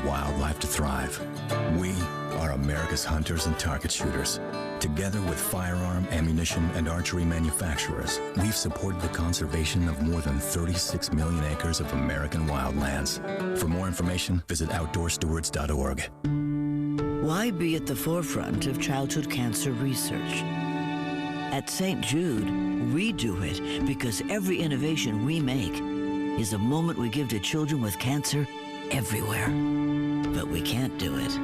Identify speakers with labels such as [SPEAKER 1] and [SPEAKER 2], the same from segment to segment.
[SPEAKER 1] wildlife to thrive. We are America's hunters and target shooters. Together with firearm, ammunition, and archery manufacturers, we've supported the conservation of more than 36 million acres of American wildlands. For more information, visit outdoorstewards.org.
[SPEAKER 2] Why be at the forefront of childhood cancer research? At St. Jude, we do it because every innovation we make is a moment we give to children with cancer everywhere. But we can't do it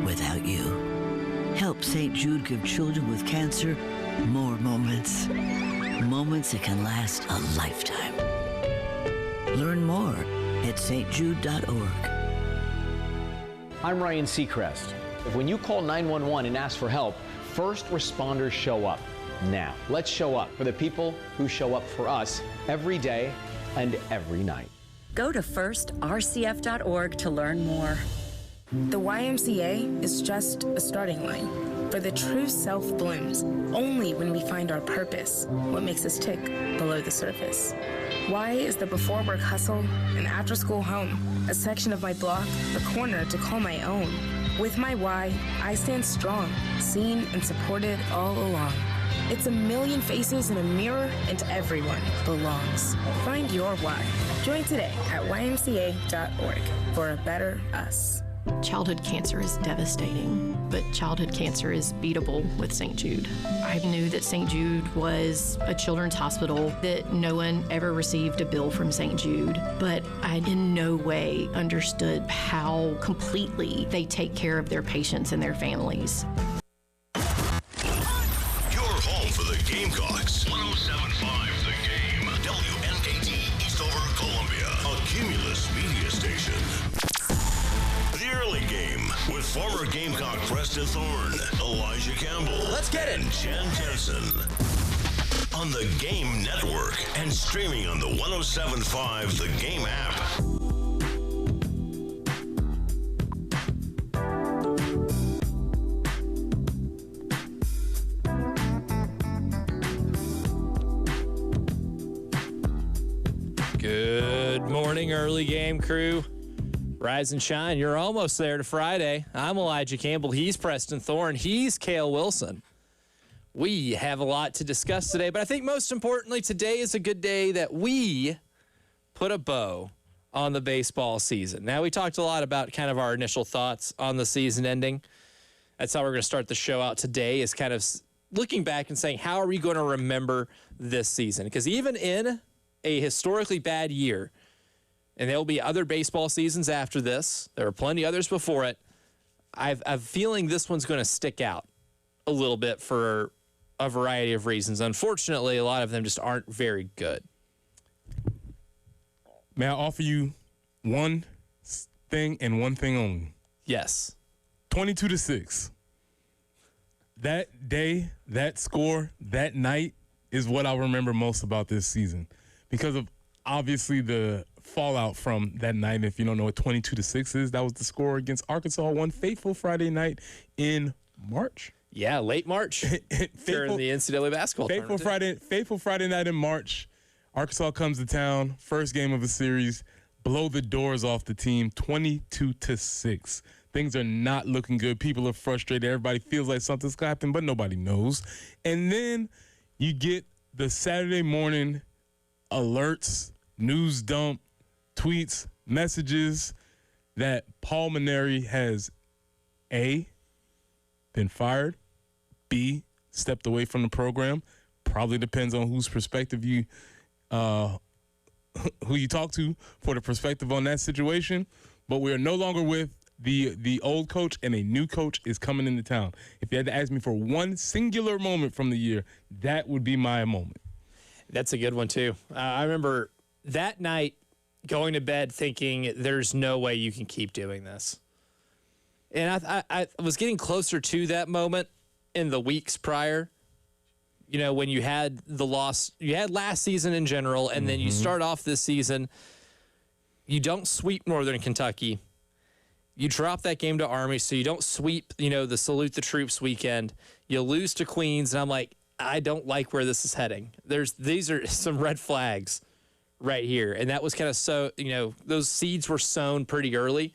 [SPEAKER 2] without you. Help St. Jude give children with cancer more moments. Moments that can last a lifetime. Learn more at stjude.org.
[SPEAKER 3] I'm Ryan Seacrest. When you call 911 and ask for help, first responders show up. Now, let's show up for the people who show up for us every day and every night.
[SPEAKER 4] Go to firstrcf.org to learn more.
[SPEAKER 5] The YMCA is just a starting line, for the true self blooms only when we find our purpose, what makes us tick below the surface. Y is the before work hustle and after school home, a section of my block, a corner to call my own. With my Y, I stand strong, seen and supported all along. It's a million faces in a mirror, and everyone belongs. Find your why. Join today at ymca.org for a better us.
[SPEAKER 6] Childhood cancer is devastating, but childhood cancer is beatable with St. Jude. I knew that St. Jude was a children's hospital, that no one ever received a bill from St. Jude, but I in no way understood how completely they take care of their patients and their families.
[SPEAKER 7] Gamecocks. 107.5 The Game. WNKT Eastover, Columbia. A Cumulus media station. The Early Game with former Gamecock Preston Thorne, Elijah Campbell. Let's get it. And Jan Jensen. On the Game Network and streaming on the 107.5 The Game app.
[SPEAKER 8] Good morning, Early Game crew. Rise and shine. You're almost there to Friday. I'm Elijah Campbell. He's Preston Thorne. He's Cale Wilson. We have a lot to discuss today, but I think most importantly, today is a good day that we put a bow on the baseball season. Now, we talked a lot about kind of our initial thoughts on the season ending. That's how we're going to start the show out today, is kind of looking back and saying, how are we going to remember this season? Because even in a historically bad year, and there will be other baseball seasons after this. There are plenty others before it. I'm feeling this one's going to stick out a little bit for a variety of reasons. Unfortunately, a lot of them just aren't very good.
[SPEAKER 9] May I offer you one thing and one thing only?
[SPEAKER 8] Yes.
[SPEAKER 9] 22-6. That day, that score, that night is what I'll remember most about this season. Because of, obviously, the fallout from that night. If you don't know what 22-6 is, that was the score against Arkansas one fateful Friday night in March.
[SPEAKER 8] Yeah, late March. During the NCAA basketball tournament.
[SPEAKER 9] Fateful Friday night in March. Arkansas comes to town, first game of a series, blow the doors off the team, 22-6. Things are not looking good. People are frustrated. Everybody feels like something's happening, but nobody knows. And then you get the Saturday morning alerts, news dump, tweets, messages that Paul Mainieri has A, been fired, B, stepped away from the program. Probably depends on whose perspective you who you talk to for the perspective on that situation. But we are no longer with the old coach, and a new coach is coming into town. If you had to ask me for one singular moment from the year, that would be my moment.
[SPEAKER 8] That's a good one, too. I remember that night going to bed thinking there's no way you can keep doing this. And I was getting closer to that moment in the weeks prior. You know, when you had the loss, you had last season in general, and then you start off this season, you don't sweep Northern Kentucky. You drop that game to Army, so you don't sweep, the Salute the Troops weekend. You lose to Queens, and I'm like, I don't like where this is heading. These are some red flags right here. And that was kind of those seeds were sown pretty early.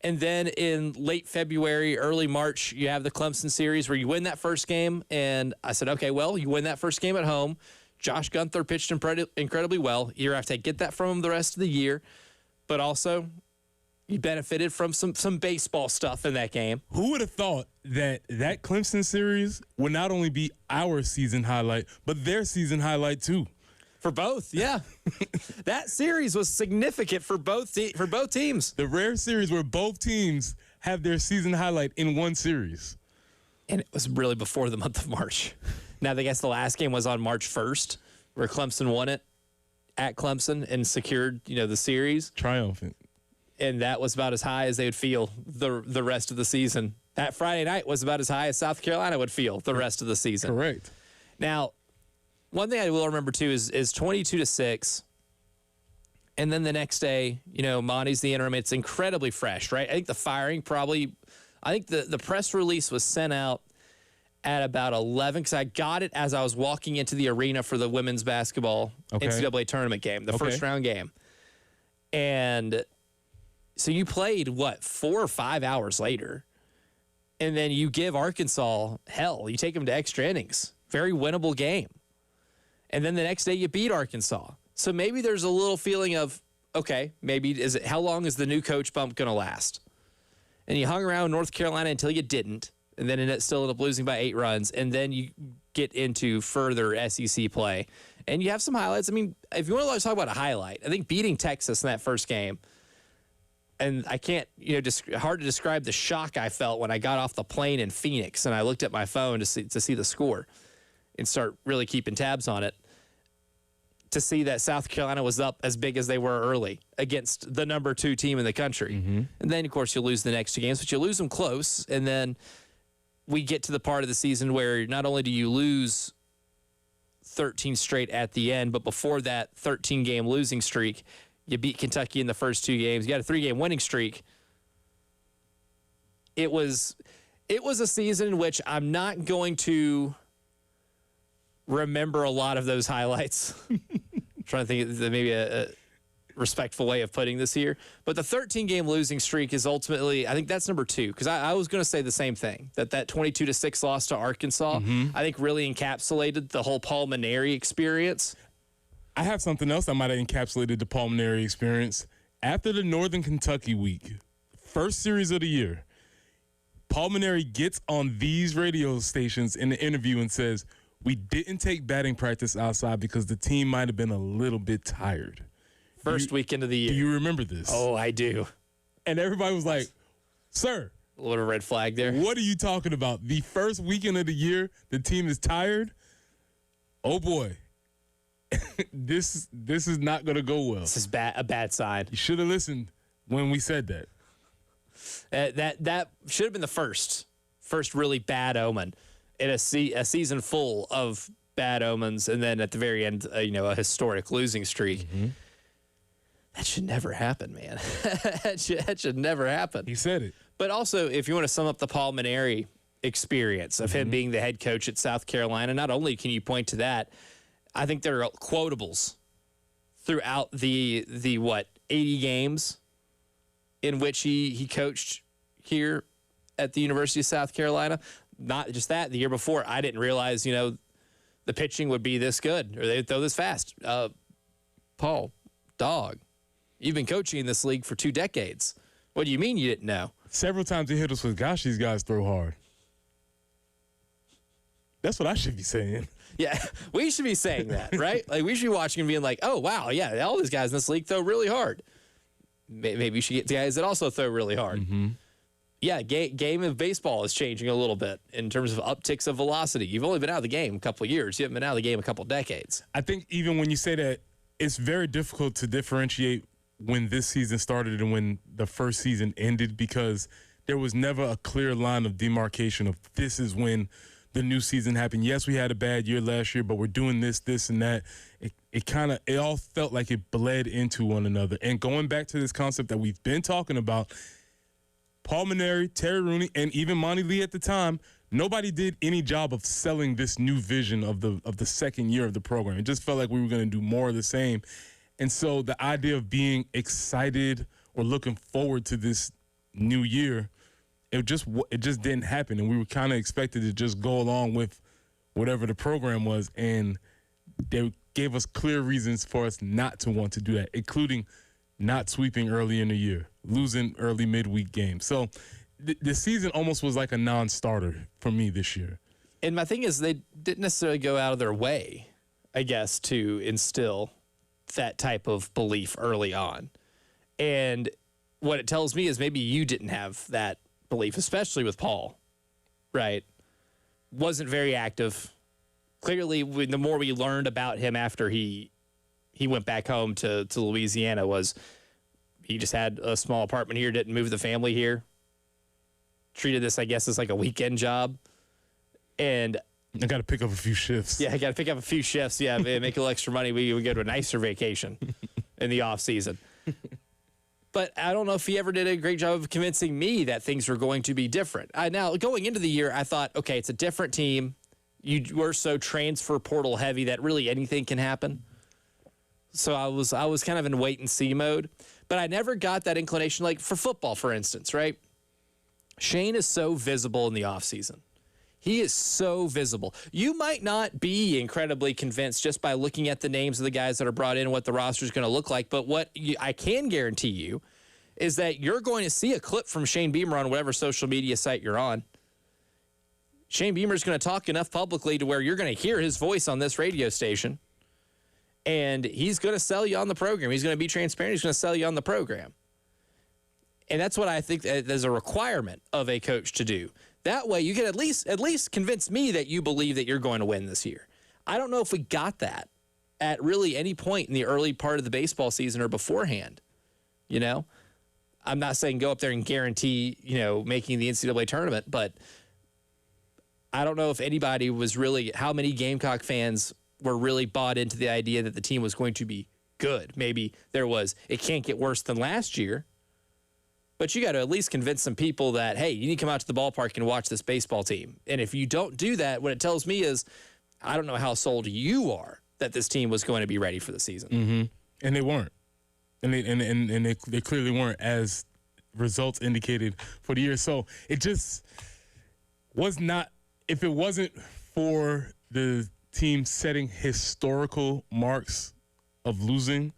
[SPEAKER 8] And then in late February, early March, you have the Clemson series where you win that first game. And I said, okay, well, you win that first game at home. Josh Gunther pitched incredibly well. You're going to have to get that from him the rest of the year. But also, you benefited from some baseball stuff in that game.
[SPEAKER 9] Who would have thought that Clemson series would not only be our season highlight, but their season highlight too?
[SPEAKER 8] For both, yeah. That series was significant for both teams.
[SPEAKER 9] The rare series where both teams have their season highlight in one series.
[SPEAKER 8] And it was really before the month of March. Now, I guess the last game was on March 1st, where Clemson won it at Clemson and secured, the series.
[SPEAKER 9] Triumphant.
[SPEAKER 8] And that was about as high as they would feel the rest of the season. That Friday night was about as high as South Carolina would feel the rest of the season.
[SPEAKER 9] Correct.
[SPEAKER 8] Now, one thing I will remember, too, is 22-6. And then the next day, Monty's the interim. It's incredibly fresh, right? I think the firing the press release was sent out at about 11 because I got it as I was walking into the arena for the women's basketball NCAA tournament game, the first round game. And so you played, 4 or 5 hours later, and then you give Arkansas hell. You take them to extra innings. Very winnable game. And then the next day you beat Arkansas. So maybe there's a little feeling of, okay, how long is the new coach bump going to last? And you hung around North Carolina until you didn't, and then still ended up losing by 8 runs, and then you get into further SEC play. And you have some highlights. I mean, if you want to talk about a highlight, I think beating Texas in that first game, and I can't, hard to describe the shock I felt when I got off the plane in Phoenix and I looked at my phone to see the score and start really keeping tabs on it. To see that South Carolina was up as big as they were early against the number 2 team in the country. Mm-hmm. And then, of course, you lose the next 2 games, but you lose them close. And then we get to the part of the season where not only do you lose 13 straight at the end, but before that 13-game losing streak, you beat Kentucky in the first 2 games. You got a 3-game winning streak. It was a season in which I'm not going to remember a lot of those highlights. I'm trying to think of maybe a respectful way of putting this here. But the 13-game losing streak is ultimately, I think that's number 2, because I was going to say the same thing, that 22-6 loss to Arkansas, I think really encapsulated the whole Paul Mainieri experience.
[SPEAKER 9] I have something else that might have encapsulated the Paul Mainieri experience. After the Northern Kentucky week, first series of the year, Paul Mainieri gets on these radio stations in the interview and says, we didn't take batting practice outside because the team might have been a little bit tired.
[SPEAKER 8] First weekend of the year.
[SPEAKER 9] Do you remember this?
[SPEAKER 8] Oh, I do.
[SPEAKER 9] And everybody was like, sir.
[SPEAKER 8] A little red flag there.
[SPEAKER 9] What are you talking about? The first weekend of the year, the team is tired? Oh, boy. This is not going to go well.
[SPEAKER 8] This is a bad sign.
[SPEAKER 9] You should have listened when we said that.
[SPEAKER 8] That should have been the first really bad omen in a season full of bad omens, and then at the very end, a historic losing streak. Mm-hmm. That should never happen, man. that should never happen.
[SPEAKER 9] He said it.
[SPEAKER 8] But also, if you want to sum up the Paul Mainieri experience of him being the head coach at South Carolina, not only can you point to that, I think there are quotables throughout the 80 games in which he coached here at the University of South Carolina. Not just that, the year before, I didn't realize, the pitching would be this good or they'd throw this fast. Paul, dog, you've been coaching in this league for 2 decades. What do you mean you didn't know?
[SPEAKER 9] Several times he hit us with, gosh, these guys throw hard. That's what I should be saying.
[SPEAKER 8] Yeah, we should be saying that, right? Like, we should be watching and being like, oh, wow, yeah, all these guys in this league throw really hard. Maybe you should get guys that also throw really hard. Mm-hmm. Yeah, game of baseball is changing a little bit in terms of upticks of velocity. You've only been out of the game a couple of years. You haven't been out of the game a couple of decades.
[SPEAKER 9] I think even when you say that, it's very difficult to differentiate when this season started and when the first season ended, because there was never a clear line of demarcation of this is when the new season happened. Yes, we had a bad year last year, but we're doing this, and that. It all felt like it bled into one another. And going back to this concept that we've been talking about, Paul Mainieri, Terry Rooney, and even Monty Lee at the time, nobody did any job of selling this new vision of the second year of the program. It just felt like we were going to do more of the same. And so the idea of being excited or looking forward to this new year, it just didn't happen, and we were kind of expected to just go along with whatever the program was, and they gave us clear reasons for us not to want to do that, including not sweeping early in the year, losing early midweek games. So the season almost was like a non-starter for me this year.
[SPEAKER 8] And my thing is, they didn't necessarily go out of their way, I guess, to instill that type of belief early on. And what it tells me is maybe you didn't have that belief, especially with Paul, right? Wasn't very active. Clearly, the more we learned about him after he went back home to Louisiana, was he just had a small apartment here, didn't move the family here. Treated this, I guess, as like a weekend job. And
[SPEAKER 9] I got to pick up a few shifts.
[SPEAKER 8] Yeah, I got to pick up a few shifts. Yeah, make a little extra money. We would go to a nicer vacation in the off season. But I don't know if he ever did a great job of convincing me that things were going to be different. Now, going into the year, I thought, okay, it's a different team. You were so transfer portal heavy that really anything can happen. So I was kind of in wait and see mode. But I never got that inclination, like for football, for instance, right? Shane is so visible in the offseason. He is so visible. You might not be incredibly convinced just by looking at the names of the guys that are brought in and what the roster is going to look like. But what I can guarantee you is that you're going to see a clip from Shane Beamer on whatever social media site you're on. Shane Beamer is going to talk enough publicly to where you're going to hear his voice on this radio station. And he's going to sell you on the program. He's going to be transparent. He's going to sell you on the program. And that's what I think there's a requirement of a coach to do. That way, you can at least convince me that you believe that you're going to win this year. I don't know if we got that at really any point in the early part of the baseball season or beforehand. You know, I'm not saying go up there and guarantee, making the NCAA tournament, but I don't know if anybody was really, how many Gamecock fans were really bought into the idea that the team was going to be good. Maybe there was, it can't get worse than last year. But you got to at least convince some people that, hey, you need to come out to the ballpark and watch this baseball team. And if you don't do that, what it tells me is, I don't know how sold you are that this team was going to be ready for the season.
[SPEAKER 9] Mm-hmm. And they weren't. And they clearly weren't, as results indicated for the year. So it just was not, if it wasn't for the team setting historical marks of losing,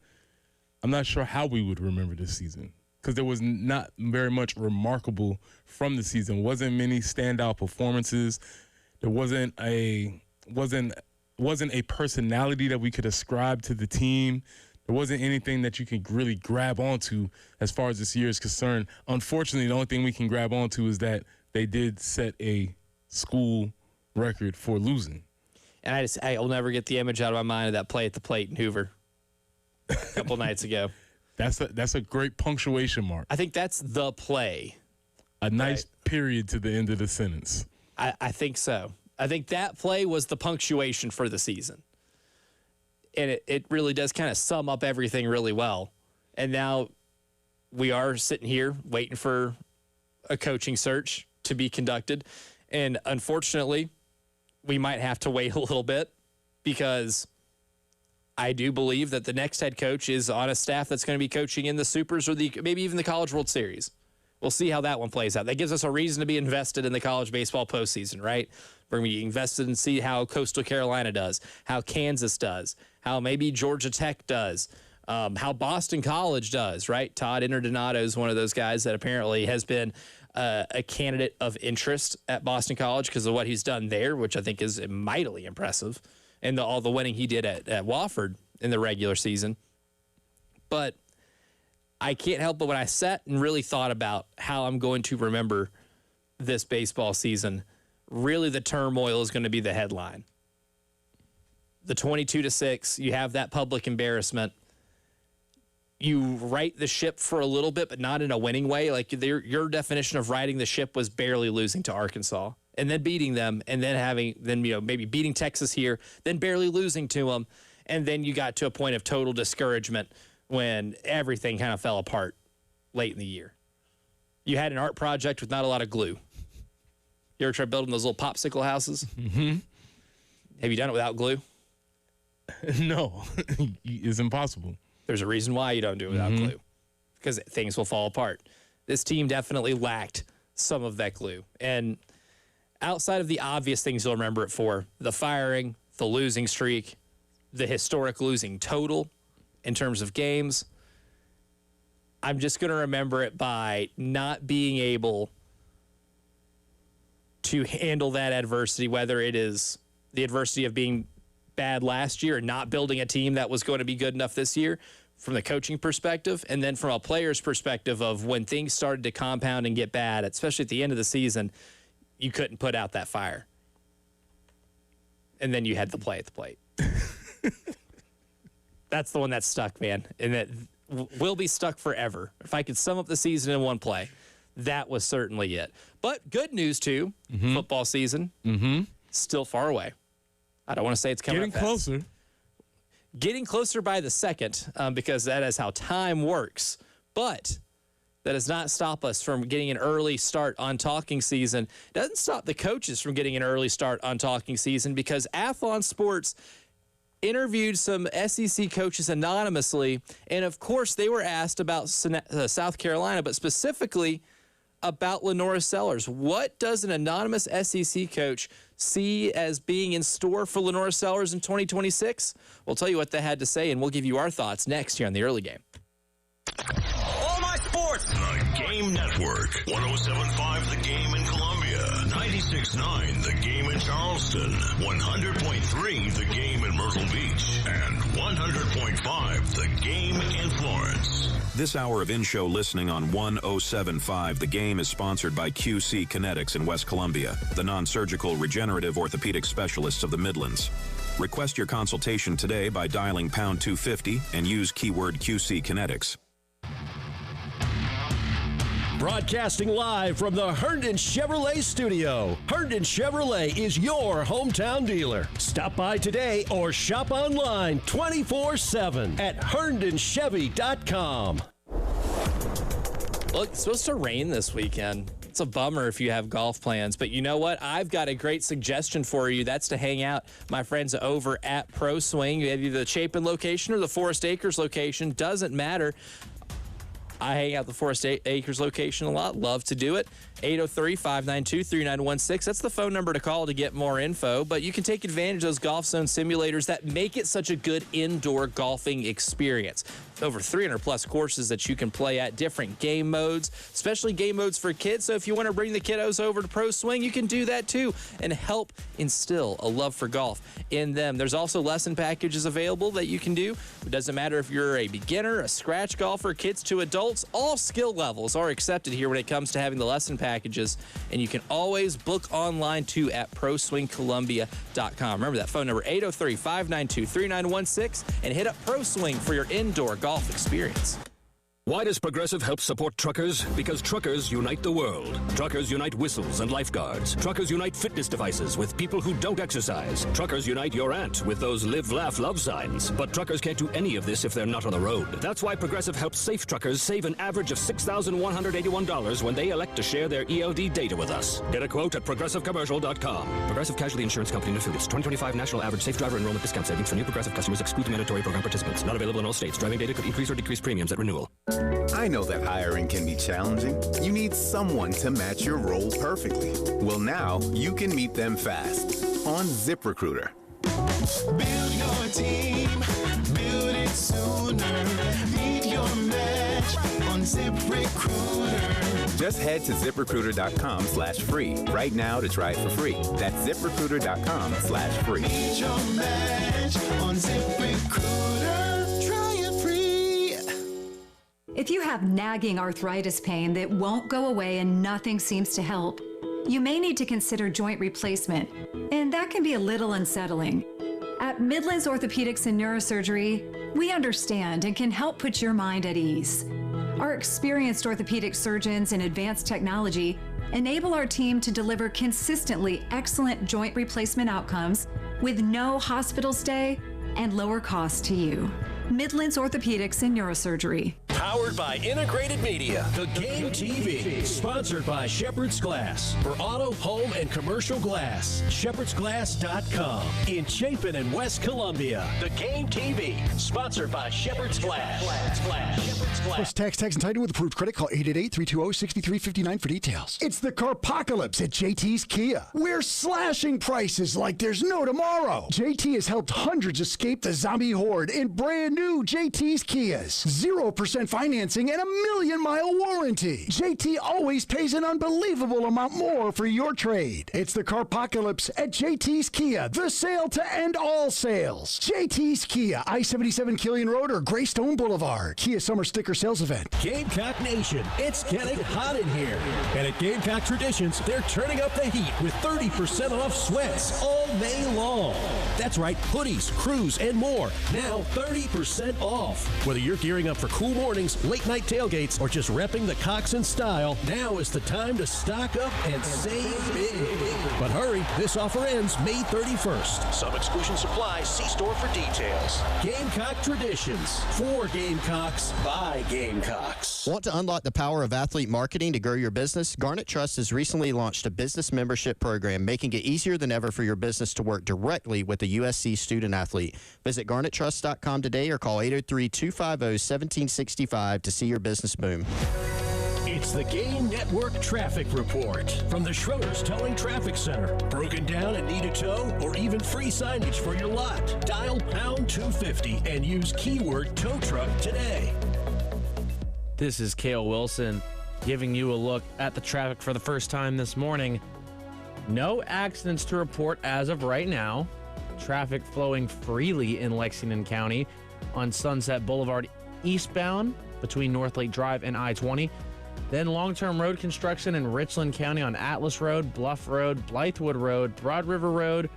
[SPEAKER 9] I'm not sure how we would remember this season. Because there was not very much remarkable from the season. Wasn't many standout performances. There wasn't a personality that we could ascribe to the team. There wasn't anything that you could really grab onto as far as this year is concerned. Unfortunately, the only thing we can grab onto is that they did set a school record for losing.
[SPEAKER 8] And I'll never get the image out of my mind of that play at the plate in Hoover a couple nights ago.
[SPEAKER 9] That's a great punctuation mark.
[SPEAKER 8] I think that's the play.
[SPEAKER 9] A nice period to the end of the sentence.
[SPEAKER 8] I think so. I think that play was the punctuation for the season. And it really does kind of sum up everything really well. And now we are sitting here waiting for a coaching search to be conducted. And unfortunately, we might have to wait a little bit because I do believe that the next head coach is on a staff that's going to be coaching in the Supers or maybe even the College World Series. We'll see how that one plays out. That gives us a reason to be invested in the college baseball postseason, right? We're going to be invested and see how Coastal Carolina does, how Kansas does, how maybe Georgia Tech does, how Boston College does, right? Todd Interdonato is one of those guys that apparently has been a candidate of interest at Boston College because of what he's done there, which I think is mightily impressive. And all the winning he did at Wofford in the regular season. But I can't help but when I sat and really thought about how I'm going to remember this baseball season, really the turmoil is going to be the headline. The 22-6, you have that public embarrassment. You right the ship for a little bit, but not in a winning way. Like your definition of righting the ship was barely losing to Arkansas. And then beating them, and then maybe beating Texas here, then barely losing to them, and then you got to a point of total discouragement when everything kind of fell apart late in the year. You had an art project with not a lot of glue. You ever tried building those little popsicle houses?
[SPEAKER 9] Mm-hmm.
[SPEAKER 8] Have you done it without glue?
[SPEAKER 9] No, it's impossible.
[SPEAKER 8] There's a reason why you don't do it without glue, because things will fall apart. This team definitely lacked some of that glue. And outside of the obvious things you'll remember it for, the firing, the losing streak, the historic losing total in terms of games, I'm just going to remember it by not being able to handle that adversity, whether it is the adversity of being bad last year and not building a team that was going to be good enough this year from the coaching perspective, and then from a player's perspective of when things started to compound and get bad, especially at the end of the season, you couldn't put out that fire. And then you had to play at the plate. That's the one that stuck, man, and that will be stuck forever. If I could sum up the season in one play, that was certainly it. But good news, too, football season, still far away. I don't want to say it's coming
[SPEAKER 9] Getting closer.
[SPEAKER 8] Getting closer by the second, because that is how time works. But that does not stop us from getting an early start on talking season. It doesn't stop the coaches from getting an early start on talking season, because Athlon Sports interviewed some SEC coaches anonymously, and of course they were asked about South Carolina, but specifically about Lenora Sellers. What does an anonymous SEC coach see as being in store for Lenora Sellers in 2026? We'll tell you what they had to say, and we'll give you our thoughts next here on The Early Game.
[SPEAKER 7] All my sports. The Game Network. 107.5 The Game in Columbia. 96.9 The Game in Charleston. 100.3 The Game in Myrtle Beach. And 100.5 The Game in Florence.
[SPEAKER 10] This hour of in-show listening on 107.5 The Game is sponsored by QC Kinetics in West Columbia, the non-surgical regenerative orthopedic specialists of the Midlands. Request your consultation today by dialing pound 250 and use keyword QC Kinetics.
[SPEAKER 11] Broadcasting live from the Herndon Chevrolet studio. Herndon Chevrolet is your hometown dealer. Stop by today or shop online 24/7 at herndonchevy.com.
[SPEAKER 8] Look, it's supposed to rain this weekend. It's a bummer if you have golf plans, but you know what? I've got a great suggestion for you. That's to hang out, my friends over at Pro Swing. You have either the Chapin location or the Forest Acres location. Doesn't matter. I hang out at the Forest Acres location a lot. Love to do it. 803-592-3916. That's the phone number to call to get more info. But you can take advantage of those Golf Zone simulators that make it such a good indoor golfing experience. Over 300-plus courses that you can play at, different game modes, especially game modes for kids. So if you want to bring the kiddos over to Pro Swing, you can do that too and help instill a love for golf in them. There's also lesson packages available that you can do. It doesn't matter if you're a beginner, a scratch golfer, kids to adults. All skill levels are accepted here when it comes to having the lesson packages. And you can always book online too at ProSwingColumbia.com. Remember that phone number, 803-592-3916, and hit up Pro Swing for your indoor golf experience.
[SPEAKER 11] Why does Progressive help support truckers? Because truckers unite the world. Truckers unite whistles and lifeguards. Truckers unite fitness devices with people who don't exercise. Truckers unite your aunt with those live, laugh, love signs. But truckers can't do any of this if they're not on the road. That's why Progressive helps safe truckers save an average of $6,181 when they elect to share their ELD data with us. Get a quote at progressivecommercial.com. Progressive Casualty Insurance Company and Affiliates. 2025 National Average Safe Driver Enrollment Discount Savings for new Progressive customers exclude mandatory program participants. Not available in all states. Driving data could increase or decrease premiums at renewal.
[SPEAKER 12] I know that hiring can be challenging. You need someone to match your role perfectly. Well, now you can meet them fast on ZipRecruiter.
[SPEAKER 13] Build your team, build it sooner. Meet your match on ZipRecruiter.
[SPEAKER 12] Just head to ZipRecruiter.com/free right now to try it for free. That's ZipRecruiter.com/free.
[SPEAKER 13] Meet your match on ZipRecruiter. Try it free.
[SPEAKER 14] If you have nagging arthritis pain that won't go away and nothing seems to help, you may need to consider joint replacement, and that can be a little unsettling. At Midlands Orthopedics and Neurosurgery, we understand and can help put your mind at ease. Our experienced orthopedic surgeons and advanced technology enable our team to deliver consistently excellent joint replacement outcomes with no hospital stay and lower cost to you. Midlands Orthopedics and Neurosurgery.
[SPEAKER 15] Powered by Integrated Media. The Game TV. Sponsored by Shepherd's Glass. For auto, home, and commercial glass. ShepherdsGlass.com. In Chapin and West Columbia. The Game TV. Sponsored by Shepherd's Glass. Shepherd's Glass.
[SPEAKER 16] Plus tax and title with approved credit. Call 888-320-6359 for details. It's the Carpocalypse at JT's Kia. We're slashing prices like there's no tomorrow. JT has helped hundreds escape the zombie horde in brand new JT's Kias. 0% financing and a 1,000,000-mile warranty. JT always pays an unbelievable amount more for your trade. It's the Carpocalypse at JT's Kia. The sale to end all sales. JT's Kia, I-77 Killian Road or Greystone Boulevard. Kia Summer Sticker Sales Event.
[SPEAKER 15] Gamecock Nation, it's getting hot in here. And at Gamecock Traditions, they're turning up the heat with 30% off sweats all May long. That's right, hoodies, crews, and more. Now 30% off. Whether you're gearing up for cool mornings, late night tailgates, or just repping the Cox in style, now is the time to stock up and save big. But hurry, this offer ends May 31st. Some exclusions apply. See store for details. Gamecock Traditions. For Gamecocks, by Gamecocks.
[SPEAKER 17] Want to unlock the power of athlete marketing to grow your business? Garnet Trust has recently launched a business membership program, making it easier than ever for your business to work directly with a USC student athlete. Visit garnettrust.com today or call 803-250-1765 to see your business boom.
[SPEAKER 15] It's the Game Network Traffic Report from the Schroeder's Towing Traffic Center. Broken down and need a tow or even free signage for your lot? Dial pound 250 and use keyword tow truck today.
[SPEAKER 8] This is Cale Wilson giving you a look at the traffic for the first time this morning. No accidents to report as of right now. Traffic flowing freely in Lexington County on Sunset Boulevard eastbound between North Lake Drive and I-20. Then long-term road construction in Richland County on Atlas Road, Bluff Road, Blythewood Road, Broad River Road,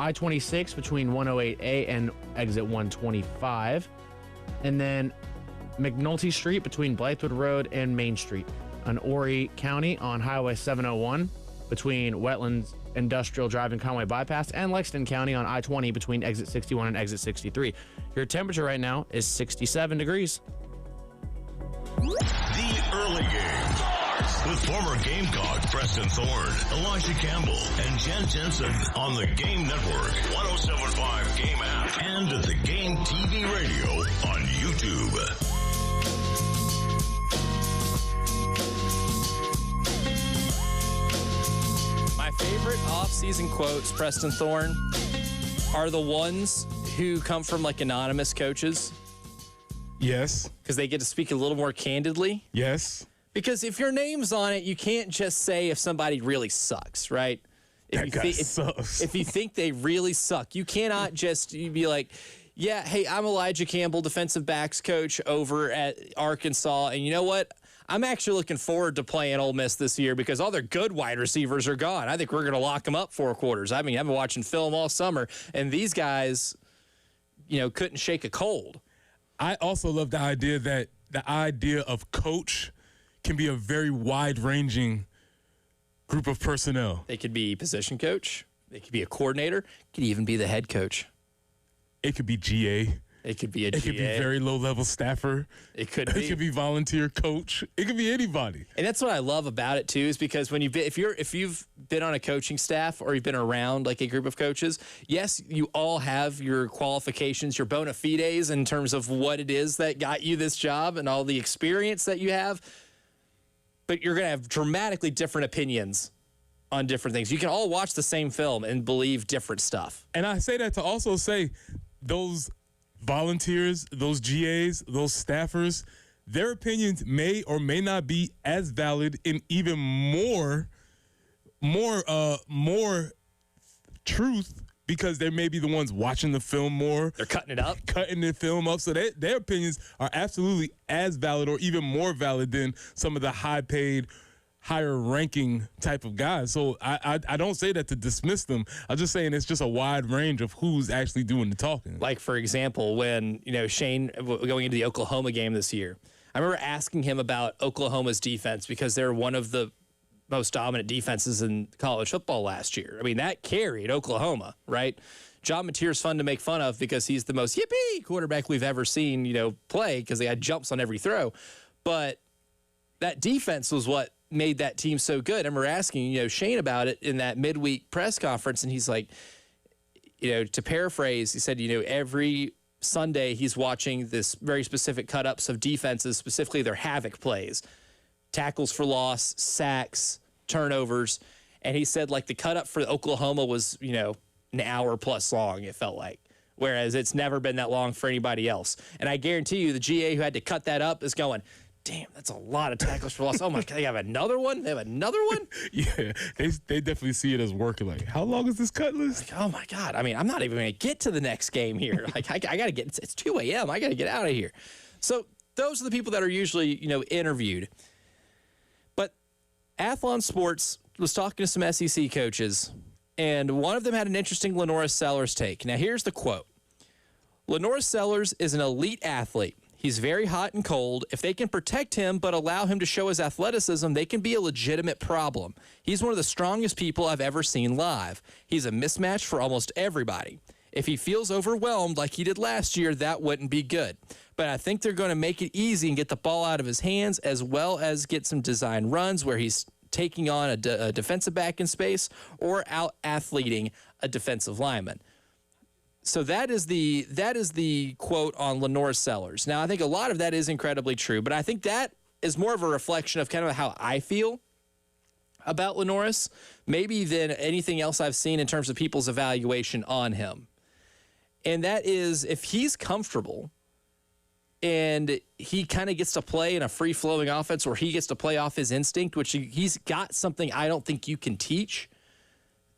[SPEAKER 8] I-26 between 108A and exit 125. And then McNulty Street between Blythewood Road and Main Street. On Horry County on Highway 701 between Wetlands Industrial Drive and Conway Bypass, and Lexington County on I-20 between exit 61 and exit 63. Your temperature right now is 67 degrees.
[SPEAKER 7] The early game with former Gamecock Preston Thorne, Elijah Campbell, and Jen Jensen on the Game Network, 107.5 Game app, and at the Game TV radio on YouTube.
[SPEAKER 8] My favorite off-season quotes, Preston Thorne, are the ones who come from like anonymous coaches.
[SPEAKER 9] Yes.
[SPEAKER 8] Because they get to speak a little more candidly.
[SPEAKER 9] Yes.
[SPEAKER 8] Because if your name's on it, you can't just say if somebody really sucks, right? If you think they really suck, you cannot just be like, yeah, hey, I'm Elijah Campbell, defensive backs coach over at Arkansas, and you know what? I'm actually looking forward to playing Ole Miss this year because all their good wide receivers are gone. I think we're going to lock them up 4 quarters. I mean, I've been watching film all summer, and these guys, couldn't shake a cold.
[SPEAKER 9] I also love the idea that the idea of coach can be a very wide-ranging group of personnel.
[SPEAKER 8] They could be position coach. They could be a coordinator. It could even be the head coach.
[SPEAKER 9] It could be GA.
[SPEAKER 8] It could be a
[SPEAKER 9] GA. It could be very low-level staffer.
[SPEAKER 8] It could be.
[SPEAKER 9] It could be volunteer coach. It could be anybody.
[SPEAKER 8] And that's what I love about it too, is because when if you've been on a coaching staff or you've been around like a group of coaches, yes, you all have your qualifications, your bona fides in terms of what it is that got you this job and all the experience that you have. But you're going to have dramatically different opinions on different things. You can all watch the same film and believe different stuff.
[SPEAKER 9] And I say that to also say those volunteers, those GAs, those staffers, their opinions may or may not be as valid and even more truth because they may be the ones watching the film more.
[SPEAKER 8] They're cutting
[SPEAKER 9] the film up. So their opinions are absolutely as valid or even more valid than some of the high-paid, higher-ranking type of guys. So I don't say that to dismiss them. I'm just saying it's just a wide range of who's actually doing the talking.
[SPEAKER 8] Like, for example, when, Shane going into the Oklahoma game this year, I remember asking him about Oklahoma's defense because they're one of the most dominant defenses in college football last year. I mean, that carried Oklahoma, right? John Mateer's fun to make fun of because he's the most yippee quarterback we've ever seen, play because they had jumps on every throw. But that defense was what made that team so good. And we're asking, Shane about it in that midweek press conference, and he's like, to paraphrase, he said, every Sunday he's watching this very specific cut-ups of defenses, specifically their havoc plays, tackles for loss, sacks, turnovers. And he said, the cut-up for Oklahoma was, an hour plus long, it felt like, whereas it's never been that long for anybody else. And I guarantee you the GA who had to cut that up is going, damn, that's a lot of tackles for loss. Oh, my God, they have another one? They have another one?
[SPEAKER 9] Yeah, they definitely see it as working. How long is this cut list?
[SPEAKER 8] Oh, my God. I mean, I'm not even going to get to the next game here. I got to get – it's 2 a.m. I got to get out of here. So those are the people that are usually, interviewed. But Athlon Sports was talking to some SEC coaches, and one of them had an interesting LaNorris Sellers take. Now, here's the quote. LaNorris Sellers is an elite athlete. He's very hot and cold. If they can protect him but allow him to show his athleticism, they can be a legitimate problem. He's one of the strongest people I've ever seen live. He's a mismatch for almost everybody. If he feels overwhelmed like he did last year, that wouldn't be good. But I think they're going to make it easy and get the ball out of his hands, as well as get some design runs where he's taking on a defensive back in space or out-athleting a defensive lineman. So that is the quote on LaNorris Sellers. Now, I think a lot of that is incredibly true, but I think that is more of a reflection of kind of how I feel about LaNorris, maybe than anything else I've seen in terms of people's evaluation on him. And that is, if he's comfortable and he kind of gets to play in a free-flowing offense where he gets to play off his instinct, which he's got something I don't think you can teach,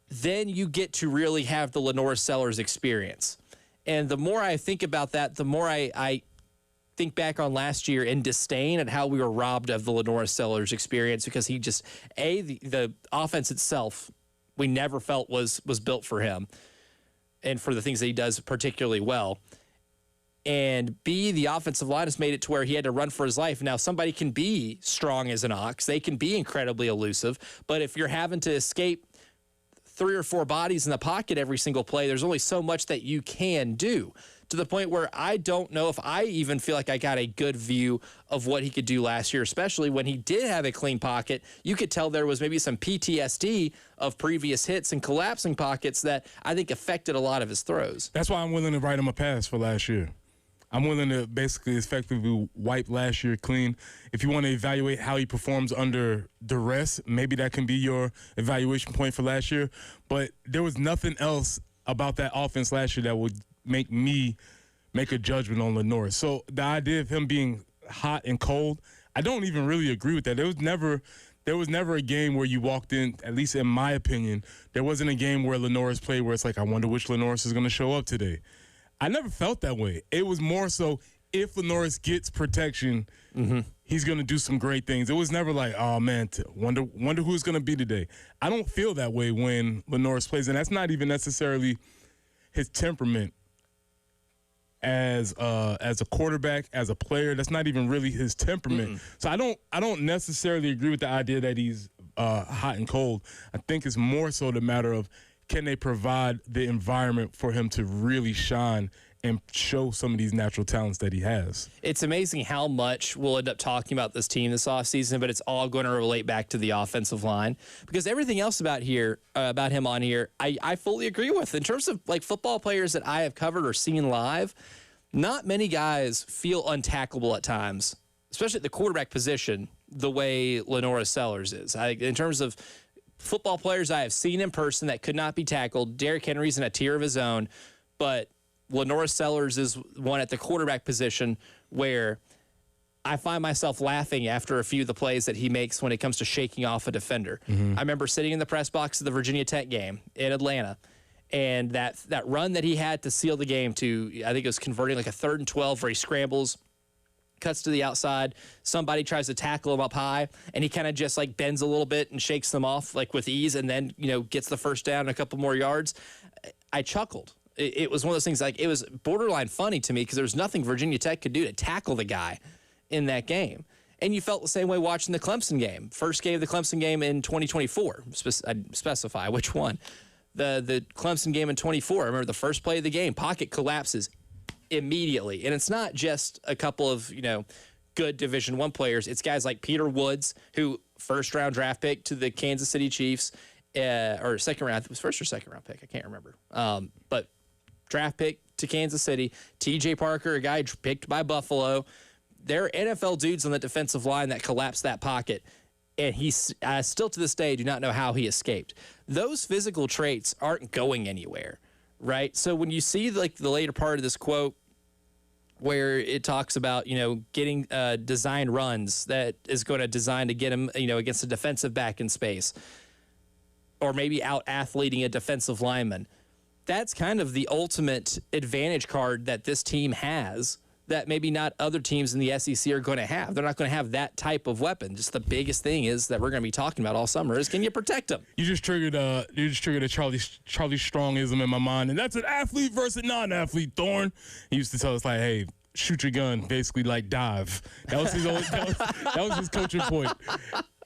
[SPEAKER 8] then you get to really have the LaNorris Sellers experience. And the more I think about that, the more I think back on last year in disdain at how we were robbed of the LaNorris Sellers experience, because he just, the offense itself, we never felt was built for him and for the things that he does particularly well. And B, the offensive line has made it to where he had to run for his life. Now, somebody can be strong as an ox. They can be incredibly elusive. But if you're having to escape 3 or 4 bodies in the pocket every single play, there's only so much that you can do, to the point where I don't know if I even feel like I got a good view of what he could do last year, especially when he did have a clean pocket. You could tell there was maybe some PTSD of previous hits and collapsing pockets that I think affected a lot of his throws.
[SPEAKER 9] That's why I'm willing to write him a pass for last year. I'm willing to basically effectively wipe last year clean. If you want to evaluate how he performs under duress, maybe that can be your evaluation point for last year. But there was nothing else about that offense last year that would make me make a judgment on LaNorris. So the idea of him being hot and cold, I don't even really agree with that. There was never a game where you walked in, at least in my opinion, there wasn't a game where LaNorris played where it's like, I wonder which LaNorris is going to show up today. I never felt that way. It was more so if LaNorris gets protection, he's going to do some great things. It was never like, oh, man, wonder who's going to be today. I don't feel that way when LaNorris plays, and that's not even necessarily his temperament as a quarterback, as a player. That's not even really his temperament. So I don't necessarily agree with the idea that he's hot and cold. I think it's more so the matter of, can they provide the environment for him to really shine and show some of these natural talents that he has? It's
[SPEAKER 8] amazing how much we'll end up talking about this team this offseason, but it's all going to relate back to the offensive line, because everything else about him on here, I fully agree with. In terms of football players that I have covered or seen live, not many guys feel untackleable at times, especially at the quarterback position, the way LaNorris Sellers is. In terms of football players I have seen in person that could not be tackled, Derrick Henry's in a tier of his own, but LaNorris Sellers is one at the quarterback position where I find myself laughing after a few of the plays that he makes when it comes to shaking off a defender. I remember sitting in the press box of the Virginia Tech game in Atlanta, and that run that he had to seal the game to, I think it was converting a 3rd and 12 where he scrambles, cuts to the outside, somebody tries to tackle him up high, and he kind of just bends a little bit and shakes them off with ease, and then gets the first down and a couple more yards. I chuckled. It was one of those things, it was borderline funny to me, because there was nothing Virginia Tech could do to tackle the guy in that game. And you felt the same way watching the Clemson game. First game of the Clemson game in 2024. I'd specify which one. The Clemson game in 24. I remember the first play of the game. Pocket collapses immediately. And it's not just a couple of, good Division I players. It's guys like Peter Woods, who first-round draft pick to the Kansas City Chiefs, or second round. It was first or second round pick. I can't remember. But draft pick to Kansas City. T.J. Parker, a guy picked by Buffalo. There are NFL dudes on the defensive line that collapsed that pocket. And he's still to this day do not know how he escaped. Those physical traits aren't going anywhere, right? So when you see the later part of this quote where it talks about, getting design runs that is going to design to get him, against a defensive back in space, or maybe out-athleting a defensive lineman, that's kind of the ultimate advantage card that this team has that maybe not other teams in the SEC are going to have. They're not going to have that type of weapon. Just the biggest thing is that we're going to be talking about all summer is, can you protect them?
[SPEAKER 9] You just triggered a Charlie Strongism in my mind, and that's an athlete versus non-athlete. Thorne, he used to tell us, like, hey, shoot your gun, basically like dive. That was his that was his coaching point.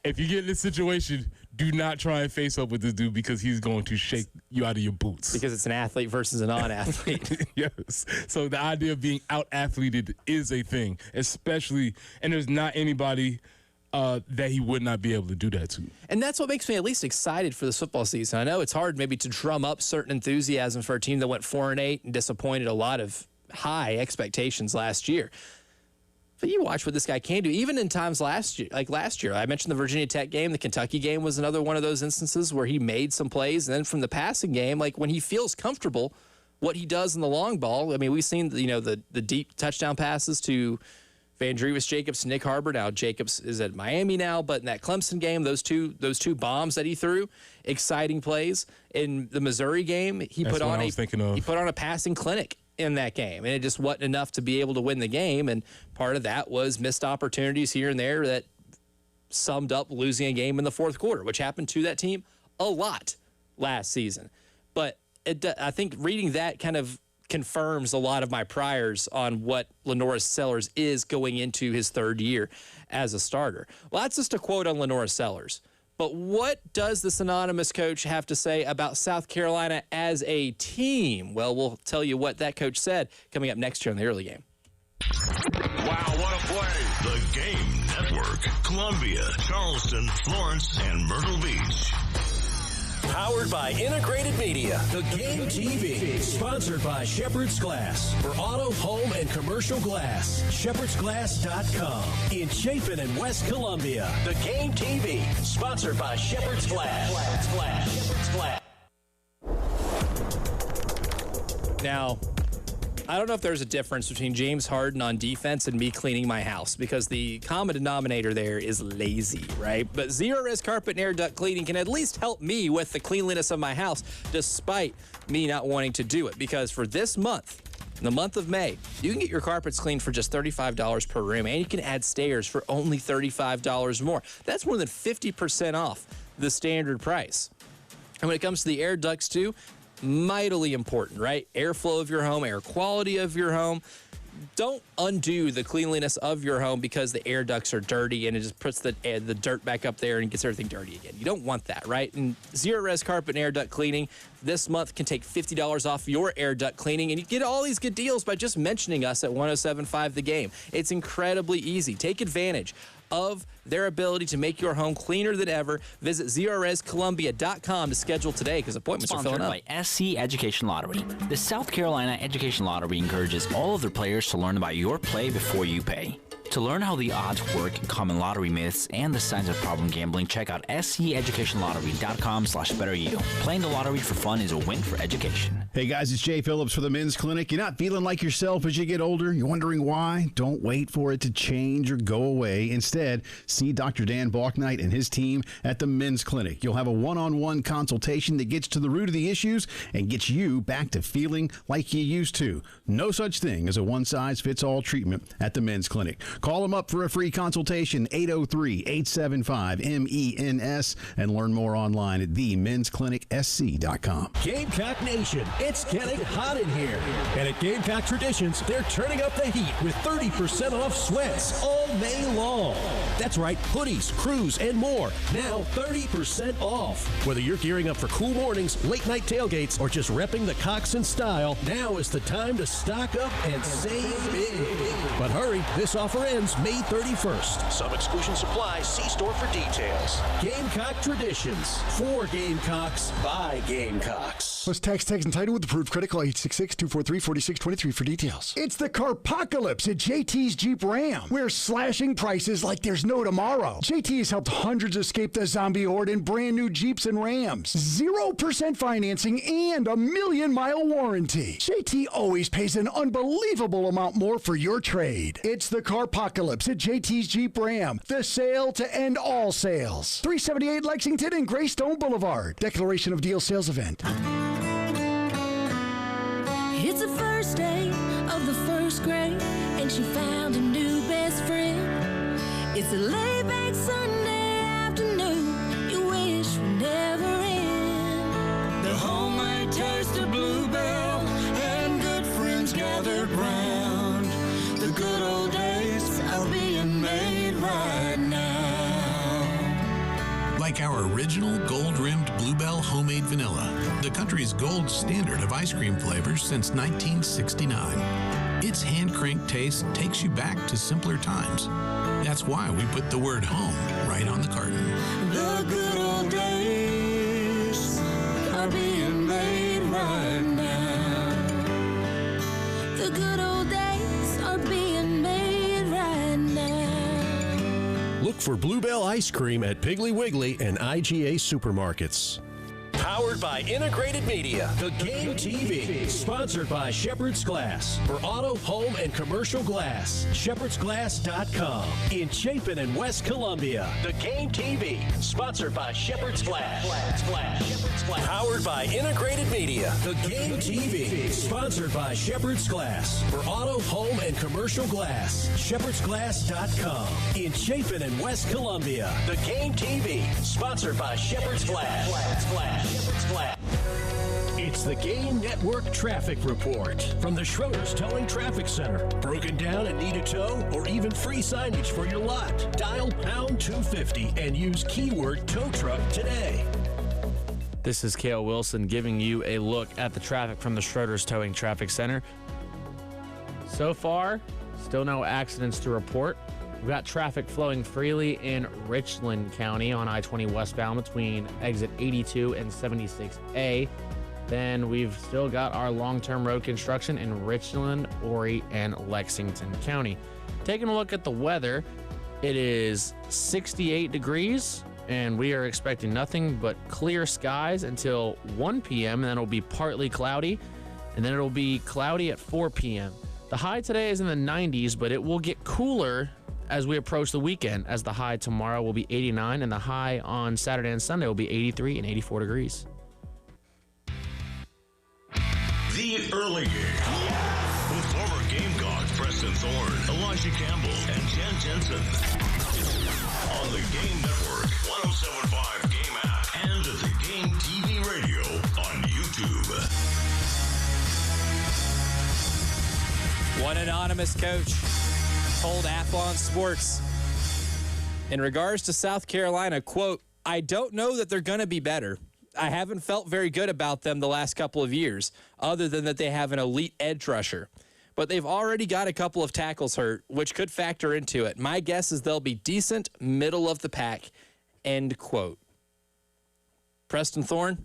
[SPEAKER 9] If you get in this situation, do not try and face up with this dude because he's going to shake you out of your boots.
[SPEAKER 8] Because it's an athlete versus a non-athlete.
[SPEAKER 9] Yes. So the idea of being out-athleted is a thing, especially, and there's not anybody that he would not be able to do that to.
[SPEAKER 8] And that's what makes me at least excited for this football season. I know it's hard maybe to drum up certain enthusiasm for a team that went 4-8 and disappointed a lot of high expectations last year. But you watch what this guy can do, even in times last year. Like last year, I mentioned the Virginia Tech game. The Kentucky game was another one of those instances where he made some plays. And then from the passing game, like when he feels comfortable, what he does in the long ball. I mean, we've seen, the deep touchdown passes to Vandrevis Jacobs, Nick Harbor. Now Jacobs is at Miami now, but in that Clemson game, those two bombs that he threw, exciting plays. In the Missouri game, he put on a passing clinic in that game, and it just wasn't enough to be able to win the game. And part of that was missed opportunities here and there that summed up losing a game in the fourth quarter, which happened to that team a lot last season. But I think reading that kind of confirms a lot of my priors on what Lenoris Sellers is going into his third year as a starter. Well, that's just a quote on Lenoris Sellers. But what does this anonymous coach have to say about South Carolina as a team? Well, we'll tell you what that coach said coming up next year on the early game.
[SPEAKER 7] Wow, what a play. The Game Network. Columbia, Charleston, Florence, and Myrtle Beach.
[SPEAKER 15] Powered by Integrated Media. The Game TV. Sponsored by Shepherd's Glass. For auto, home, and commercial glass. ShepherdsGlass.com. In Chapin and West Columbia. The Game TV. Sponsored by Shepherd's Glass. Shepherd's Glass.
[SPEAKER 8] Now, I don't know if there's a difference between James Harden on defense and me cleaning my house, because the common denominator there is lazy, right? But Zero Res Carpet and Air Duct Cleaning can at least help me with the cleanliness of my house, despite me not wanting to do it. Because for this month, in the month of May, you can get your carpets cleaned for just $35 per room, and you can add stairs for only $35 more. That's more than 50% off the standard price. And when it comes to the air ducts too, mightily important, right? Airflow of your home, air quality of your home. Don't undo the cleanliness of your home because the air ducts are dirty and it just puts the dirt back up there and gets everything dirty again. You don't want that, right? And Zero Res Carpet and Air Duct Cleaning this month can take $50 off your air duct cleaning, and you get all these good deals by just mentioning us at 107.5 The Game. It's incredibly easy. Take advantage of their ability to make your home cleaner than ever. Visit ZeroResColumbia.com to schedule today because appointments are filling up.
[SPEAKER 18] Sponsored by SC Education Lottery. The South Carolina Education Lottery encourages all of their players to learn about your play before you pay. To learn how the odds work, common lottery myths, and the signs of problem gambling, check out SCEducationLottery.com/betteryou. Playing the lottery for fun is a win for education.
[SPEAKER 19] Hey guys, it's Jay Phillips for the Men's Clinic. You're not feeling like yourself as you get older? You're wondering why? Don't wait for it to change or go away. Instead, see Dr. Dan Balknight and his team at the Men's Clinic. You'll have a one-on-one consultation that gets to the root of the issues and gets you back to feeling like you used to. No such thing as a one-size-fits-all treatment at the Men's Clinic. Call them up for a free consultation, 803-875-MENS, and learn more online at themensclinicsc.com.
[SPEAKER 15] Gamecock Nation, it's getting hot in here. And at Gamecock Traditions, they're turning up the heat with 30% off sweats all May long. That's right, hoodies, crews, and more. Now 30% off. Whether you're gearing up for cool mornings, late night tailgates, or just repping the Coxon style, now is the time to stock up and save big. But hurry, this offer ends May 31st. Some exclusions apply. See store for details. Gamecock traditions. For Gamecocks, by Gamecocks.
[SPEAKER 16] Plus tax, tags, and title with approved credit. Call 866-243-4623 for details. It's the Carpocalypse at JT's Jeep Ram. We're slashing prices like there's no tomorrow. JT has helped hundreds escape the zombie horde in brand new Jeeps and Rams. 0% financing and a 1,000,000-mile warranty. JT always pays an unbelievable amount more for your trade. It's the Carpocalypse at JT's Jeep Ram. The sale to end all sales. 378 Lexington and Greystone Boulevard. Declaration of Deal sales event.
[SPEAKER 13] It's the first day of the first grade, and she found a new best friend. It's a laid-back Sunday afternoon you wish would never end. The homemade taste of Bluebell and good friends gathered round. The good old days are being made right now.
[SPEAKER 20] Like our original gold-rimmed Bluebell homemade vanilla, the country's gold standard of ice cream flavors since 1969. Its hand-cranked taste takes you back to simpler times. That's why we put the word home right on the carton.
[SPEAKER 13] The good old days are being made right now. The good old days are being made right now.
[SPEAKER 15] Look for Bluebell ice cream at Piggly Wiggly and IGA supermarkets. Powered by Integrated Media, The Game TV. Sponsored by Shepherd's Glass. For auto, home, and commercial glass, shepherdsglass.com. In Chapin and West Columbia, The Game TV. Sponsored by Shepherd's Glass. Powered by Integrated Media, The Game TV. Sponsored by Shepherd's Glass. For auto, home, and commercial glass, shepherdsglass.com. In Chapin and West Columbia, The Game TV. Sponsored by Shepherd's Glass. It's the Game Network Traffic Report from the Schroeder's Towing Traffic Center. Broken down and need a tow or even free signage for your lot? Dial pound 250 and use keyword tow truck today.
[SPEAKER 21] This is Cale Wilson giving you a look at the traffic from the Schroeder's Towing Traffic Center. So far, still no accidents to report. We've got traffic flowing freely in Richland County on I-20 westbound between exit 82 and 76A. Then we've still got our long-term road construction in Richland, Horry, and Lexington County. Taking a look at the weather, it is 68 degrees, and we are expecting nothing but clear skies until 1 p.m., and then it'll be partly cloudy, and then it'll be cloudy at 4 p.m. The high today is in the 90s, but it will get cooler as we approach the weekend, as the high tomorrow will be 89 and the high on Saturday and Sunday will be 83 and 84 degrees.
[SPEAKER 7] The Early Game. With former Gamecocks Preston Thorne, Elijah Campbell, and Jen Jensen. On the Game Network, 107.5 Game app, and the Game TV radio on YouTube.
[SPEAKER 8] One anonymous coach told Athlon Sports in regards to South Carolina, quote, "I don't know that they're going to be better. I haven't felt very good about them the last couple of years, other than that they have an elite edge rusher. But they've already got a couple of tackles hurt, which could factor into it. My guess is they'll be decent, middle of the pack," end quote. Preston Thorne,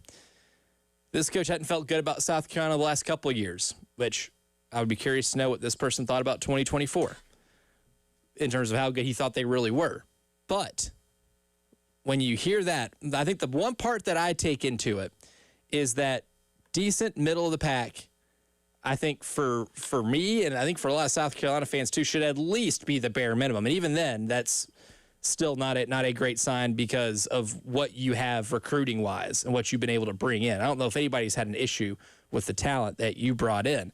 [SPEAKER 8] this coach hadn't felt good about South Carolina the last couple of years, which I would be curious to know what this person thought about 2024. In terms of how good he thought they really were. But when you hear that, I think the one part that I take into it is that decent middle of the pack, I think for me, and I think for a lot of South Carolina fans too, should at least be the bare minimum. And even then, that's still not a great sign because of what you have recruiting-wise and what you've been able to bring in. I don't know if anybody's had an issue with the talent that you brought in.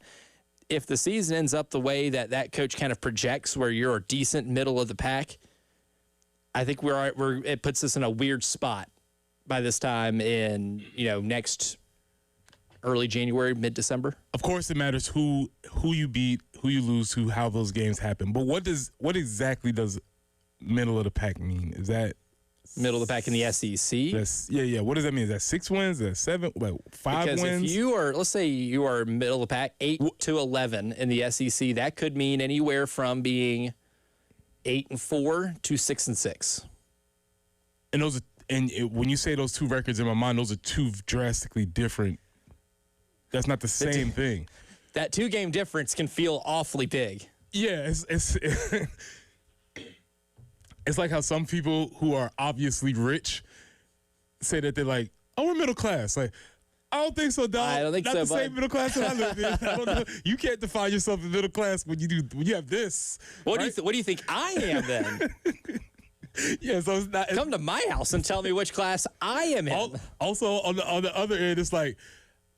[SPEAKER 8] If the season ends up the way that coach kind of projects, where you're a decent middle of the pack, I think it puts us in a weird spot by this time in next early January, mid-December.
[SPEAKER 9] Of course, it matters who you beat, you lose to, how those games happen. But what exactly does middle of the pack mean? Is that
[SPEAKER 8] middle of the pack in the SEC?
[SPEAKER 9] Yeah. What does that mean? Is that 6 wins? Is that 7? Like 5
[SPEAKER 8] because
[SPEAKER 9] wins?
[SPEAKER 8] If you are, let's say you are middle of the pack, 8 to 11 in the SEC, that could mean anywhere from being 8-4 to 6-6.
[SPEAKER 9] And those are, when you say those two records in my mind, those are two drastically different. That's not the same thing.
[SPEAKER 8] That 2-game difference can feel awfully big.
[SPEAKER 9] Yeah, it's it's like how some people who are obviously rich say that they're like, oh, we're middle class. Like, I don't think so, dog.
[SPEAKER 8] I don't think
[SPEAKER 9] not
[SPEAKER 8] so,
[SPEAKER 9] the same middle class that I live in. I don't know. You can't define yourself as middle class when you have this.
[SPEAKER 8] What do you think I am then?
[SPEAKER 9] Yeah, so it's not.
[SPEAKER 8] Come to my house and tell me which class I am in.
[SPEAKER 9] Also, on the other end, it's like,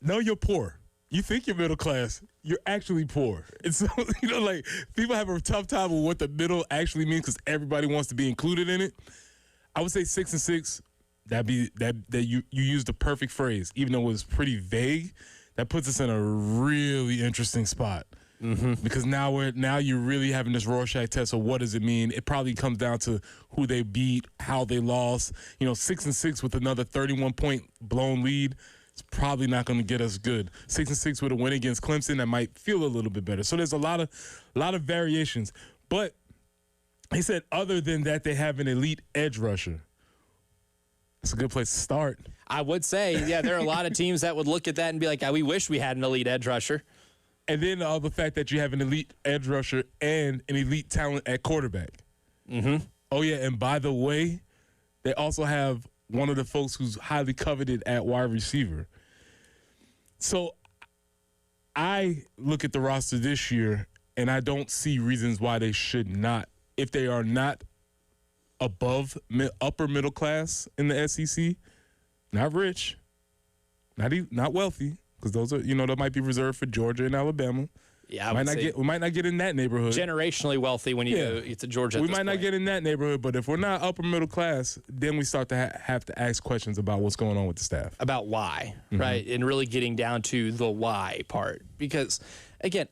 [SPEAKER 9] no, you're poor. You think you're middle class, you're actually poor. And so, like, people have a tough time with what the middle actually means because everybody wants to be included in it. I would say 6-6. That you used the perfect phrase, even though it was pretty vague. That puts us in a really interesting spot. Mm-hmm. Because now you're really having this Rorschach test of what does it mean. It probably comes down to who they beat, how they lost. 6-6 with another 31-point blown lead. It's probably not going to get us good. 6-6 with a win against Clemson, that might feel a little bit better. So there's a lot of variations. But he said other than that, they have an elite edge rusher. It's a good place to start.
[SPEAKER 8] I would say, yeah, there are a lot of teams that would look at that and be like, we wish we had an elite edge rusher.
[SPEAKER 9] And then the fact that you have an elite edge rusher and an elite talent at quarterback.
[SPEAKER 8] Mm-hmm.
[SPEAKER 9] Oh, yeah, and by the way, they also have one of the folks who's highly coveted at wide receiver. So I look at the roster this year, and I don't see reasons why they should not. If they are not above upper middle class in the SEC, not rich, not wealthy, because those are, that might be reserved for Georgia and Alabama.
[SPEAKER 8] Yeah,
[SPEAKER 9] we might not get in that neighborhood.
[SPEAKER 8] Generationally wealthy when you go to Georgia.
[SPEAKER 9] We might not get in that neighborhood, but if we're not upper middle class, then we start to have to ask questions about what's going on with the staff.
[SPEAKER 8] About why, right? And really getting down to the why part. Because, again,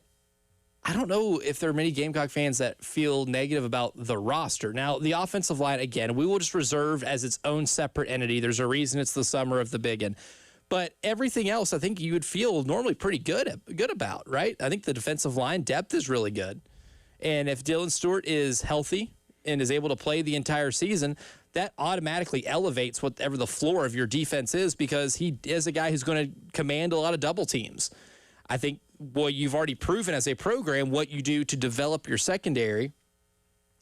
[SPEAKER 8] I don't know if there are many Gamecock fans that feel negative about the roster. Now, the offensive line, again, we will just reserve as its own separate entity. There's a reason it's the summer of the biggin. But everything else, I think you would feel normally pretty good about, right? I think the defensive line depth is really good. And if Dylan Stewart is healthy and is able to play the entire season, that automatically elevates whatever the floor of your defense is because he is a guy who's going to command a lot of double teams. I think you've already proven as a program what you do to develop your secondary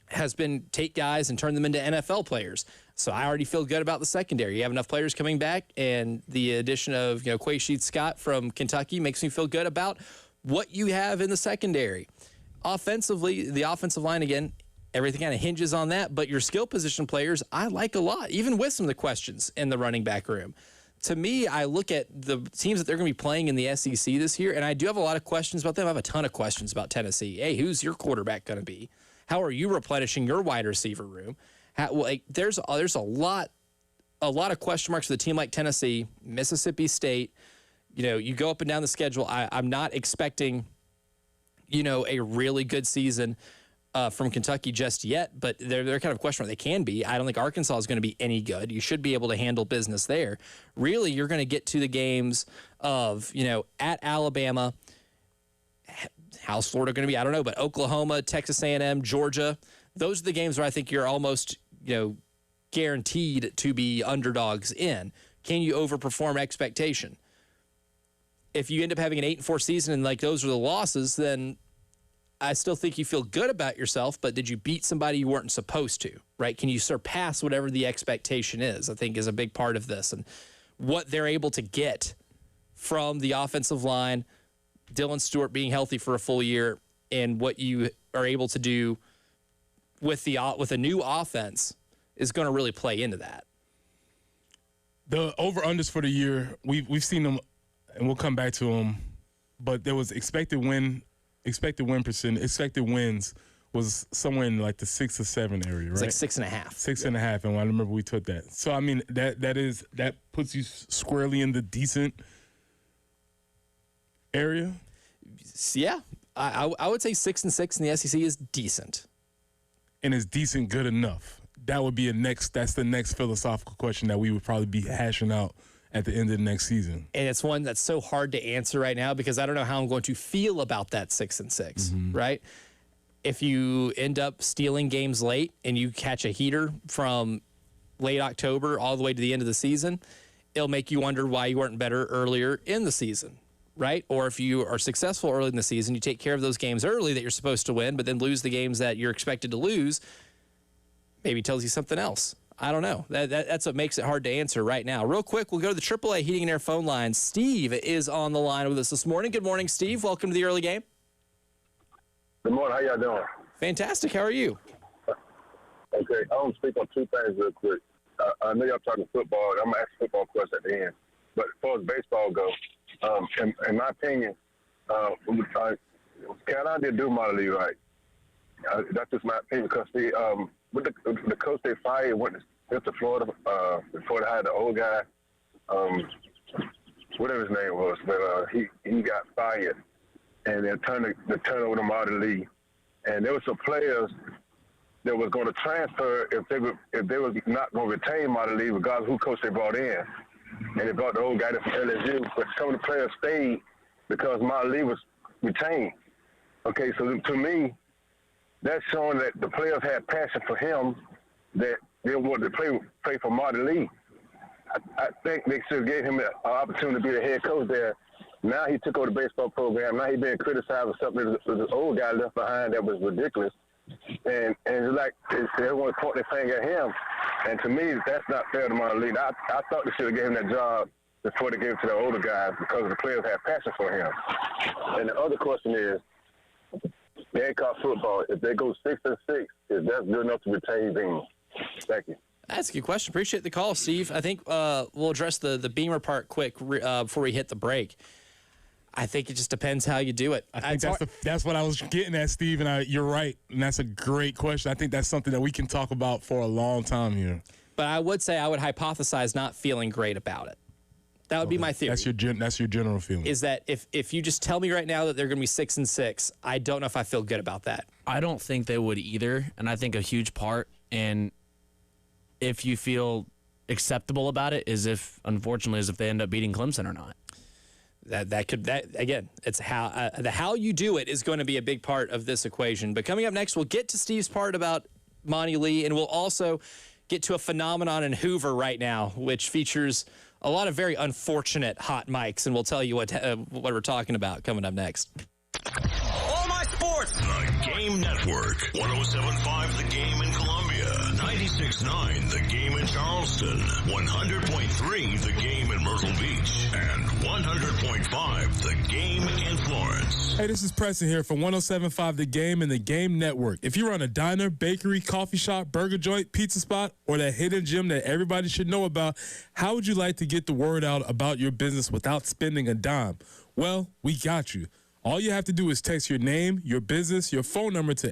[SPEAKER 8] has been take guys and turn them into NFL players. So I already feel good about the secondary. You have enough players coming back, and the addition of Quay Scott from Kentucky makes me feel good about what you have in the secondary. Offensively, the offensive line, again, everything kind of hinges on that, but your skill position players I like a lot, even with some of the questions in the running back room. To me, I look at the teams that they're going to be playing in the SEC this year, and I do have a lot of questions about them. I have a ton of questions about Tennessee. Hey, who's your quarterback going to be? How are you replenishing your wide receiver room? There's a lot of question marks with a team like Tennessee, Mississippi State. You go up and down the schedule. I'm not expecting, a really good season from Kentucky just yet, but they're kind of question mark. They can be. I don't think Arkansas is going to be any good. You should be able to handle business there. Really, you're going to get to the games of, at Alabama. How's Florida going to be? I don't know, but Oklahoma, Texas A&M, Georgia, those are the games where I think you're almost, guaranteed to be underdogs in. Can you overperform expectation? If you end up having an 8-4 season and those are the losses, then I still think you feel good about yourself, but did you beat somebody you weren't supposed to, right? Can you surpass whatever the expectation is, I think is a big part of this. And what they're able to get from the offensive line, Dylan Stewart being healthy for a full year, and what you are able to do with a new offense is going to really play into that.
[SPEAKER 9] The over-unders for the year, we've seen them, and we'll come back to them, but there was expected wins was somewhere in the 6 or 7 area, right?
[SPEAKER 8] It's 6.5.
[SPEAKER 9] 6.5, and I remember we took that. So I mean that puts you squarely in the decent area.
[SPEAKER 8] Yeah, I would say 6-6 in the SEC is decent.
[SPEAKER 9] And is decent good enough? That would be that's the next philosophical question that we would probably be hashing out at the end of the next season.
[SPEAKER 8] And it's one that's so hard to answer right now because I don't know how I'm going to feel about that 6-6, right? If you end up stealing games late and you catch a heater from late October all the way to the end of the season, it'll make you wonder why you weren't better earlier in the season, right? Or if you are successful early in the season, you take care of those games early that you're supposed to win, but then lose the games that you're expected to lose, maybe tells you something else. I don't know. That's what makes it hard to answer right now. Real quick, we'll go to the AAA Heating and Air phone line. Steve is on the line with us this morning. Good morning, Steve. Welcome to the early game.
[SPEAKER 1] Good morning. How y'all doing?
[SPEAKER 8] Fantastic. How are you?
[SPEAKER 1] Okay. I want to speak on two things real quick. I know y'all talking football. I'm going to ask a football question at the end. But as far as baseball goes, in my opinion, Carolina didn't do Model League right. That's just my opinion because with the coach they fired went to Florida before they hired the old guy, whatever his name was, but he got fired and then turned over the Model League. And there were some players that was going to transfer if they were not going to retain Model League regardless of who coach they brought in. And they brought the old guy from LSU, but some of the players stayed because Model League was retained. Okay, so to me, that's showing that the players had passion for him, that they wanted to play for Model League. I think they should have gave him an opportunity to be the head coach there. Now he took over the baseball program. Now he's being criticized for something that the old guy left behind that was ridiculous. And it's like everyone pointing their finger at him. And to me, that's not fair to Model League. I thought they should have given him that job before they gave it to the older guys because the players had passion for him. And the other question is, Gamecock football, if they go 6-6, is that good enough to retain Beamer? Thank you.
[SPEAKER 8] That's a good question. Appreciate the call, Steve. I think we'll address the Beamer part quick before we hit the break. I think it just depends how you do it.
[SPEAKER 9] I think that's what I was getting at, Steve, and you're right, and that's a great question. I think that's something that we can talk about for a long time here.
[SPEAKER 8] But I would say I would hypothesize not feeling great about it. That would be my theory.
[SPEAKER 9] That's your general feeling.
[SPEAKER 8] Is that if you just tell me right now that they're going to be 6-6, I don't know if I feel good about that.
[SPEAKER 21] I don't think they would either, and I think a huge part, and if you feel acceptable about it, is if they end up beating Clemson or not.
[SPEAKER 8] That again, it's how you do it is going to be a big part of this equation. But coming up next, we'll get to Steve's part about Monty Lee, and we'll also get to a phenomenon in Hoover right now, which features a lot of very unfortunate hot mics, and we'll tell you what we're talking about coming up next.
[SPEAKER 7] All my sports. The Game Network. 107.5 The Game in Columbia. 96.9 The Game in Charleston. 100.3 The Game in Myrtle Beach. And 100.5 The Game in Florence.
[SPEAKER 9] Hey, this is Preston here from 107.5 The Game and The Game Network. If you run a diner, bakery, coffee shop, burger joint, pizza spot, or that hidden gym that everybody should know about, how would you like to get the word out about your business without spending a dime? Well, we got you. All you have to do is text your name, your business, your phone number to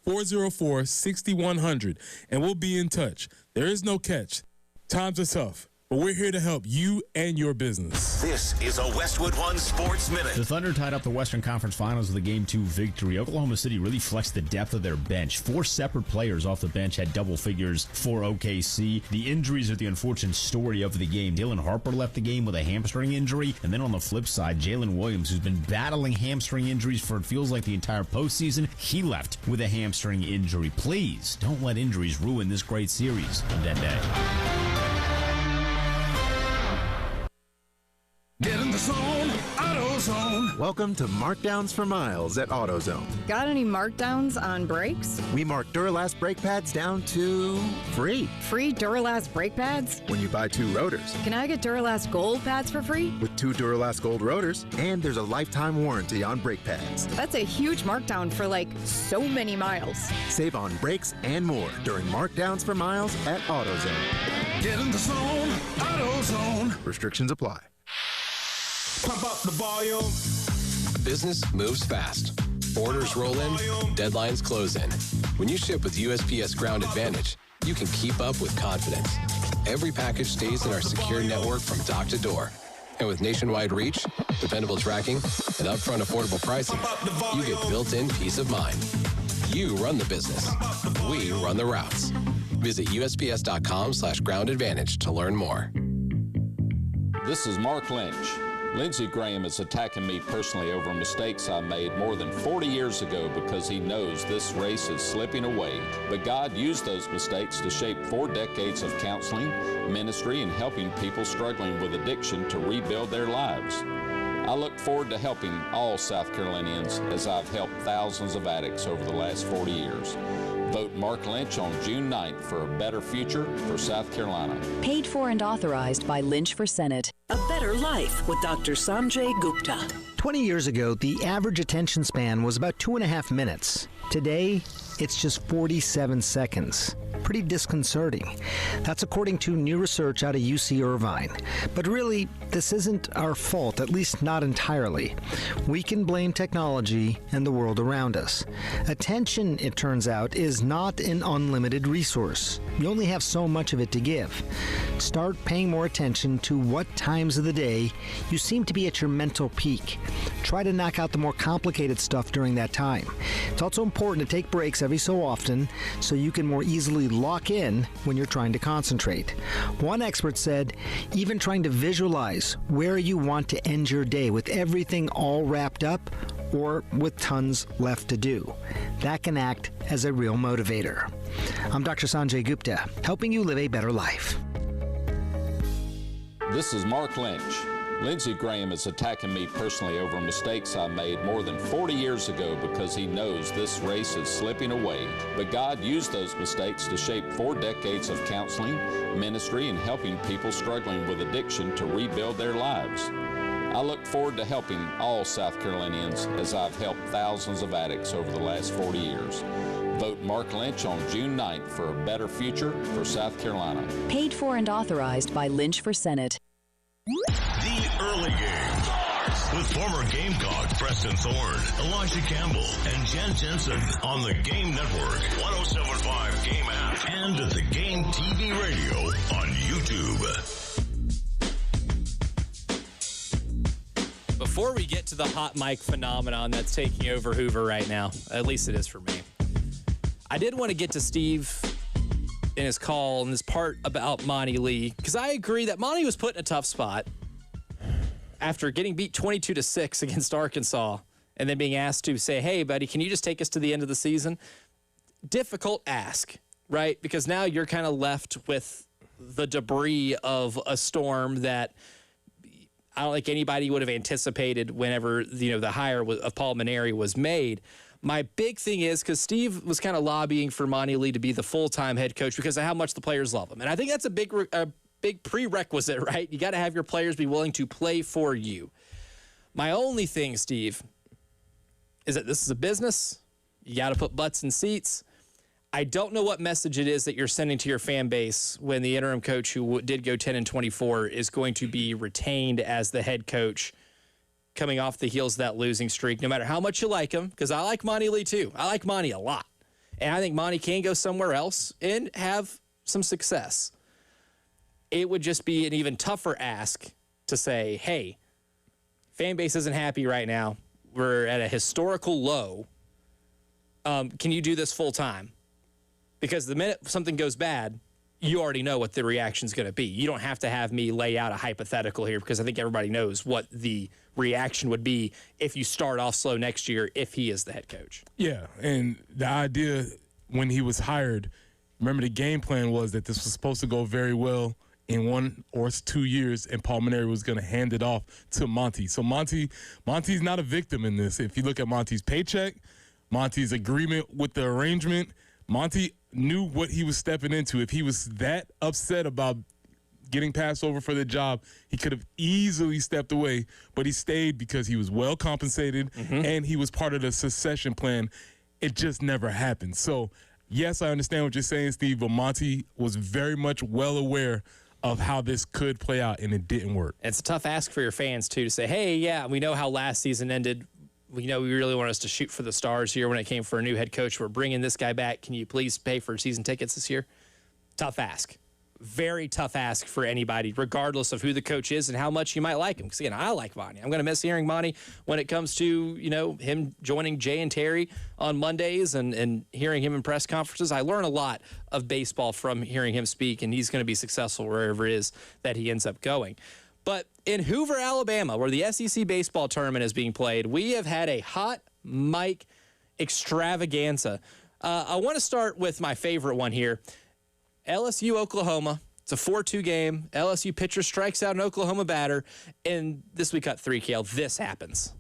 [SPEAKER 9] 803-404-6100, and we'll be in touch. There is no catch. Times are tough, but we're here to help you and your business.
[SPEAKER 7] This is a Westwood One Sports Minute.
[SPEAKER 22] The Thunder tied up the Western Conference Finals with a Game 2 victory. Oklahoma City really flexed the depth of their bench. 4 separate players off the bench had double figures for OKC. The injuries are the unfortunate story of the game. Dylan Harper left the game with a hamstring injury. And then on the flip side, Jalen Williams, who's been battling hamstring injuries for it feels like the entire postseason, he left with a hamstring injury. Please don't let injuries ruin this great series. I'm Dende.
[SPEAKER 23] Get in the zone, AutoZone.
[SPEAKER 24] Welcome to Markdowns for Miles at AutoZone.
[SPEAKER 25] Got any markdowns on brakes?
[SPEAKER 24] We mark Duralast brake pads down to free.
[SPEAKER 25] Free Duralast brake pads?
[SPEAKER 24] When you buy 2 rotors.
[SPEAKER 25] Can I get Duralast Gold pads for free?
[SPEAKER 24] With 2 Duralast Gold rotors, and there's a lifetime warranty on brake pads.
[SPEAKER 25] That's a huge markdown for so many miles.
[SPEAKER 24] Save on brakes and more during Markdowns for Miles at AutoZone.
[SPEAKER 23] Get in the zone, AutoZone.
[SPEAKER 24] Restrictions apply.
[SPEAKER 23] Pump up the volume.
[SPEAKER 26] Business moves fast. Orders roll in, deadlines close in. When you ship with USPS Ground Advantage, you can keep up with confidence. Every package stays in our secure network from dock to door. And with nationwide reach, dependable tracking, and upfront affordable pricing, you get built-in peace of mind. You run the business. We run the routes. Visit USPS.com/Ground Advantage to learn more.
[SPEAKER 2] This is Mark Lynch. Lindsey Graham is attacking me personally over mistakes I made more than 40 years ago because he knows this race is slipping away. But God used those mistakes to shape 4 decades of counseling, ministry, and helping people struggling with addiction to rebuild their lives. I look forward to helping all South Carolinians as I've helped thousands of addicts over the last 40 years. Vote Mark Lynch on June 9th for a better future for South Carolina.
[SPEAKER 3] Paid for and authorized by Lynch for Senate.
[SPEAKER 4] A Better Life with Dr. Sanjay Gupta.
[SPEAKER 5] 20 years ago, the average attention span was about 2.5 minutes. Today, it's just 47 seconds. Pretty disconcerting. That's according to new research out of UC Irvine. But really, this isn't our fault, at least not entirely. We can blame technology and the world around us. Attention, it turns out, is not an unlimited resource. You only have so much of it to give. Start paying more attention to what times of the day you seem to be at your mental peak. Try to knock out the more complicated stuff during that time. It's also important to take breaks every so often so you can more easily lock in when you're trying to concentrate. One expert said, even trying to visualize where you want to end your day with everything all wrapped up or with tons left to do. That can act as a real motivator. I'm Dr. Sanjay Gupta, helping you live a better life.
[SPEAKER 2] This is Mark Lynch. Lindsey Graham is attacking me personally over mistakes I made more than 40 years ago because he knows this race is slipping away. But God used those mistakes to shape 4 decades of counseling, ministry, and helping people struggling with addiction to rebuild their lives. I look forward to helping all South Carolinians as I've helped thousands of addicts over the last 40 years. Vote Mark Lynch on June 9th for a better future for South Carolina.
[SPEAKER 3] Paid for and authorized by Lynch for Senate.
[SPEAKER 7] The Early Game starts with former Gamecock Preston Thorne, Elijah Campbell, and Jen Jensen on the Game Network, 107.5 Game app, and at the Game TV radio on YouTube.
[SPEAKER 8] Before we get to the hot mic phenomenon that's taking over Hoover right now, at least it is for me, I did want to get to Steve in his call and this part about Monty Lee, because I agree that Monty was put in a tough spot after getting beat 22-6 against Arkansas and then being asked to say, hey, buddy, can you just take us to the end of the season? Difficult ask, right? Because now you're kind of left with the debris of a storm that I don't think anybody would have anticipated whenever, the hire of Paul Mainieri was made. My big thing is, because Steve was kind of lobbying for Monty Lee to be the full-time head coach because of how much the players love him. And I think that's a big prerequisite, right? You got to have your players be willing to play for you. My only thing, Steve, is that this is a business. You got to put butts in seats. I don't know what message it is that you're sending to your fan base when the interim coach who did go 10-24 is going to be retained as the head coach coming off the heels of that losing streak, no matter how much you like him, because I like Monty Lee too. I like Monty a lot. And I think Monty can go somewhere else and have some success. It would just be an even tougher ask to say, hey, fan base isn't happy right now. We're at a historical low. Can you do this full time? Because the minute something goes bad, you already know what the reaction's going to be. You don't have to have me lay out a hypothetical here, because I think everybody knows what the reaction would be if you start off slow next year if he is the head coach.
[SPEAKER 9] Yeah, and the idea when he was hired, remember the game plan was that this was supposed to go very well in 1 or 2 years, and Paul Mainieri was going to hand it off to Monty. So Monty's not a victim in this. If you look at Monty's paycheck, Monty's agreement with the arrangement, Monty knew what he was stepping into. If he was that upset about getting passed over for the job, he could have easily stepped away, but he stayed because he was well compensated and he was part of the succession plan. It just never happened. So, yes, I understand what you're saying, Steve, but Monty was very much well aware of how this could play out, and it didn't work.
[SPEAKER 8] It's a tough ask for your fans, too, to say, hey, yeah, we know how last season ended. We know we really want us to shoot for the stars here when it came for a new head coach. We're bringing this guy back. Can you please pay for season tickets this year? Tough ask. very tough ask for anybody, regardless of who the coach is and how much you might like him. Because, again, I like Monty. I'm going to miss hearing Monty when it comes to, him joining Jay and Terry on Mondays and hearing him in press conferences. I learn a lot of baseball from hearing him speak, and he's going to be successful wherever it is that he ends up going. But in Hoover, Alabama, where the SEC baseball tournament is being played, we have had a hot mic extravaganza. I want to start with my favorite one here. LSU, Oklahoma. It's a 4-2 game. LSU pitcher strikes out an Oklahoma batter. And this week at 3, Kale, this happens.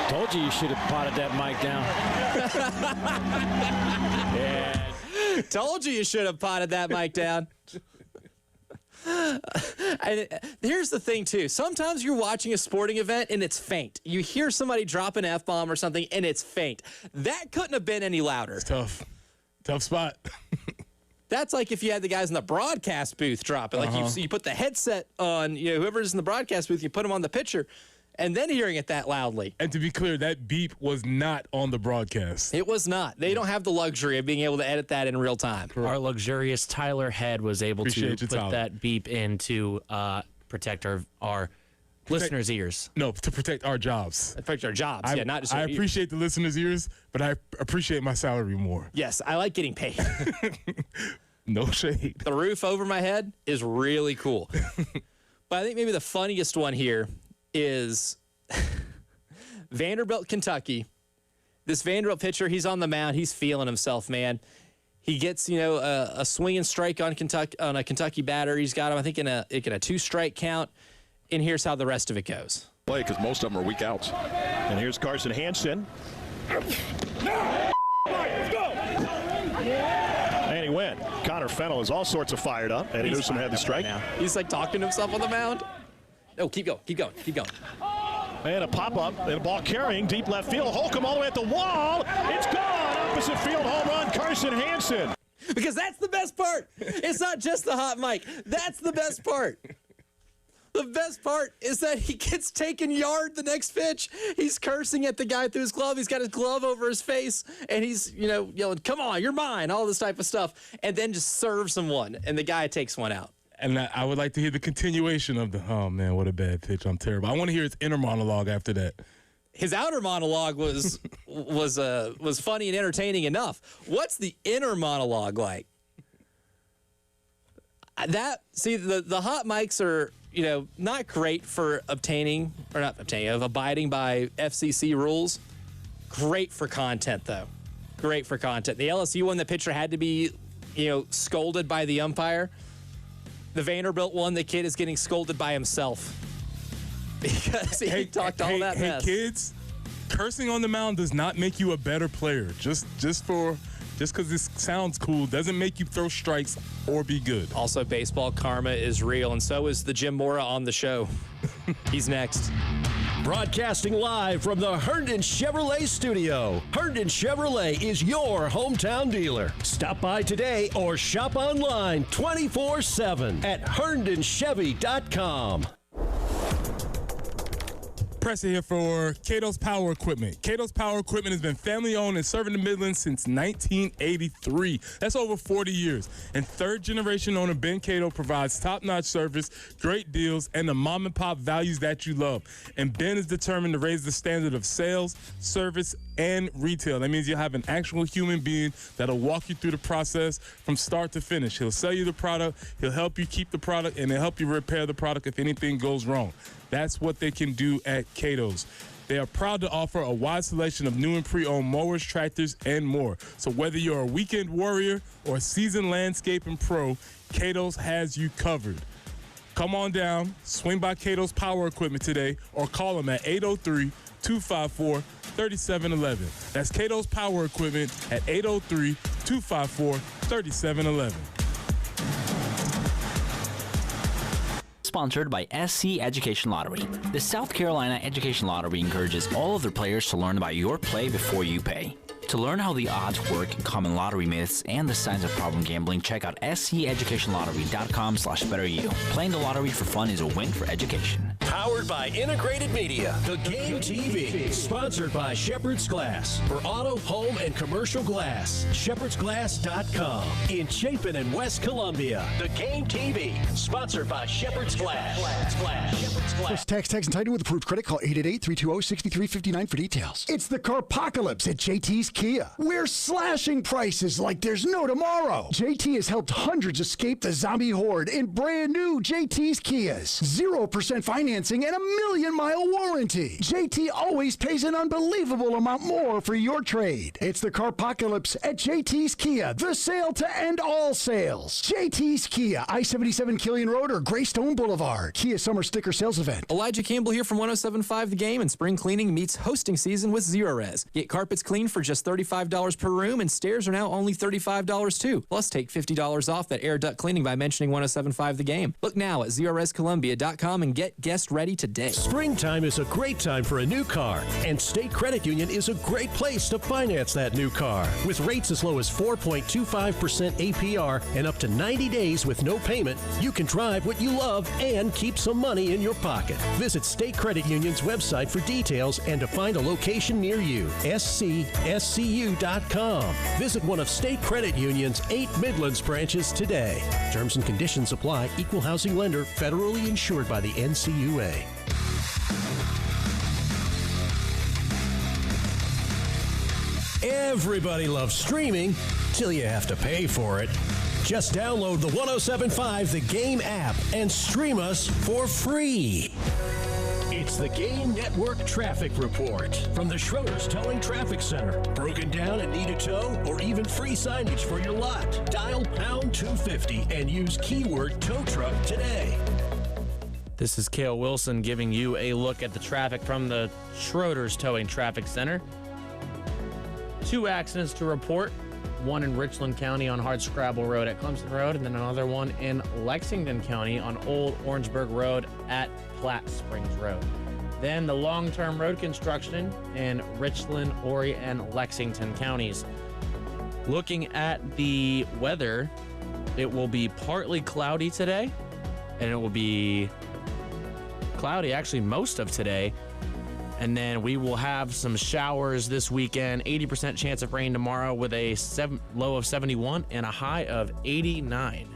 [SPEAKER 6] Told you should have potted that mic down.
[SPEAKER 8] Yeah. Told you should have potted that mic down. And here's the thing, too. Sometimes you're watching a sporting event and it's faint. You hear somebody drop an F-bomb or something and it's faint. That couldn't have been any louder.
[SPEAKER 9] It's tough. Tough spot.
[SPEAKER 8] That's like if you had the guys in the broadcast booth drop it. Like you put the headset on, whoever's in the broadcast booth, you put them on the pitcher, and then hearing it that loudly.
[SPEAKER 9] And to be clear, that beep was not on the broadcast.
[SPEAKER 8] It was not. They don't have the luxury of being able to edit that in real time.
[SPEAKER 21] Our luxurious Tyler Head was able to put that beep in to protect our listeners' ears.
[SPEAKER 9] No, to protect our jobs.
[SPEAKER 8] Protect our jobs, not just our
[SPEAKER 9] I
[SPEAKER 8] ears.
[SPEAKER 9] appreciate the listeners' ears, but I appreciate my salary more.
[SPEAKER 8] Yes, I like getting paid.
[SPEAKER 9] No shade.
[SPEAKER 8] The roof over my head is really cool. But I think maybe the funniest one here is Vanderbilt, Kentucky. This Vanderbilt pitcher, he's on the mound. He's feeling himself, man. He gets, a swinging strike on a Kentucky batter. He's got him, I think, in a 2-strike count. And here's how the rest of it goes.
[SPEAKER 10] Play because most of them are weak outs. And here's Carson Hansen. And he went. Connor Fennell is all sorts of fired up. Eddie Newsom had the strike.
[SPEAKER 8] He's like talking to himself on the mound. Oh, keep going.
[SPEAKER 10] And a pop-up and a ball carrying deep left field. Holcomb all the way at the wall. It's gone. Opposite field home run, Carson Hansen.
[SPEAKER 8] Because that's the best part. It's not just the hot mic. That's the best part. The best part is that he gets taken yard the next pitch. He's cursing at the guy through his glove. He's got his glove over his face, and he's, yelling, "Come on, you're mine," all this type of stuff, and then just serves him one, and the guy takes one out.
[SPEAKER 9] And I would like to hear the continuation of the, oh, man, what a bad pitch. I'm terrible. I want to hear his inner monologue after that.
[SPEAKER 8] His outer monologue was funny and entertaining enough. What's the inner monologue like? The hot mics are, not great for abiding by FCC rules. Great for content, though. Great for content. The LSU one, the pitcher had to be, scolded by the umpire. The Vanderbilt one, the kid is getting scolded by himself because he talked all that mess.
[SPEAKER 9] Hey, kids, cursing on the mound does not make you a better player. Just because this sounds cool doesn't make you throw strikes or be good.
[SPEAKER 8] Also, baseball karma is real, and so is the Jim Mora on the show. He's next.
[SPEAKER 15] Broadcasting live from the Herndon Chevrolet studio. Herndon Chevrolet is your hometown dealer. Stop by today or shop online 24/7 at herndonchevy.com.
[SPEAKER 9] Presser here for Cato's Power Equipment. Cato's Power Equipment has been family-owned and serving the Midlands since 1983. That's over 40 years. And third-generation owner Ben Cato provides top-notch service, great deals, and the mom-and-pop values that you love. And Ben is determined to raise the standard of sales, service, and retail. That means you'll have an actual human being that'll walk you through the process from start to finish. He'll sell you the product, he'll help you keep the product, and he'll help you repair the product if anything goes wrong. That's what they can do at Cato's. They are proud to offer a wide selection of new and pre-owned mowers, tractors, and more. So whether you're a weekend warrior or a seasoned landscaping pro, Cato's has you covered. Come on down, swing by Cato's Power Equipment today, or call them at 803-254-3711. That's Cato's Power Equipment at 803-254-3711.
[SPEAKER 18] Sponsored by SC Education Lottery. The South Carolina Education Lottery encourages all of their players to learn about your play before you pay. To learn how the odds work, common lottery myths, and the signs of problem gambling, check out SCEducationLottery.com/betteryou. Playing the lottery for fun is a win for education.
[SPEAKER 15] Powered by Integrated Media. The Game TV. Sponsored by Shepherd's Glass. For auto, home, and commercial glass. ShepherdsGlass.com. In Chapin and West Columbia. The Game TV. Sponsored by Shepherd's Glass. Shepherd's Glass.
[SPEAKER 11] First text and title with approved credit. Call 888-320-6359 for details. It's the Carpocalypse at JT's Kia. We're slashing prices like there's no tomorrow. JT has helped hundreds escape the zombie horde in brand new JT's Kias. 0% financing and a 1,000,000-mile warranty. JT always pays an unbelievable amount more for your trade. It's the Carpocalypse at JT's Kia. The sale to end all sales. JT's Kia, I-77 Killian Road or Greystone Boulevard. Kia Summer Sticker Sales Event.
[SPEAKER 8] Elijah Campbell here from 107.5 The Game, and spring cleaning meets hosting season with Zerorez. Get carpets cleaned for just $35 per room, and stairs are now only $35 too. Plus, take $50 off that air duct cleaning by mentioning 107.5 The Game. Look now at ZerorezColumbia.com and get guest ready today.
[SPEAKER 15] Springtime is a great time for a new car, and State Credit Union is a great place to finance that new car. With rates as low as 4.25% APR and up to 90 days with no payment, you can drive what you love and keep some money in your pocket. Visit State Credit Union's website for details and to find a location near you. SCSCU.com. Visit one of State Credit Union's 8 Midlands branches today. Terms and conditions apply. Equal housing lender. Federally insured by the NCUA. Everybody loves streaming till you have to pay for it. Just download the 107.5 The Game app and stream us for free. It's the Game Network Traffic Report from the Schroeder's Towing Traffic Center. Broken down and need a tow or even free signage for your lot? Dial pound 250 and use keyword tow truck today.
[SPEAKER 21] This is Cale Wilson giving you a look at the traffic from the Schroeder's Towing Traffic Center. 2 accidents to report. One in Richland County on Hardscrabble Road at Clemson Road, and then another one in Lexington County on Old Orangeburg Road at Platte Springs Road. Then the long-term road construction in Richland, Horry, and Lexington counties. Looking at the weather, it will be partly cloudy today, and it will be cloudy actually most of today. And then we will have some showers this weekend. 80% chance of rain tomorrow with a low of 71 and a high of 89.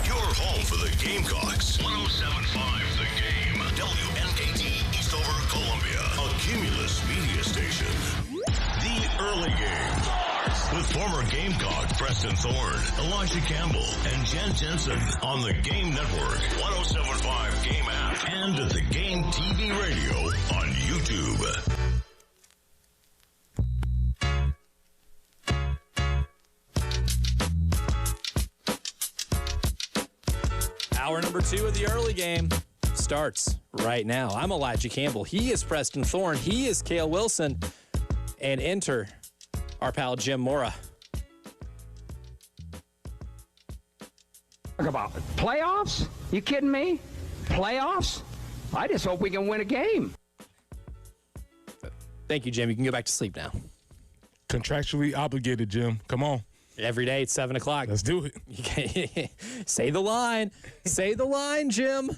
[SPEAKER 7] Your home for the Gamecocks. 107.5 The Game. WNKT Eastover, Columbia. A Cumulus media station. The Early Game. With former Gamecock Preston Thorne, Elijah Campbell, and Jen Jensen on the Game Network, 107.5 Game app, and at the Game TV radio on YouTube.
[SPEAKER 8] Hour number 2 of the Early Game starts right now. I'm Elijah Campbell. He is Preston Thorne. He is Cale Wilson. And enter our pal Jim Mora.
[SPEAKER 12] Talk about playoffs? You kidding me? Playoffs? I just hope we can win a game.
[SPEAKER 8] Thank you, Jim. You can go back to sleep now.
[SPEAKER 9] Contractually obligated, Jim. Come on.
[SPEAKER 8] Every day at 7 o'clock.
[SPEAKER 9] Let's do it.
[SPEAKER 8] Say the line. Say the line, Jim.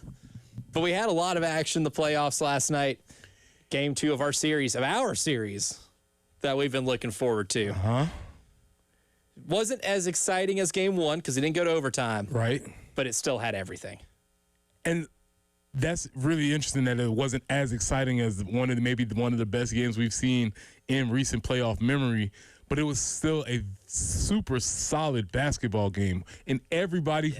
[SPEAKER 8] But we had a lot of action in the playoffs last night. Game 2 of our series, that we've been looking forward to. Wasn't as exciting as game 1 because it didn't go to overtime.
[SPEAKER 9] Right.
[SPEAKER 8] But it still had everything.
[SPEAKER 9] And that's really interesting that it wasn't as exciting as one of the best games we've seen in recent playoff memory. But it was still a super solid basketball game. And everybody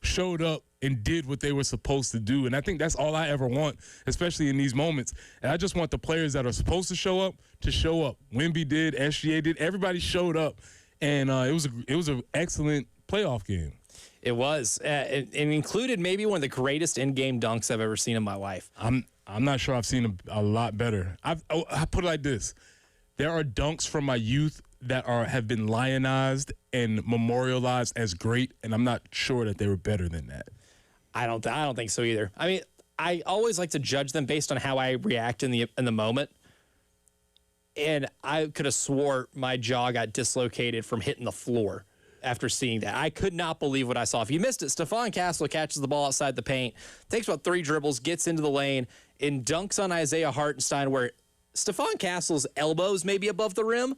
[SPEAKER 9] showed up and did what they were supposed to do. And I think that's all I ever want, especially in these moments. And I just want the players that are supposed to show up to show up. Wemby did, SGA did. Everybody showed up. And it was an excellent playoff game.
[SPEAKER 8] It was. It included maybe one of the greatest in-game dunks I've ever seen in my life.
[SPEAKER 9] I'm not sure I've seen a lot better. I put it like this. There are dunks from my youth that have been lionized and memorialized as great, and I'm not sure that they were better than that.
[SPEAKER 8] I don't think so either. I mean, I always like to judge them based on how I react in the moment. And I could have swore my jaw got dislocated from hitting the floor after seeing that. I could not believe what I saw. If you missed it, Stephon Castle catches the ball outside the paint, takes about 3 dribbles, gets into the lane, and dunks on Isaiah Hartenstein, where Stephon Castle's elbows may be above the rim.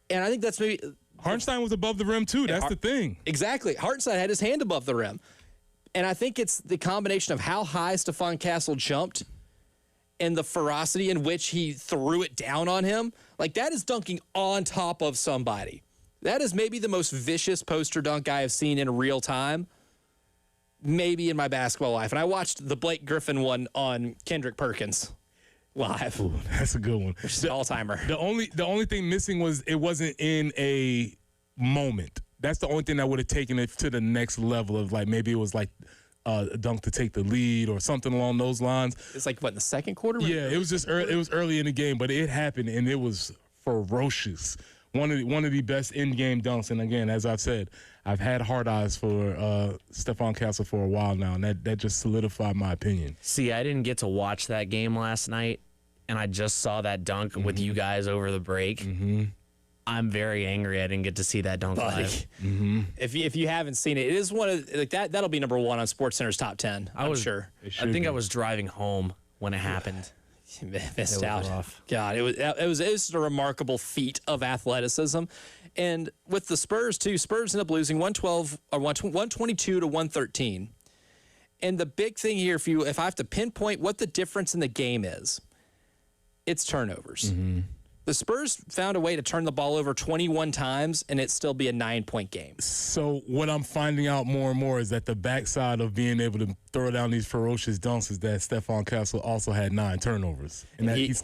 [SPEAKER 8] And I think that's maybe...
[SPEAKER 9] Hartenstein was above the rim, too. That's the thing.
[SPEAKER 8] Exactly. Hartenstein had his hand above the rim. And I think it's the combination of how high Stephon Castle jumped and the ferocity in which he threw it down on him. Like, that is dunking on top of somebody. That is maybe the most vicious poster dunk I have seen in real time, maybe in my basketball life. And I watched the Blake Griffin one on Kendrick Perkins live.
[SPEAKER 9] Ooh, that's a good one.
[SPEAKER 8] Which is an all-timer.
[SPEAKER 9] The only thing missing was it wasn't in a moment. That's the only thing that would have taken it to the next level of, like, maybe it was like a dunk to take the lead or something along those lines.
[SPEAKER 8] It's like, what, in the second quarter?
[SPEAKER 9] Yeah, it was just it was early in the game, but it happened, and it was ferocious. One of the best in-game dunks. And, again, as I've said, I've had hard eyes for Stephon Castle for a while now, and that just solidified my opinion.
[SPEAKER 21] See, I didn't get to watch that game last night, and I just saw that dunk with you guys over the break.
[SPEAKER 9] Mm-hmm.
[SPEAKER 21] I'm very angry I didn't get to see that dunk live.
[SPEAKER 9] Mm-hmm.
[SPEAKER 8] If you haven't seen it, it is one of like that'll be number 1 on SportsCenter's top 10. I'm sure.
[SPEAKER 21] I think I was driving home when it happened.
[SPEAKER 8] Missed out.
[SPEAKER 21] Rough.
[SPEAKER 8] God, it was a remarkable feat of athleticism, and with the Spurs too. Spurs ended up losing 122 to 113. And the big thing here, if I have to pinpoint what the difference in the game is, it's turnovers.
[SPEAKER 9] Mm-hmm.
[SPEAKER 8] The Spurs found a way to turn the ball over 21 times and it still be a 9-point game.
[SPEAKER 9] So what I'm finding out more and more is that the backside of being able to throw down these ferocious dunks is that Stephon Castle also had 9 turnovers. And that he's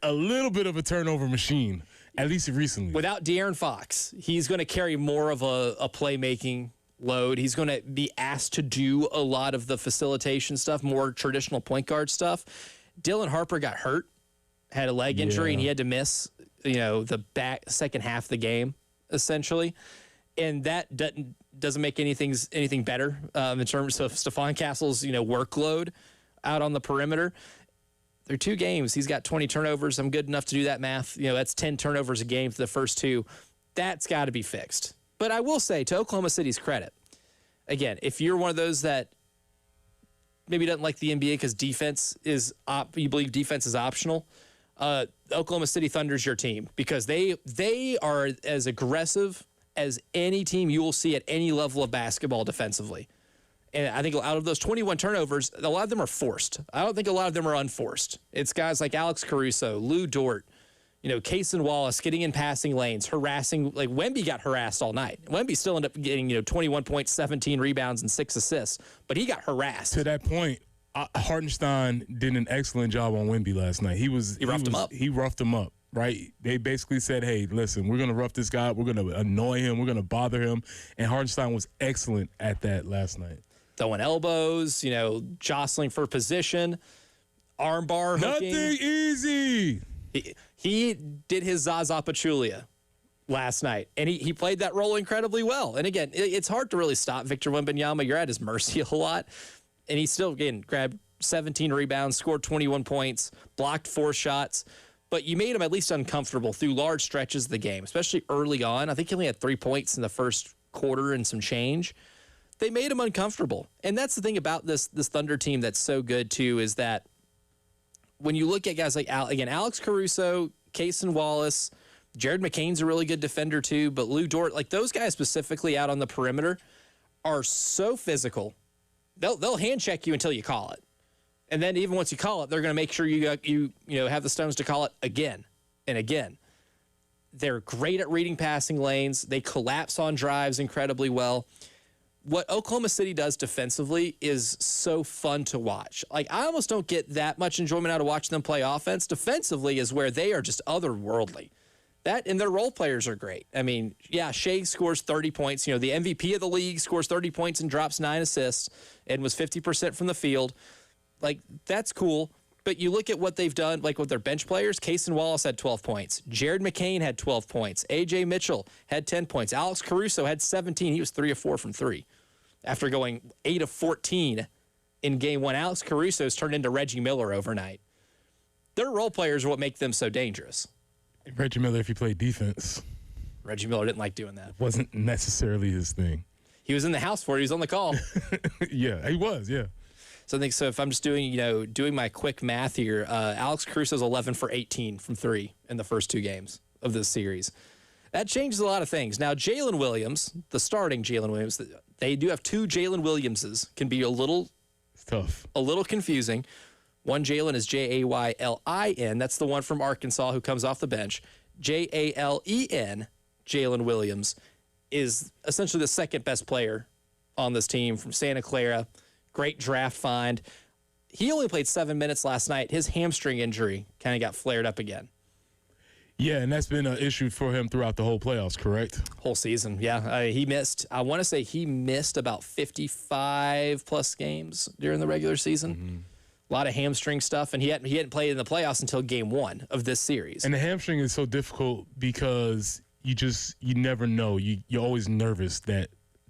[SPEAKER 9] a little bit of a turnover machine, at least recently.
[SPEAKER 8] Without De'Aaron Fox, he's going to carry more of a playmaking load. He's going to be asked to do a lot of the facilitation stuff, more traditional point guard stuff. Dylan Harper got hurt. Had a leg injury, and he had to miss, the second half of the game, essentially. And that doesn't make anything better in terms of Stephon Castle's, workload out on the perimeter. They're 2 games. He's got 20 turnovers. I'm good enough to do that math. That's 10 turnovers a game for the first 2. That's got to be fixed. But I will say, to Oklahoma City's credit, again, if you're one of those that maybe doesn't like the NBA because you believe defense is optional, Oklahoma City Thunder's your team because they are as aggressive as any team you will see at any level of basketball defensively. And I think out of those 21 turnovers, a lot of them are forced. I don't think a lot of them are unforced. It's guys like Alex Caruso, Lou Dort, Cason Wallace getting in passing lanes, harassing. Like Wemby got harassed all night. Wemby still ended up getting 21 points, 17 rebounds, and 6 assists, but he got harassed.
[SPEAKER 9] To that point, Hartenstein did an excellent job on Wemby last night. He roughed him up. He roughed him up, right? They basically said, hey, listen, we're going to rough this guy up. We're going to annoy him. We're going to bother him. And Hartenstein was excellent at that last night.
[SPEAKER 8] Throwing elbows, jostling for position, armbar hooking.
[SPEAKER 9] Nothing easy.
[SPEAKER 8] He did his Zaza Pachulia last night, and he played that role incredibly well. And again, it's hard to really stop Victor Wembanyama. You're at his mercy a lot. And he still, again, grabbed 17 rebounds, scored 21 points, blocked 4 shots. But you made him at least uncomfortable through large stretches of the game, especially early on. I think he only had 3 points in the first quarter and some change. They made him uncomfortable. And that's the thing about this Thunder team that's so good, too, is that when you look at guys like, Alex Caruso, Cason Wallace, Jared McCain's a really good defender, too, but Lou Dort, like those guys specifically out on the perimeter are so physical. They'll hand check you until you call it. And then even once you call it, they're going to make sure you have the stones to call it again and again. They're great at reading passing lanes. They collapse on drives incredibly well. What Oklahoma City does defensively is so fun to watch. Like, I almost don't get that much enjoyment out of watching them play offense. Defensively is where they are just otherworldly. That and their role players are great. I mean, Shea scores 30 points. The MVP of the league scores 30 points and drops 9 assists and was 50% from the field. Like, that's cool. But you look at what they've done, like with their bench players. Cason Wallace had 12 points. Jared McCain had 12 points. A.J. Mitchell had 10 points. Alex Caruso had 17. He was 3 of 4 from 3 after going 8 of 14 in game one. Alex Caruso's turned into Reggie Miller overnight. Their role players are what make them so dangerous.
[SPEAKER 9] Reggie Miller, if he played defense.
[SPEAKER 8] Reggie Miller didn't like doing that.
[SPEAKER 9] Wasn't necessarily his thing.
[SPEAKER 8] He was in the house for it. He was on the call.
[SPEAKER 9] Yeah, he was, yeah.
[SPEAKER 8] So I think so if I'm just doing my quick math here, Alex Caruso's 11 for 18 from 3 in the first 2 games of this series. That changes a lot of things. Now, Jalen Williams, the starting Jalen Williams, they do have 2 Jalen Williamses, can be
[SPEAKER 9] it's tough.
[SPEAKER 8] A little confusing. One Jalen is Jaylin. That's the one from Arkansas who comes off the bench. Jalen, Jalen Williams, is essentially the second best player on this team from Santa Clara. Great draft find. He only played 7 minutes last night. His hamstring injury kind of got flared up again.
[SPEAKER 9] Yeah, and that's been an issue for him throughout the whole playoffs, correct?
[SPEAKER 8] Whole season, yeah. He missed, I want to say he missed about 55-plus games during the regular season.
[SPEAKER 9] Mm-hmm.
[SPEAKER 8] A lot of hamstring stuff, and he hadn't played in the playoffs until game 1 of this series.
[SPEAKER 9] And the hamstring is so difficult because you never know. You're always nervous that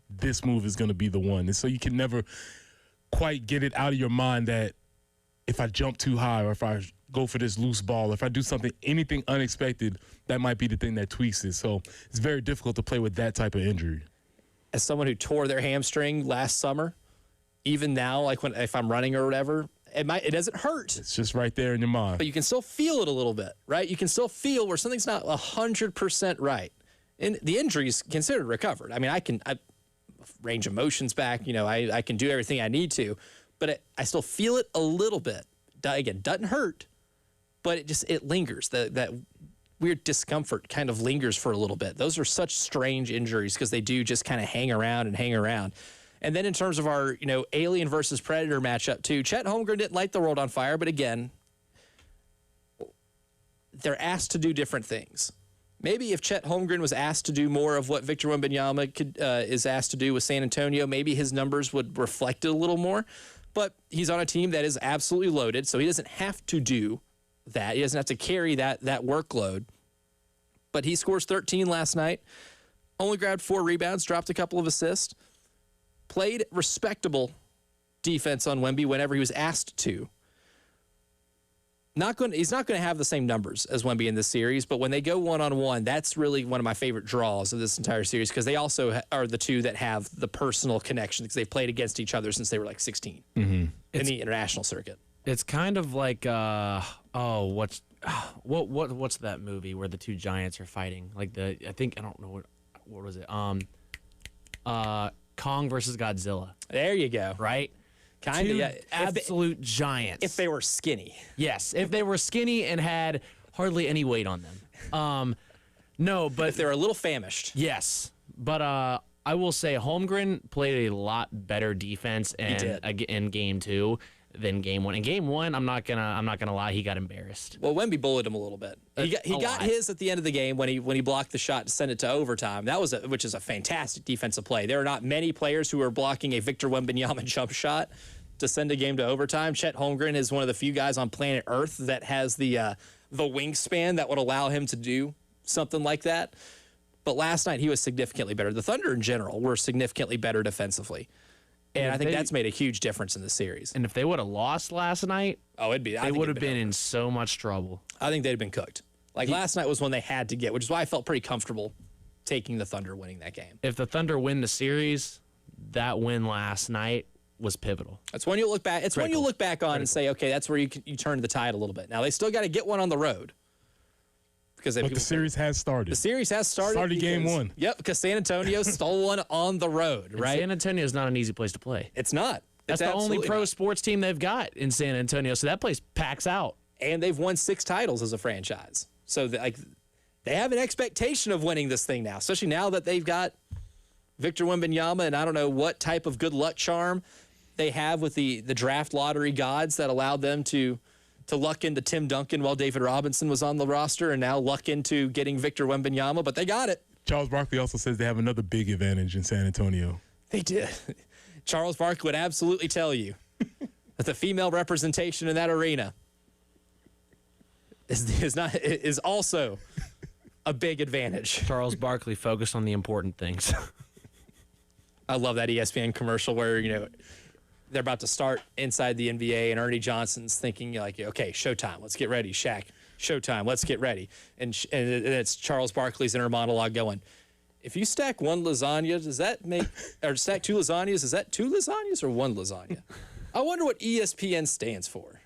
[SPEAKER 9] this move is going to be the one. And so you can never quite get it out of your mind that if I jump too high or if I go for this loose ball, if I do anything unexpected, that might be the thing that tweaks it. So it's very difficult to play with that type of injury.
[SPEAKER 8] As someone who tore their hamstring last summer, even now, like if I'm running or whatever, it doesn't hurt.
[SPEAKER 9] It's just right there in your mind.
[SPEAKER 8] But you can still feel it a little bit, right? You can still feel where something's not 100% right. And the injury's considered recovered. I mean, I range of motions back. I can do everything I need to, but I still feel it a little bit. Again, doesn't hurt, but it lingers. That weird discomfort kind of lingers for a little bit. Those are such strange injuries because they do just kind of hang around and hang around. And then in terms of our, alien versus predator matchup too, Chet Holmgren didn't light the world on fire, but again, they're asked to do different things. Maybe if Chet Holmgren was asked to do more of what Victor Wembanyama is asked to do with San Antonio, maybe his numbers would reflect it a little more. But he's on a team that is absolutely loaded, so he doesn't have to do that. He doesn't have to carry that workload. But he scores 13 last night, only grabbed 4 rebounds, dropped a couple of assists, played respectable defense on Wemby whenever he was asked to. He's not going to have the same numbers as Wemby in this series, but when they go one-on-one, that's really one of my favorite draws of this entire series because they also are the two that have the personal connection because they've played against each other since they were like 16 in the international circuit.
[SPEAKER 21] It's kind of like what's that movie where the 2 giants are fighting? Like I don't know what was it? Kong versus Godzilla.
[SPEAKER 8] There you go.
[SPEAKER 21] Right?
[SPEAKER 8] Kind of, yeah.
[SPEAKER 21] Absolute giants.
[SPEAKER 8] If they were skinny.
[SPEAKER 21] Yes, if they were skinny and had hardly any weight on them. No, but
[SPEAKER 8] if they're a little famished.
[SPEAKER 21] Yes, but I will say Holmgren played a lot better defense in game 2 than game 1. In game 1, I'm not gonna lie, he got embarrassed.
[SPEAKER 8] Well, Wemby bullied him a little bit. He got his at the end of the game when he blocked the shot to send it to overtime. Which is a fantastic defensive play. There are not many players who are blocking a Victor Wembanyama jump shot to send a game to overtime. Chet Holmgren is one of the few guys on planet Earth that has the wingspan that would allow him to do something like that. But last night he was significantly better. The Thunder in general were significantly better defensively. And I think that's made a huge difference in the series.
[SPEAKER 21] And if they would have lost last night,
[SPEAKER 8] they
[SPEAKER 21] would have been in so much trouble.
[SPEAKER 8] I think they'd have been cooked. Last night was when they had to get, which is why I felt pretty comfortable taking the Thunder winning that game.
[SPEAKER 21] If the Thunder win the series, that win last night was pivotal.
[SPEAKER 8] That's when you look back. It's when you look back on and say, okay, that's where you turn the tide a little bit. Now they still got to get one on the road.
[SPEAKER 9] But the series has started.
[SPEAKER 8] The series has started.
[SPEAKER 9] Started game 1.
[SPEAKER 8] Yep, because San Antonio stole one on the road, right?
[SPEAKER 21] And San Antonio is not an easy place to play.
[SPEAKER 8] It's not.
[SPEAKER 21] That's the only pro sports team they've got in San Antonio, so that place packs out.
[SPEAKER 8] And they've won 6 titles as a franchise. So they have an expectation of winning this thing now, especially now that they've got Victor Wembanyama, and I don't know what type of good luck charm they have with the draft lottery gods that allowed them to luck into Tim Duncan while David Robinson was on the roster, and now luck into getting Victor Wembanyama, but they got it.
[SPEAKER 9] Charles Barkley also says they have another big advantage in San Antonio.
[SPEAKER 8] They did. Charles Barkley would absolutely tell you that the female representation in that arena is also a big advantage.
[SPEAKER 21] Charles Barkley focused on the important things.
[SPEAKER 8] I love that ESPN commercial where, they're about to start inside the NBA, and Ernie Johnson's thinking like, okay, showtime, let's get ready. Shaq, showtime, let's get ready. And it's Charles Barkley's inner monologue going, if you stack one lasagna, does that make, or stack two lasagnas, is that two lasagnas or one lasagna? I wonder what ESPN stands for.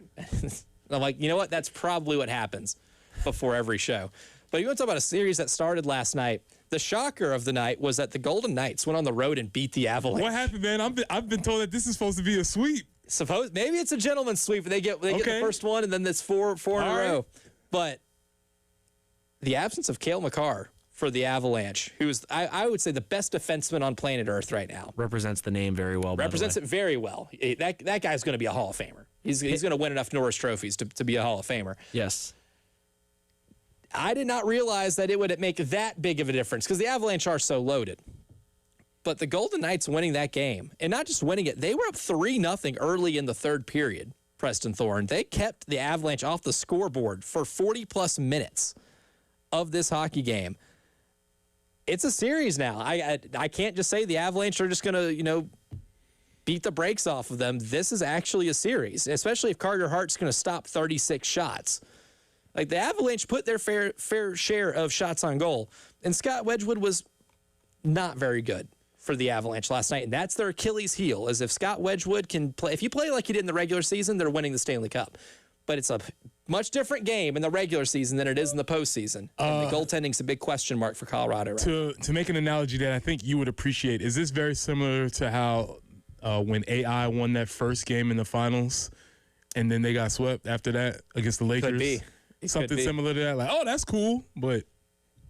[SPEAKER 8] I'm like, you know what? That's probably what happens before every show. But you want to talk about a series that started last night. The shocker of the night was that the Golden Knights went on the road and beat the Avalanche.
[SPEAKER 9] What happened, man? I've been told that this is supposed to be a sweep.
[SPEAKER 8] Maybe it's a gentleman's sweep. They get the first one, and then there's four in a row. But the absence of Cale Makar for the Avalanche, who's I would say the best defenseman on planet Earth right now,
[SPEAKER 21] represents the name very well.
[SPEAKER 8] Represents it very well. That guy's going to be a Hall of Famer. He's going to win enough Norris trophies to be a Hall of Famer.
[SPEAKER 21] Yes.
[SPEAKER 8] I did not realize that it would make that big of a difference because the Avalanche are so loaded. But the Golden Knights winning that game, and not just winning it, they were up 3-0 early in the third period, Preston Thorne. They kept the Avalanche off the scoreboard for 40-plus minutes of this hockey game. It's a series now. I can't just say the Avalanche are just going to, beat the brakes off of them. This is actually a series, especially if Carter Hart's going to stop 36 shots. Like, the Avalanche put their fair share of shots on goal, and Scott Wedgwood was not very good for the Avalanche last night, and that's their Achilles heel, is if Scott Wedgwood can play. If you play like he did in the regular season, they're winning the Stanley Cup. But it's a much different game in the regular season than it is in the postseason. And the goaltending's a big question mark for Colorado right now.
[SPEAKER 9] To make an analogy that I think you would appreciate, is this very similar to how when AI won that first game in the finals, and then they got swept after that against the Lakers?
[SPEAKER 8] Could be.
[SPEAKER 9] Something similar to that, like, oh, that's cool, but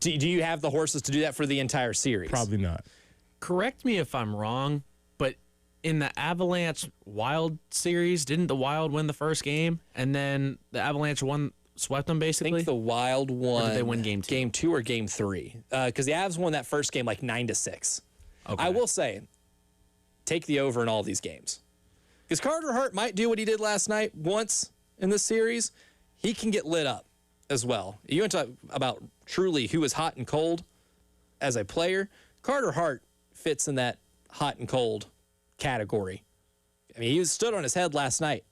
[SPEAKER 8] do you have the horses to do that for the entire series?
[SPEAKER 9] Probably not.
[SPEAKER 21] Correct me if I'm wrong, but in the Avalanche Wild series, didn't the Wild win the first game, and then the Avalanche swept them basically?
[SPEAKER 8] I think the Wild won.
[SPEAKER 21] Or did they win game 2?
[SPEAKER 8] Game 2 or game 3? Because the Avs won that first game like 9-6. Okay. I will say, take the over in all these games, because Carter Hart might do what he did last night once in this series. He can get lit up as well. You want to talk about truly who is hot and cold as a player? Carter Hart fits in that hot and cold category. I mean, he stood on his head last night.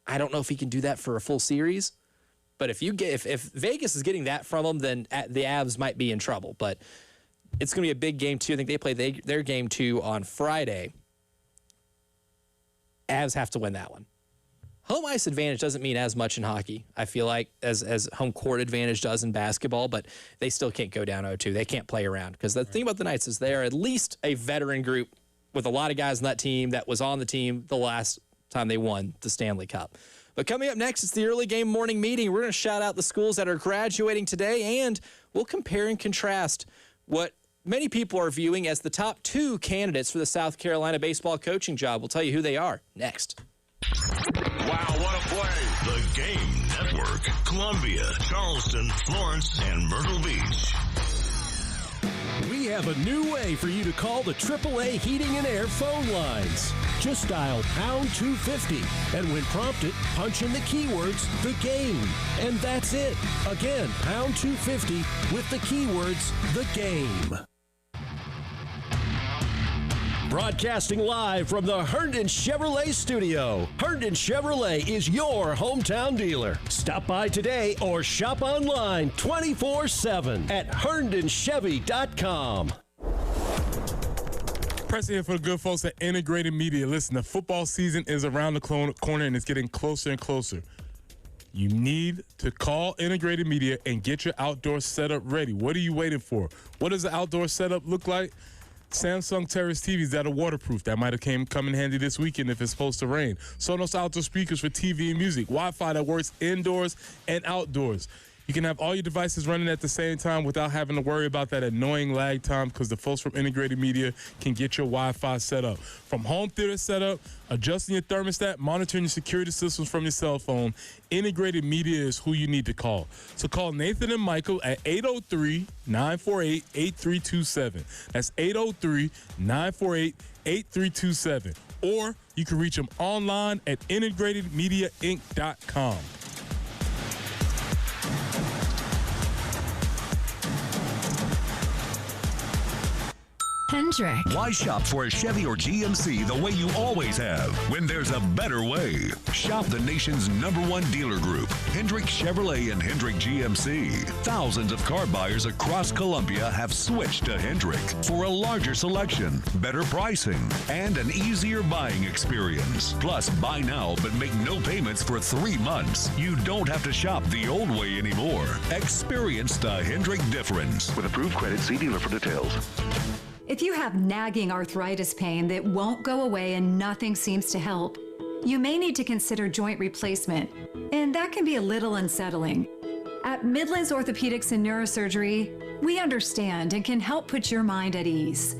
[SPEAKER 8] I don't know if he can do that for a full series, but if Vegas is getting that from him, then the Avs might be in trouble. But it's going to be a big game, too. I think they play their game 2 on Friday. Avs have to win that one. Home ice advantage doesn't mean as much in hockey, I feel like, as home court advantage does in basketball, but they still can't go down 0-2. They can't play around, because the thing about the Knights is they are at least a veteran group with a lot of guys on that team that was on the team the last time they won the Stanley Cup. But coming up next, it's the early game morning meeting. We're going to shout out the schools that are graduating today, and we'll compare and contrast what many people are viewing as the top 2 candidates for the South Carolina baseball coaching job. We'll tell you who they are next.
[SPEAKER 7] Wow, what a play. The Game Network, Columbia, Charleston, Florence, and Myrtle Beach.
[SPEAKER 15] We have a new way for you to call the AAA Heating and Air phone lines. Just dial pound 250, and when prompted, punch in the keywords, the game. And that's it. Again, pound 250 with the keywords, the game. Broadcasting live from the Herndon Chevrolet studio. Herndon Chevrolet is your hometown dealer. Stop by today or shop online 24/7 at herndonchevy.com.
[SPEAKER 9] Pressing here for the good folks at Integrated Media. Listen, the football season is around the corner and it's getting closer and closer. You need to call Integrated Media and get your outdoor setup ready. What are you waiting for? What does the outdoor setup look like? Samsung Terrace TVs that are waterproof. That might have come in handy this weekend if it's supposed to rain. Sonos outdoor speakers for TV and music. Wi-Fi that works indoors and outdoors. You can have all your devices running at the same time without having to worry about that annoying lag time, because the folks from Integrated Media can get your Wi-Fi set up. From home theater setup, adjusting your thermostat, monitoring your security systems from your cell phone, Integrated Media is who you need to call. So call Nathan and Michael at 803-948-8327. That's 803-948-8327. Or you can reach them online at integratedmediainc.com.
[SPEAKER 13] Hendrick.
[SPEAKER 14] Why shop for a Chevy or GMC the way you always have when there's a better way? Shop the nation's #1 dealer group, Hendrick Chevrolet and Hendrick GMC. Thousands of car buyers across Columbia have switched to Hendrick for a larger selection, better pricing, and an easier buying experience. Plus, buy now but make no payments for 3 months. You don't have to shop the old way anymore. Experience the Hendrick difference.
[SPEAKER 16] With approved credit, see dealer for details.
[SPEAKER 17] If you have nagging arthritis pain that won't go away and nothing seems to help, you may need to consider joint replacement, and that can be a little unsettling. At Midlands Orthopedics and Neurosurgery, we understand and can help put your mind at ease.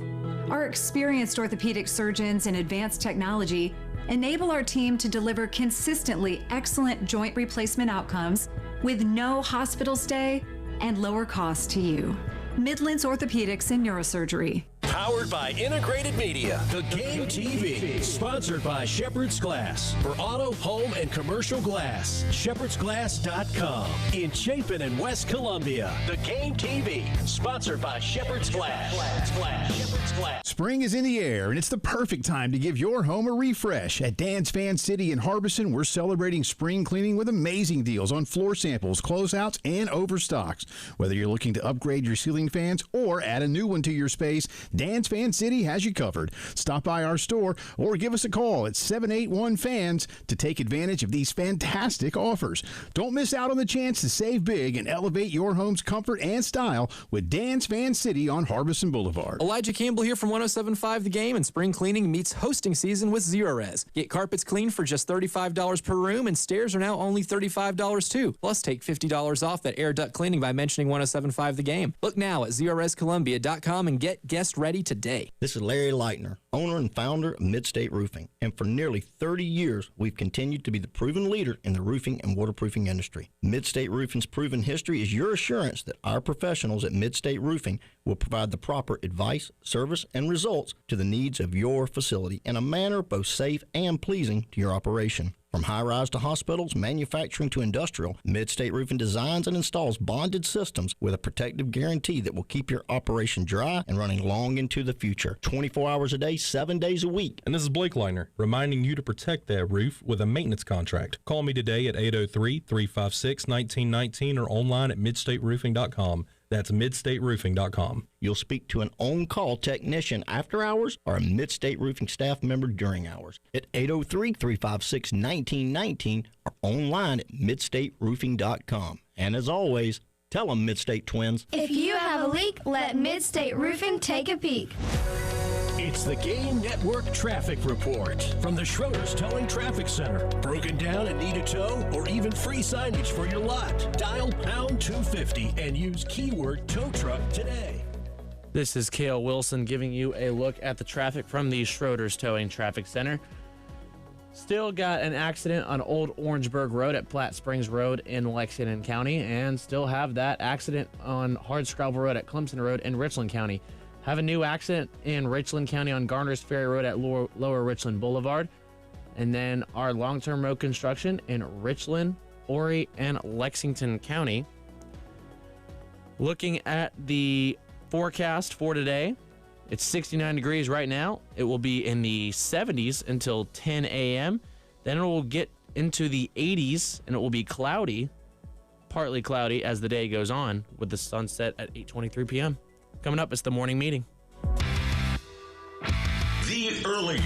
[SPEAKER 17] Our experienced orthopedic surgeons and advanced technology enable our team to deliver consistently excellent joint replacement outcomes with no hospital stay and lower cost to you. Midlands Orthopedics and Neurosurgery.
[SPEAKER 15] Powered by Integrated Media. The Game TV. Sponsored by Shepherd's Glass. For auto, home, and commercial glass. ShepherdsGlass.com. In Chapin and West Columbia. The Game TV. Sponsored by Shepherd's Glass. Shepherd's Glass.
[SPEAKER 19] Spring is in the air, and it's the perfect time to give your home a refresh. At Dan's Fan City in Harbison, we're celebrating spring cleaning with amazing deals on floor samples, closeouts, and overstocks. Whether you're looking to upgrade your ceiling fans or add a new one to your space, Dan's Fan City has you covered. Stop by our store or give us a call at 781-FANS to take advantage of these fantastic offers. Don't miss out on the chance to save big and elevate your home's comfort and style with Dan's Fan City on Harbison Boulevard.
[SPEAKER 8] Elijah Campbell here from 107.5 The Game, and spring cleaning meets hosting season with Zerorez. Get carpets cleaned for just $35 per room, and stairs are now only $35 too. Plus, take $50 off that air duct cleaning by mentioning 107.5 The Game. Look now at ZerorezColumbia.com and get guest ready today.
[SPEAKER 20] This is Larry Leitner, owner and founder of Midstate Roofing, and for nearly 30 years, we've continued to be the proven leader in the roofing and waterproofing industry. Midstate Roofing's proven history is your assurance that our professionals at Midstate Roofing will provide the proper advice, service, and results to the needs of your facility in a manner both safe and pleasing to your operation. From high-rise to hospitals, manufacturing to industrial, Midstate Roofing designs and installs bonded systems with a protective guarantee that will keep your operation dry and running long into the future. 24 hours a day, 7 days a week.
[SPEAKER 27] And this is Blake Leitner, reminding you to protect that roof with a maintenance contract. Call me today at 803-356-1919 or online at midstateroofing.com. That's midstateroofing.com.
[SPEAKER 20] You'll speak to an on-call technician after hours or a Midstate Roofing staff member during hours at 803-356-1919 or online at midstateroofing.com. And as always, tell them Midstate Twins.
[SPEAKER 13] If you have a leak, let Midstate Roofing take a peek. It's the Game Network Traffic Report from the Schroeder's Towing Traffic Center. Broken down and need a tow or even free signage for your lot? Dial pound 250 and use keyword tow truck today.
[SPEAKER 21] This is Cale Wilson giving you a look at the traffic from the Schroeder's Towing Traffic Center. Still got an accident on Old Orangeburg Road at Platte Springs Road in Lexington County, and still have that accident on Hardscrabble Road at Clemson Road in Richland County. Have a new accident in Richland County on Garner's Ferry Road at Lower Richland Boulevard. And then our long-term road construction in Richland, Horry, and Lexington County. Looking at the forecast for today, it's 69 degrees right now. It will be in the 70s until 10 a.m. Then it will get into the 80s, and it will be cloudy, partly cloudy as the day goes on, with the sunset at 8:23 p.m. Coming up, it's the morning meeting.
[SPEAKER 7] The Early Game.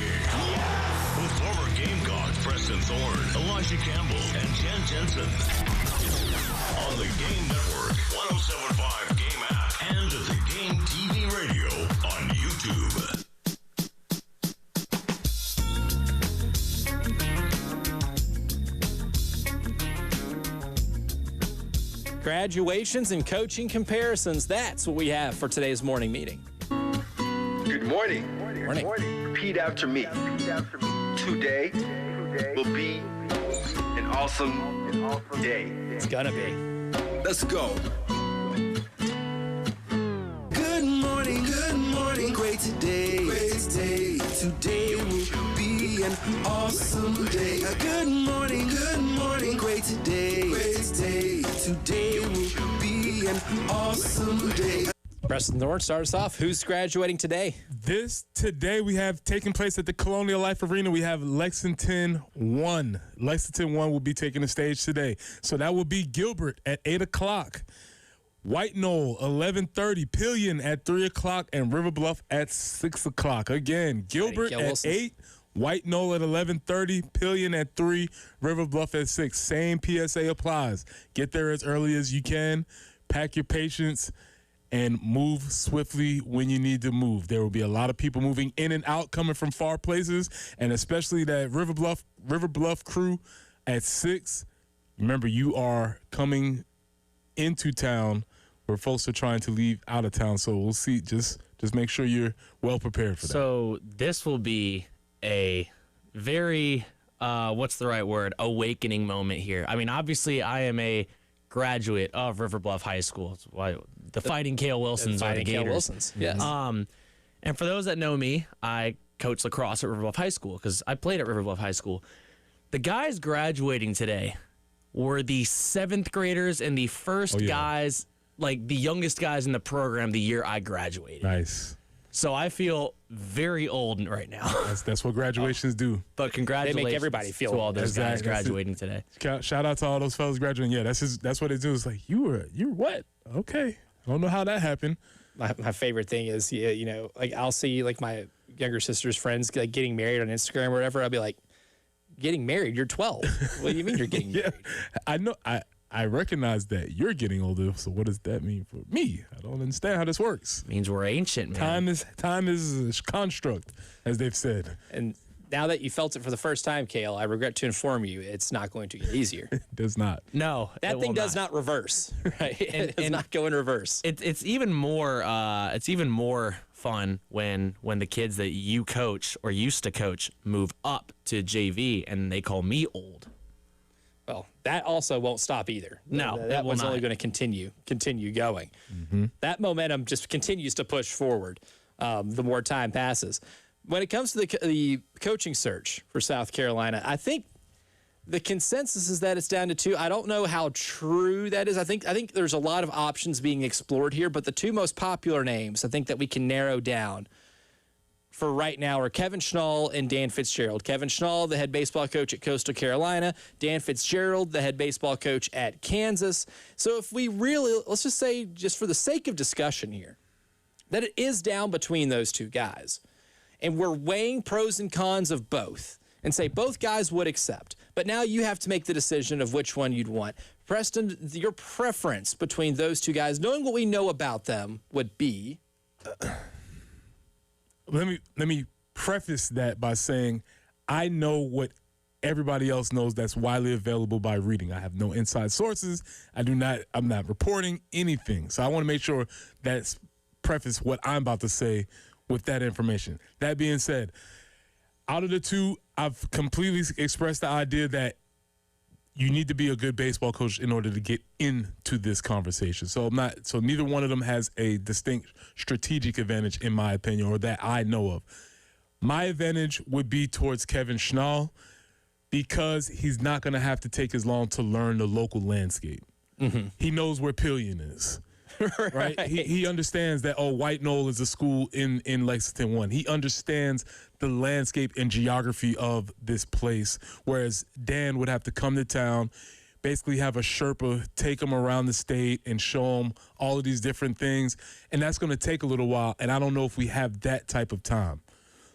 [SPEAKER 7] With former Gamecock Preston Thorne, Elijah Campbell, and Jen Jensen. On the Game Network, 107.5 Game app, and the Game TV radio on YouTube.
[SPEAKER 8] Graduations and coaching comparisons. That's what we have for today's morning meeting.
[SPEAKER 28] Good morning.
[SPEAKER 8] Morning.
[SPEAKER 28] Repeat after me. Today will be an awesome day.
[SPEAKER 8] It's gonna be.
[SPEAKER 28] Let's go.
[SPEAKER 23] Good morning, great today. Today will be an awesome day. Good morning, great today. Today will be an awesome day.
[SPEAKER 8] Preston Thorne, start us off. Who's graduating today?
[SPEAKER 9] Today we have taking place at the Colonial Life Arena. We have Lexington 1. Lexington 1 will be taking the stage today. So that will be Gilbert at 8 o'clock. White Knoll, 11:30. Pillion at 3 o'clock. And River Bluff at 6 o'clock. Again, Gilbert at 8. White Knoll at 11:30. Pillion at 3. River Bluff at 6. Same PSA applies. Get there as early as you can. Pack your patience. And move swiftly when you need to move. There will be a lot of people moving in and out, coming from far places, and especially that River Bluff crew at 6. Remember, you are coming into town where folks are trying to leave out of town. So we'll see. Just make sure you're well prepared for that.
[SPEAKER 21] So this will be a very, what's the right word, awakening moment here. I mean, obviously, I am a graduate of River Bluff High School. It's why the Fighting Cale Wilsons are the Gators.
[SPEAKER 8] Yes.
[SPEAKER 21] And for those that know me, I coach lacrosse at River Bluff High School because I played at River Bluff High School. The guys graduating today were the 7th graders and the first guys, like the youngest guys in the program the year I graduated.
[SPEAKER 9] Nice.
[SPEAKER 21] So I feel very old right now.
[SPEAKER 9] That's what graduations do.
[SPEAKER 21] But congratulations
[SPEAKER 8] They make everybody feel
[SPEAKER 21] to all those guys
[SPEAKER 9] Exactly.
[SPEAKER 21] graduating today.
[SPEAKER 9] Shout out to all those fellas graduating. Yeah, that's what they do. It's like, you're what? Okay. I don't know how that happened.
[SPEAKER 8] My favorite thing is, like I'll see like my younger sister's friends like getting married on Instagram or whatever. I'll be like, getting married? You're 12. What do you mean you're getting married?
[SPEAKER 9] I know. I recognize that you're getting older. So what does that mean for me? I don't understand how this works.
[SPEAKER 21] It means we're ancient, man.
[SPEAKER 9] Time is a construct, as they've said.
[SPEAKER 8] And now that you felt it for the first time, Cale, I regret to inform you, it's not going to get easier.
[SPEAKER 9] It does not.
[SPEAKER 21] No,
[SPEAKER 8] that thing does not reverse. Right? It does not go in reverse.
[SPEAKER 21] It's even more. It's even more fun when the kids that you coach or used to coach move up to JV and they call me old.
[SPEAKER 8] Well, that also won't stop either.
[SPEAKER 21] No,
[SPEAKER 8] that one's only going to continue going.
[SPEAKER 9] Mm-hmm.
[SPEAKER 8] That momentum just continues to push forward the more time passes. When it comes to the coaching search for South Carolina, I think the consensus is that it's down to 2. I don't know how true that is. I think there's a lot of options being explored here, but the 2 most popular names I think that we can narrow down for right now are Kevin Schnall and Dan Fitzgerald. Kevin Schnall, the head baseball coach at Coastal Carolina. Dan Fitzgerald, the head baseball coach at Kansas. So if we really, let's just say, just for the sake of discussion here, that it is down between those 2 guys. And we're weighing pros and cons of both and say both guys would accept. But now you have to make the decision of which one you'd want. Preston, your preference between those 2 guys, knowing what we know about them, would be...
[SPEAKER 9] Let me preface that by saying I know what everybody else knows that's widely available by reading. I have no inside sources. I'm not reporting anything. So I want to make sure that's preface what I'm about to say with that information. That being said, out of the 2, I've completely expressed the idea that you need to be a good baseball coach in order to get into this conversation. So neither one of them has a distinct strategic advantage, in my opinion, or that I know of. My advantage would be towards Kevin Schnall because he's not going to have to take as long to learn the local landscape.
[SPEAKER 8] Mm-hmm.
[SPEAKER 9] He knows where Pillion is. Right? He understands that, White Knoll is a school in Lexington 1. He understands the landscape and geography of this place, whereas Dan would have to come to town, basically have a Sherpa take him around the state and show him all of these different things, and that's going to take a little while, and I don't know if we have that type of time.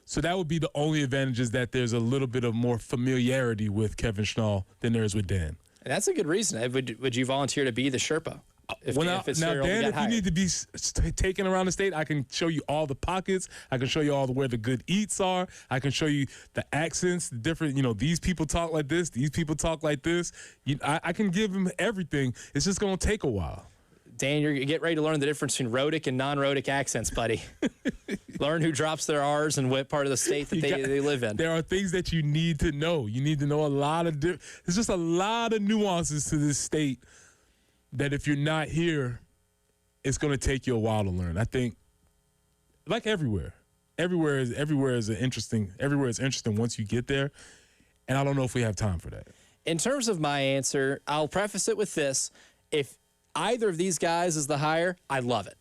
[SPEAKER 9] So that would be the only advantage, is that there's a little bit of more familiarity with Kevin Schnall than there is with Dan.
[SPEAKER 8] And that's a good reason. Would you volunteer to be the Sherpa?
[SPEAKER 9] Now, Dan, if you need to be taken around the state, I can show you all the pockets. I can show you where the good eats are. I can show you the accents, the different, these people talk like this, these people talk like this. I can give them everything. It's just going to take a while.
[SPEAKER 8] Dan, you get ready to learn the difference between rhotic and non-rhotic accents, buddy. Learn who drops their R's and what part of the state that they live in.
[SPEAKER 9] There are things that you need to know. You need to know a lot of there's just a lot of nuances to this state that if you're not here, it's going to take you a while to learn. I think, like everywhere is interesting once you get there, and I don't know if we have time for that.
[SPEAKER 8] In terms of my answer, I'll preface it with this: if either of these guys is the hire, I love it.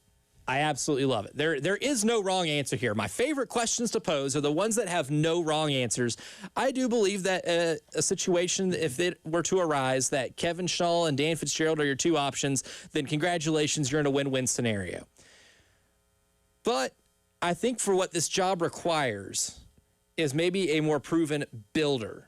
[SPEAKER 8] I absolutely love it. There is no wrong answer here. My favorite questions to pose are the ones that have no wrong answers. I do believe that a situation, if it were to arise, that Kevin Schnall and Dan Fitzgerald are your two options, then congratulations, you're in a win-win scenario. But I think for what this job requires is maybe a more proven builder.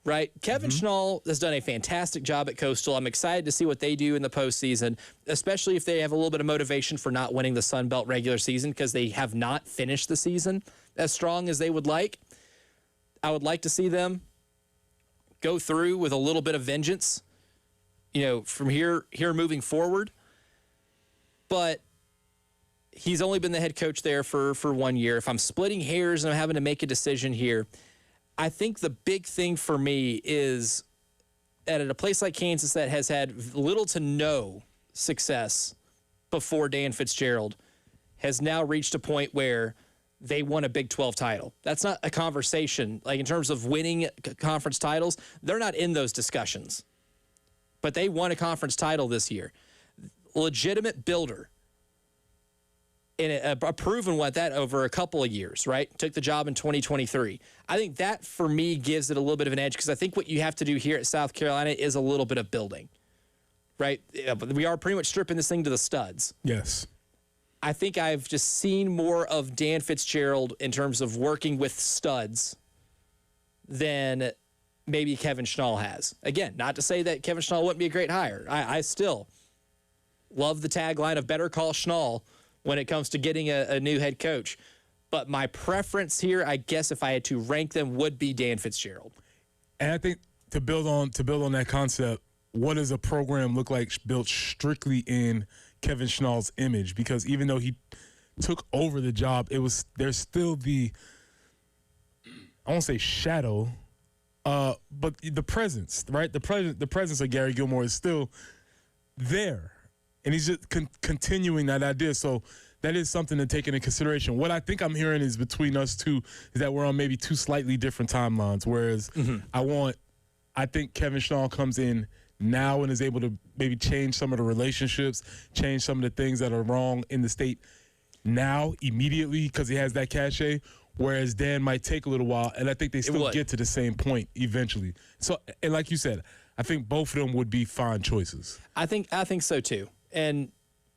[SPEAKER 8] Right? Kevin Schnall has done a fantastic job at Coastal. I'm excited to see what they do in the postseason, especially if they have a little bit of motivation for not winning the Sun Belt regular season because they have not finished the season as strong as they would like. I would like to see them go through with a little bit of vengeance, from here moving forward. But he's only been the head coach there for 1 year. If I'm splitting hairs and I'm having to make a decision here, I think the big thing for me is at a place like Kansas that has had little to no success before Dan Fitzgerald has now reached a point where they won a Big 12 title. That's not a conversation. Like in terms of winning conference titles, they're not in those discussions. But they won a conference title this year. Legitimate builder. And a proven one at that over a couple of years, right? Took the job in 2023. I think that, for me, gives it a little bit of an edge because I think what you have to do here at South Carolina is a little bit of building, right? We are pretty much stripping this thing to the studs.
[SPEAKER 9] Yes.
[SPEAKER 8] I think I've just seen more of Dan Fitzgerald in terms of working with studs than maybe Kevin Schnall has. Again, not to say that Kevin Schnall wouldn't be a great hire. I still love the tagline of better call Schnall when it comes to getting a new head coach. But my preference here, I guess if I had to rank them, would be Dan Fitzgerald.
[SPEAKER 9] And I think to build on that concept, what does a program look like built strictly in Kevin Schnall's image? Because even though he took over the job, there's still the, I won't say shadow, but the presence, right? The presence of Gary Gilmore is still there. And he's just continuing that idea. So that is something to take into consideration. What I think I'm hearing is between us two is that we're on maybe two slightly different timelines. Whereas I think Kevin Schnall comes in now and is able to maybe change some of the relationships, change some of the things that are wrong in the state now, immediately, because he has that cachet. Whereas Dan might take a little while, and I think they still get to the same point eventually. So, and like you said, I think both of them would be fine choices.
[SPEAKER 8] I think so too. And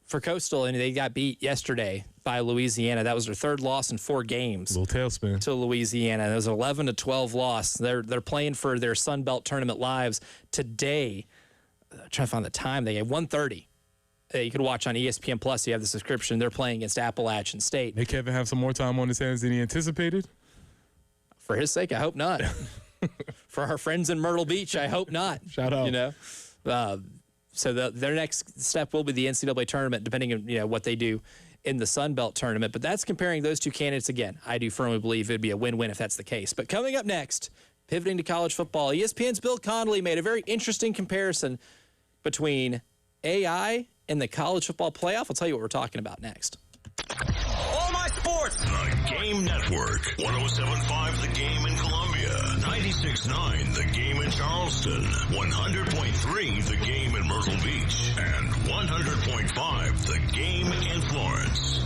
[SPEAKER 8] for Coastal, and they got beat yesterday by Louisiana. That was their third loss in 4 games.
[SPEAKER 9] A little tailspin
[SPEAKER 8] to Louisiana. It was an 11-12 loss. They're playing for their Sun Belt tournament lives today. I'm trying to find the time. They had 1:30. You could watch on ESPN Plus. You have the subscription. They're playing against Appalachian State.
[SPEAKER 9] May Kevin have some more time on his hands than he anticipated?
[SPEAKER 8] For his sake, I hope not. For our friends in Myrtle Beach, I hope not.
[SPEAKER 9] Shout out.
[SPEAKER 8] So their next step will be the NCAA tournament, depending on what they do in the Sun Belt tournament. But that's comparing those two candidates again. I do firmly believe it'd be a win-win if that's the case. But coming up next, pivoting to college football, ESPN's Bill Connolly made a very interesting comparison between AI and the college football playoff. I'll tell you what we're talking about next.
[SPEAKER 7] All my sports. The Game Network. 107.5 The Game in Columbia. 96.9 The Game in Charleston. 100.3 The Game in Myrtle Beach. And 100.5 The Game in Florence.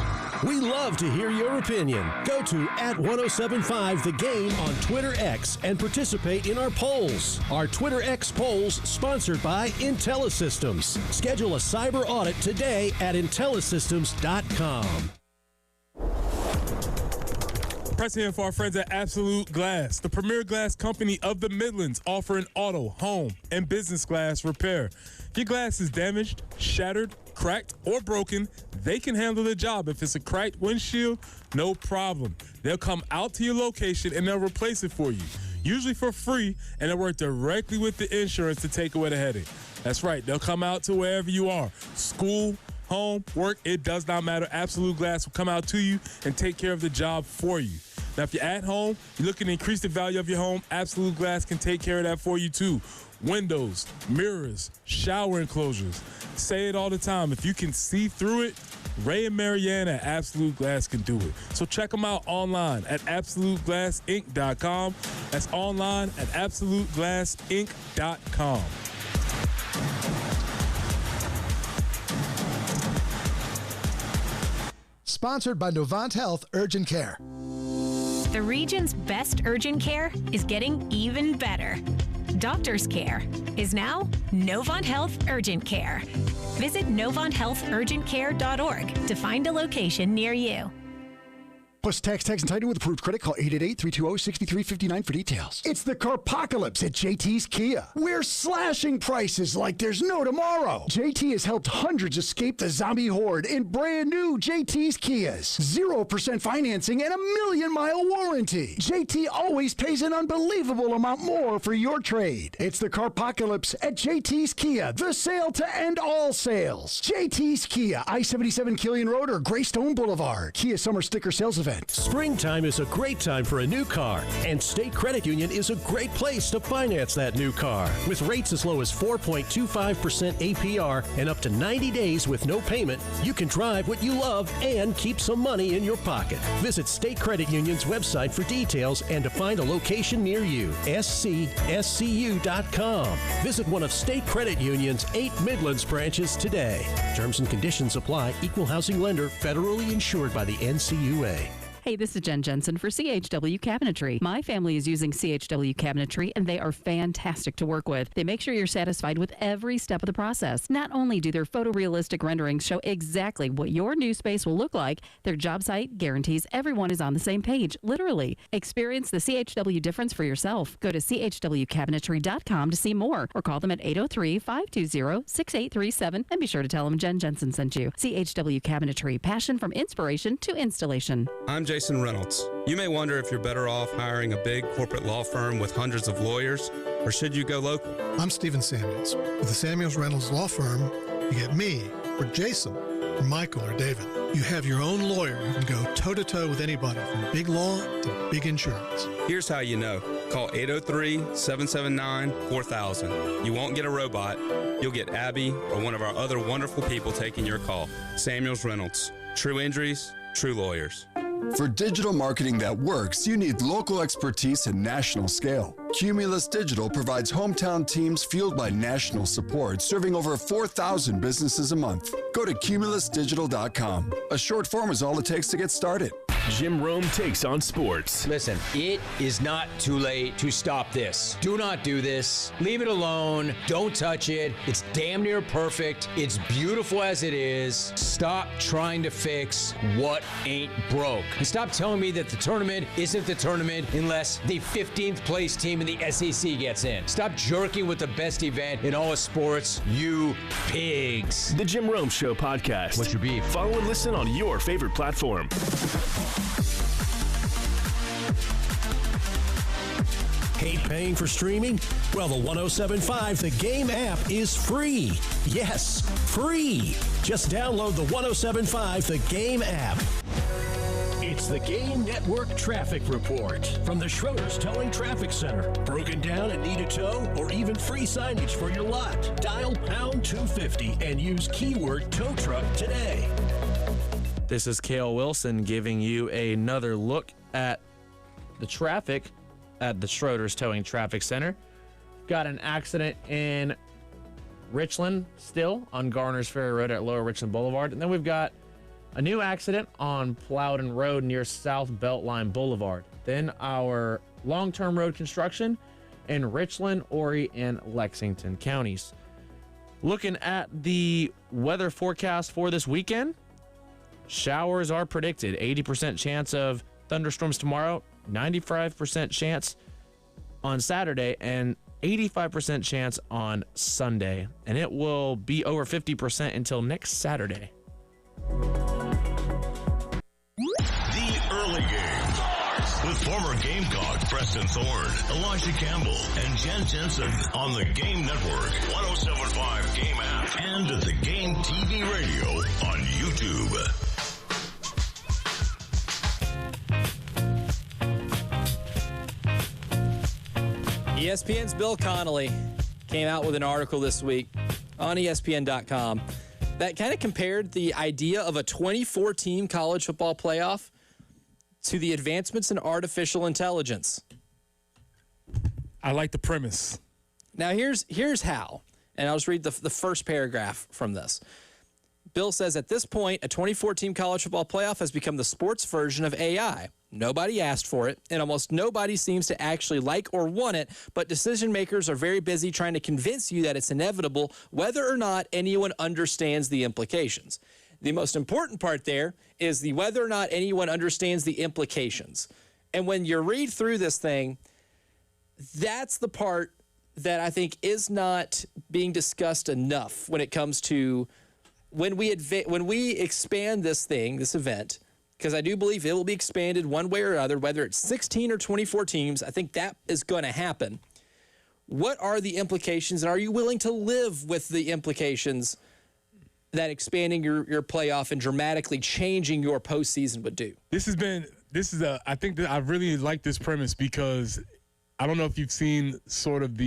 [SPEAKER 15] We love to hear your opinion. Go to @1075 The Game on Twitter X and participate in our polls. Our Twitter X polls sponsored by IntelliSystems. Schedule a cyber audit today at IntelliSystems.com.
[SPEAKER 9] Pressing in for our friends at Absolute Glass, the premier glass company of the Midlands, offering auto, home, and business glass repair. If your glass is damaged, shattered, cracked, or broken, they can handle the job. If it's a cracked windshield, no problem. They'll come out to your location and they'll replace it for you, usually for free, and they'll work directly with the insurance to take away the headache. That's right. They'll come out to wherever you are. School, home, work, it does not matter. Absolute Glass will come out to you and take care of the job for you. Now, if you're at home, you're looking to increase the value of your home, Absolute Glass can take care of that for you too. Windows, mirrors, shower enclosures. Say it all the time. If you can see through it, Ray and Marianne at Absolute Glass can do it. So check them out online at AbsoluteGlassInc.com. That's online at AbsoluteGlassInc.com.
[SPEAKER 1] Sponsored by Novant Health Urgent Care.
[SPEAKER 2] The region's best urgent care is getting even better. Doctor's care is now Novant Health Urgent Care. Visit NovantHealthUrgentCare.org to find a location near you.
[SPEAKER 11] Plus tax and title with approved credit. Call 888-320-6359 for details. It's the Carpocalypse at JT's Kia. We're slashing prices like there's no tomorrow. JT has helped hundreds escape the zombie horde in brand new JT's Kias. 0% financing and a 1,000,000-mile warranty. JT always pays an unbelievable amount more for your trade. It's the Carpocalypse at JT's Kia. The sale to end all sales. JT's Kia, I-77 Killian Road or Greystone Boulevard. Kia Summer Sticker Sales Event.
[SPEAKER 15] Springtime is a great time for a new car, and State Credit Union is a great place to finance that new car. With rates as low as 4.25% APR and up to 90 days with no payment, you can drive what you love and keep some money in your pocket. Visit State Credit Union's website for details and to find a location near you. SCSCU.com. Visit one of State Credit Union's 8 Midlands branches today. Terms and conditions apply. Equal housing lender, federally insured by the NCUA.
[SPEAKER 4] Hey, this is Jen Jensen for CHW Cabinetry. My family is using CHW Cabinetry, and they are fantastic to work with. They make sure you're satisfied with every step of the process. Not only do their photorealistic renderings show exactly what your new space will look like, their job site guarantees everyone is on the same page, literally. Experience the CHW difference for yourself. Go to chwcabinetry.com to see more, or call them at 803-520-6837, and be sure to tell them Jen Jensen sent you. CHW Cabinetry, passion from inspiration to installation.
[SPEAKER 5] I'm Jason Reynolds. You may wonder if you're better off hiring a big corporate law firm with hundreds of lawyers, or should you go local?
[SPEAKER 1] I'm Stephen Samuels. With the Samuels Reynolds Law Firm, you get me, or Jason, or Michael, or David. You have your own lawyer who can go toe-to-toe with anybody from big law to big insurance.
[SPEAKER 5] Here's how you know. Call 803-779-4000. You won't get a robot. You'll get Abby or one of our other wonderful people taking your call. Samuels Reynolds. True injuries, true lawyers.
[SPEAKER 22] For digital marketing that works, you need local expertise and national scale. Cumulus Digital provides hometown teams fueled by national support, serving over 4,000 businesses a month. Go to cumulusdigital.com. A short form is all it takes to get started.
[SPEAKER 24] Jim Rome takes on sports.
[SPEAKER 25] Listen, it is not too late to stop this. Do not do this. Leave it alone. Don't touch it. It's damn near perfect. It's beautiful as it is. Stop trying to fix what ain't broke. And stop telling me that the tournament isn't the tournament unless the 15th place team in the SEC gets in. Stop jerking with the best event in all of sports, you pigs.
[SPEAKER 24] The Jim Rome Show podcast.
[SPEAKER 25] What's your beef?
[SPEAKER 24] Follow and listen on your favorite platform.
[SPEAKER 15] Hate paying for streaming? Well, the 107.5 The Game app is free. Yes, free. Just download the 107.5 The Game app.
[SPEAKER 13] It's the Game Network Traffic Report from the Schroeder's Towing Traffic Center. Broken down and need a tow or even free signage for your lot? Dial pound 250 and use keyword tow truck today.
[SPEAKER 21] This is Cale Wilson giving you another look at the traffic at the Schroeder's Towing Traffic Center. Got an accident in Richland still on Garner's Ferry Road at Lower Richland Boulevard. And then we've got a new accident on Plowden Road near South Beltline Boulevard. Then our long-term road construction in Richland, Horry, and Lexington counties. Looking at the weather forecast for this weekend, showers are predicted. 80% chance of thunderstorms tomorrow, 95% chance on Saturday, and 85% chance on Sunday. And it will be over 50% until next Saturday.
[SPEAKER 7] The early game with former Gamecock Preston Thorne, Elijah Campbell, and Jen Jensen on the Game Network, 107.5 Game app, and the Game TV radio on YouTube.
[SPEAKER 8] ESPN's Bill Connolly came out with an article this week on ESPN.com that kind of compared the idea of a 24-team college football playoff to the advancements in artificial intelligence.
[SPEAKER 9] I like the premise.
[SPEAKER 8] Now, here's how, and I'll just read the first paragraph from this. Bill says, at this point, a 24-team college football playoff has become the sports version of AI. Nobody asked for it, and almost nobody seems to actually like or want it, but decision makers are very busy trying to convince you that it's inevitable, whether or not anyone understands the implications. The most important part there is the whether or not anyone understands the implications. And when you read through this thing, that's the part that I think is not being discussed enough when it comes to when we expand this thing, this event, because I do believe it will be expanded one way or other, whether it's 16 or 24 teams. I think that is going to happen. What are the implications, and are you willing to live with the implications that expanding your playoff and dramatically changing your postseason would do?
[SPEAKER 9] I think that I really like this premise because I don't know if you've seen sort of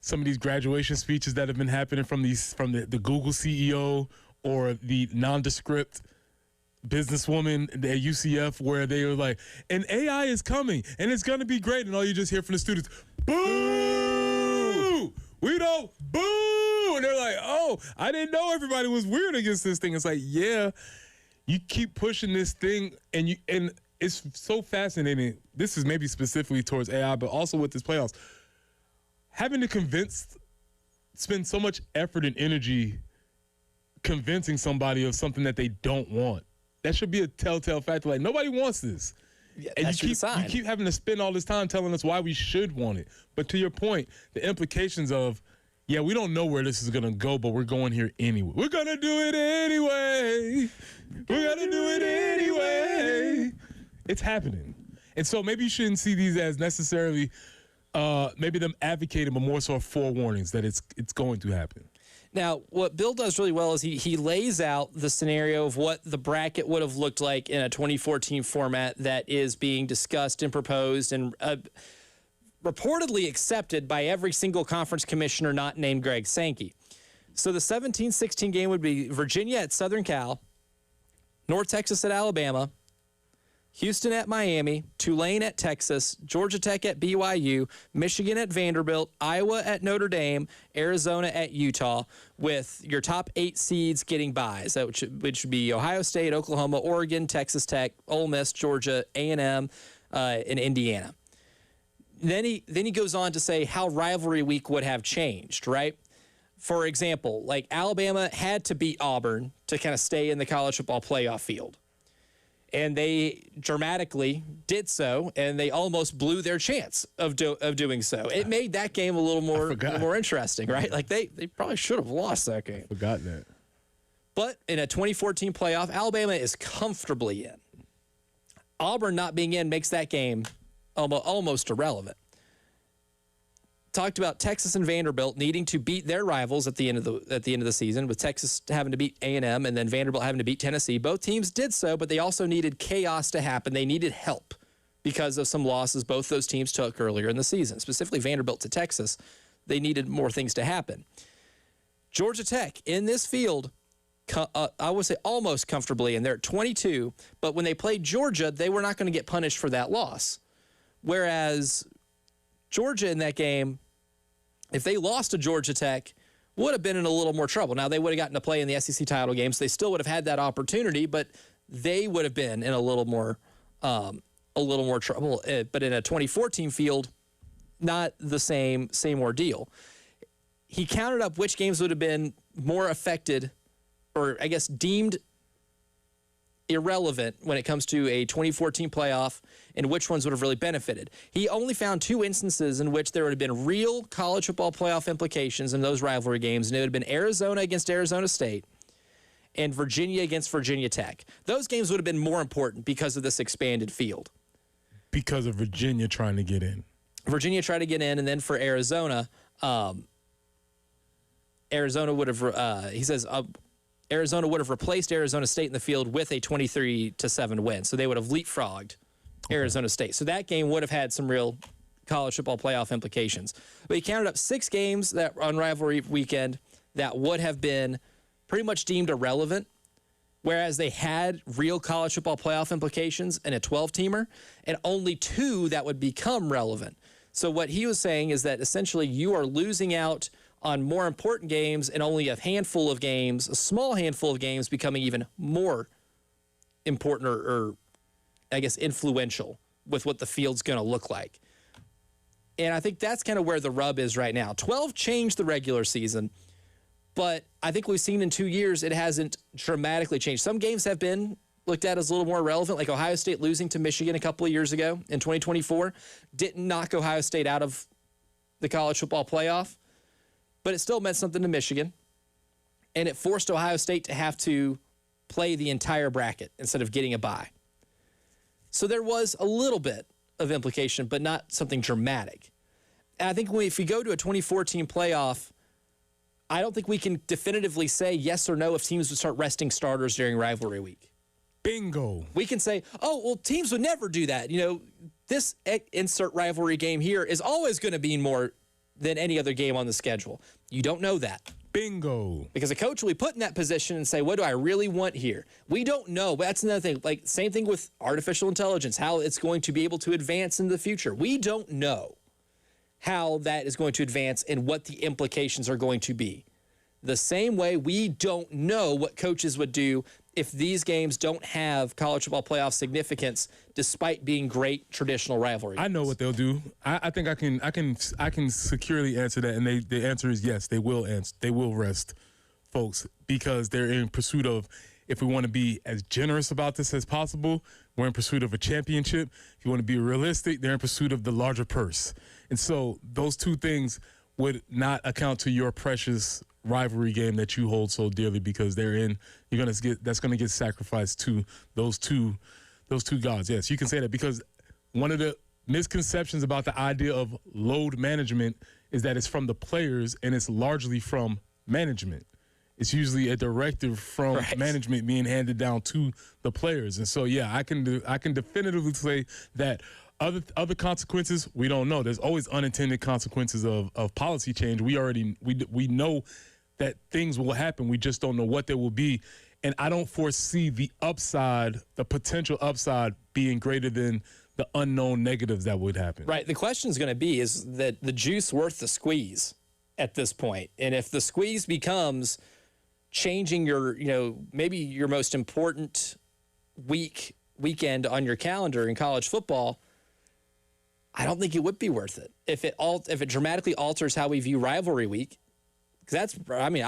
[SPEAKER 9] some of these graduation speeches that have been happening from the Google CEO or the nondescript businesswoman at UCF, where they were like, and AI is coming and it's going to be great. And all you just hear from the students, boo! We don't, boo! And they're like, oh, I didn't know everybody was weird against this thing. It's like, yeah, you keep pushing this thing and it's so fascinating. This is maybe specifically towards AI, but also with this playoffs. Having to spend so much effort and energy convincing somebody of something that they don't want. That should be a telltale factor. Like, nobody wants this.
[SPEAKER 8] Yeah,
[SPEAKER 9] and you keep having to spend all this time telling us why we should want it. But to your point, the implications of, yeah, we don't know where this is going to go, but we're going here anyway. We're going to do it anyway. We're going to do it anyway. It's happening. And so maybe you shouldn't see these as necessarily maybe them advocating, but more so forewarnings that it's going to happen.
[SPEAKER 8] Now, what Bill does really well is he lays out the scenario of what the bracket would have looked like in a 2014 format that is being discussed and proposed and reportedly accepted by every single conference commissioner not named Greg Sankey. So the 17-16 game would be Virginia at Southern Cal, North Texas at Alabama, Houston at Miami, Tulane at Texas, Georgia Tech at BYU, Michigan at Vanderbilt, Iowa at Notre Dame, Arizona at Utah, with your top 8 seeds getting byes, which would be Ohio State, Oklahoma, Oregon, Texas Tech, Ole Miss, Georgia, A&M, and Indiana. Then he goes on to say how rivalry week would have changed, right? For example, like Alabama had to beat Auburn to kind of stay in the college football playoff field. And they dramatically did so, and they almost blew their chance of doing so. It made that game a little more interesting, right? Like they probably should have lost that game.
[SPEAKER 9] Forgot that.
[SPEAKER 8] But in a 2014 playoff, Alabama is comfortably in. Auburn not being in makes that game almost irrelevant. Talked about Texas and Vanderbilt needing to beat their rivals at the end of the season, with Texas having to beat A&M and then Vanderbilt having to beat Tennessee. Both teams did so, but they also needed chaos to happen. They needed help because of some losses both those teams took earlier in the season, specifically Vanderbilt to Texas. They needed more things to happen. Georgia Tech in this field, I would say almost comfortably, and they're at 22, but when they played Georgia, they were not going to get punished for that loss. Whereas Georgia in that game, if they lost to Georgia Tech, would have been in a little more trouble. Now, they would have gotten to play in the SEC title games. They still would have had that opportunity, but they would have been in a little more trouble. But in a 2014 field, not the same ordeal. He counted up which games would have been more affected, or I guess deemed irrelevant when it comes to a 2014 playoff, and which ones would have really benefited. He only found 2 instances in which there would have been real college football playoff implications in those rivalry games, and it would have been Arizona against Arizona State and Virginia against Virginia Tech. Those games would have been more important because of this expanded field.
[SPEAKER 9] Because of Virginia trying to get in.
[SPEAKER 8] Virginia tried to get in, and then for Arizona, Arizona would have, he says, Arizona would have replaced Arizona State in the field with a 23-7 win. So they would have leapfrogged Arizona State. So that game would have had some real college football playoff implications. But he counted up 6 games that on rivalry weekend that would have been pretty much deemed irrelevant, whereas they had real college football playoff implications in a 12-teamer, and only 2 that would become relevant. So what he was saying is that essentially you are losing out on more important games and only a small handful of games becoming even more important or I guess, influential with what the field's going to look like. And I think that's kind of where the rub is right now. 12 changed the regular season, but I think we've seen in 2 years it hasn't dramatically changed. Some games have been looked at as a little more relevant, like Ohio State losing to Michigan a couple of years ago in 2024. Didn't knock Ohio State out of the college football playoff, but it still meant something to Michigan. And it forced Ohio State to have to play the entire bracket instead of getting a bye. So there was a little bit of implication, but not something dramatic. And I think if we go to a 2014 playoff, I don't think we can definitively say yes or no if teams would start resting starters during rivalry week.
[SPEAKER 9] Bingo.
[SPEAKER 8] We can say, oh, well, teams would never do that. This insert rivalry game here is always going to be more than any other game on the schedule. You don't know that.
[SPEAKER 9] Bingo.
[SPEAKER 8] Because a coach will be put in that position and say, what do I really want here? We don't know. But that's another thing. Like, same thing with artificial intelligence, how it's going to be able to advance in the future. We don't know how that is going to advance and what the implications are going to be. The same way we don't know what coaches would do if these games don't have college football playoff significance, despite being great traditional rivalries.
[SPEAKER 9] I know what they'll do. I think I can securely answer that, and the answer is yes. They will rest folks because they're in pursuit of. If we want to be as generous about this as possible, we're in pursuit of a championship. If you want to be realistic, they're in pursuit of the larger purse, and so those two things would not account to your precious rivalry game that you hold so dearly because that's gonna get sacrificed to those two gods. Yes, you can say that because one of the misconceptions about the idea of load management is that it's from the players and it's largely from management. It's usually a directive from management being handed down to the players. And so, yeah, I can definitively say that other consequences, we don't know. There's always unintended consequences of policy change. We know that things will happen. We just don't know what they will be. And I don't foresee the potential upside being greater than the unknown negatives that would happen.
[SPEAKER 8] Right. The question is going to be, is that the juice worth the squeeze at this point? And if the squeeze becomes changing maybe your most important weekend on your calendar in college football, I don't think it would be worth it. If it dramatically alters how we view rivalry week, I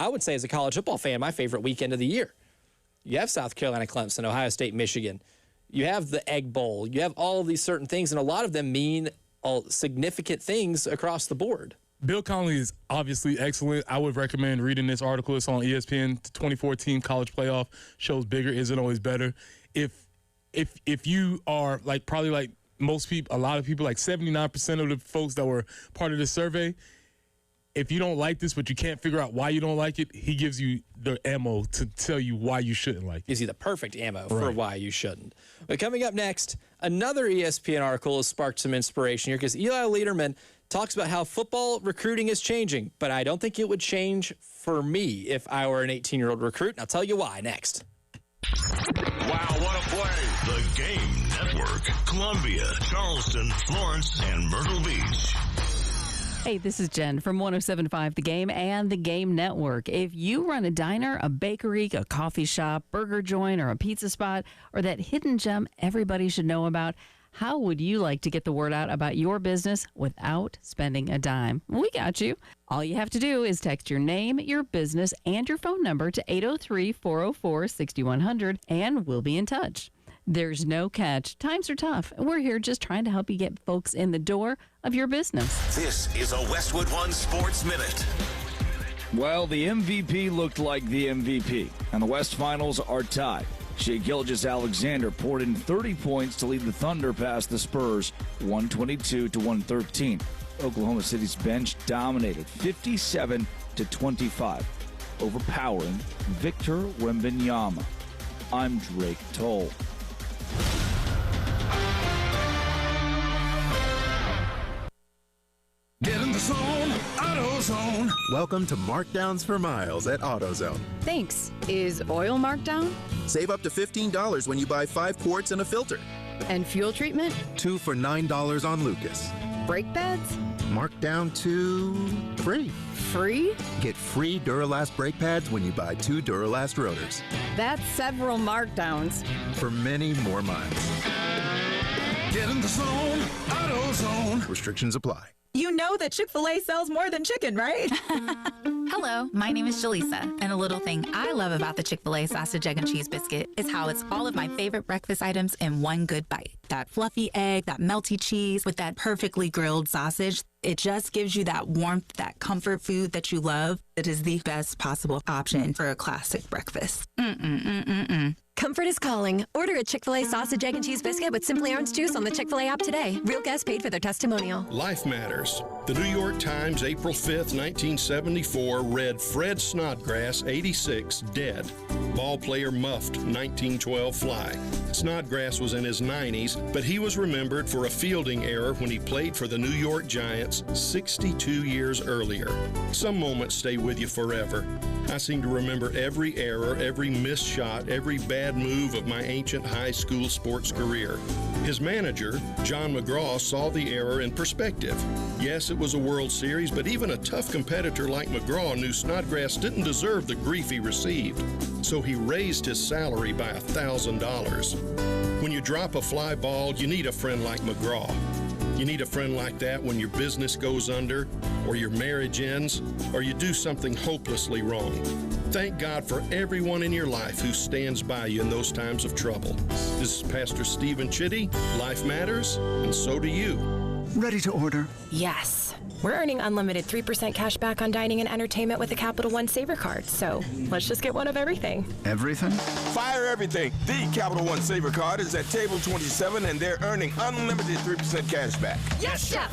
[SPEAKER 8] would say as a college football fan, my favorite weekend of the year. You have South Carolina, Clemson, Ohio State, Michigan. You have the Egg Bowl. You have all of these certain things, and a lot of them mean significant things across the board.
[SPEAKER 9] Bill Connelly is obviously excellent. I would recommend reading this article. It's on ESPN. The 2014 college playoff shows bigger isn't always better. If you are probably like most people, a lot of people, like 79% of the folks that were part of this survey, if you don't like this, but you can't figure out why you don't like it, he gives you the ammo to tell you why you shouldn't like it.
[SPEAKER 8] Gives you the perfect ammo for why you shouldn't. But coming up next, another ESPN article has sparked some inspiration here because Eli Lederman talks about how football recruiting is changing, but I don't think it would change for me if I were an 18-year-old recruit, and I'll tell you why next.
[SPEAKER 7] Wow, what a play! The Game Network, Columbia, Charleston, Florence, and Myrtle Beach.
[SPEAKER 4] Hey, this is Jen from 107.5 The Game and The Game Network. If you run a diner, a bakery, a coffee shop, burger joint, or a pizza spot, or that hidden gem everybody should know about, how would you like to get the word out about your business without spending a dime? We got you. All you have to do is text your name, your business, and your phone number to 803-404-6100, and we'll be in touch. There's no catch. Times are tough. We're here just trying to help you get folks in the door of your business.
[SPEAKER 7] This is a Westwood One Sports Minute.
[SPEAKER 3] Well, the MVP looked like the MVP, and the West Finals are tied. Shea Gilgeous-Alexander poured in 30 points to lead the Thunder past the Spurs, 122-113. Oklahoma City's bench dominated 57-25, overpowering Victor Wembanyama. I'm Drake Toll.
[SPEAKER 6] Get in the zone, AutoZone.
[SPEAKER 10] Welcome to Markdowns for Miles at AutoZone.
[SPEAKER 12] Thanks. Is oil marked down?
[SPEAKER 10] Save up to $15 when you buy 5 quarts and a filter.
[SPEAKER 12] And fuel treatment?
[SPEAKER 10] 2 for $9 on Lucas.
[SPEAKER 12] Brake pads?
[SPEAKER 10] marked down to free.
[SPEAKER 12] Free?
[SPEAKER 10] Get free Duralast brake pads when you buy 2 Duralast rotors.
[SPEAKER 12] That's several markdowns.
[SPEAKER 10] For many more miles.
[SPEAKER 6] Get in the zone, AutoZone.
[SPEAKER 10] Restrictions apply.
[SPEAKER 14] You know that Chick-fil-A sells more than chicken, right?
[SPEAKER 16] Hello, my name is Jaleesa, and a little thing I love about the Chick-fil-A sausage, egg, and cheese biscuit is how it's all of my favorite breakfast items in one good bite. That fluffy egg, that melty cheese with that perfectly grilled sausage. It just gives you that warmth, that comfort food that you love. It is the best possible option for a classic breakfast.
[SPEAKER 17] Comfort is calling. Order a Chick-fil-A sausage, egg, and cheese biscuit with Simply Orange Juice on the Chick-fil-A app today. Real guests paid for their testimonial.
[SPEAKER 18] Life Matters. The New York Times, April 5th, 1974, read Fred Snodgrass, 86, dead. Ball player muffed, 1912 fly. Snodgrass was in his 90s, but he was remembered for a fielding error when he played for the New York Giants 62 years earlier. Some moments stay with you forever. I seem to remember every error, every missed shot, every bad move of my ancient high school sports career. His manager, John McGraw, saw the error in perspective. Yes, it was a World Series, but even a tough competitor like McGraw knew Snodgrass didn't deserve the grief he received, so he raised his salary by $1,000. When you drop a fly ball, you need a friend like McGraw. You need a friend like that when your business goes under, or your marriage ends, or you do something hopelessly wrong. Thank God for everyone in your life who stands by you in those times of trouble. This is Pastor Stephen Chitty. Life matters, and so do you.
[SPEAKER 11] Ready to order?
[SPEAKER 14] Yes. We're earning unlimited 3% cash back on dining and entertainment with the Capital One Saver card, so let's just get one of everything.
[SPEAKER 11] Everything?
[SPEAKER 19] Fire everything. The Capital One Saver card is at table 27, and they're earning unlimited 3% cash back.
[SPEAKER 14] Yes, Chef!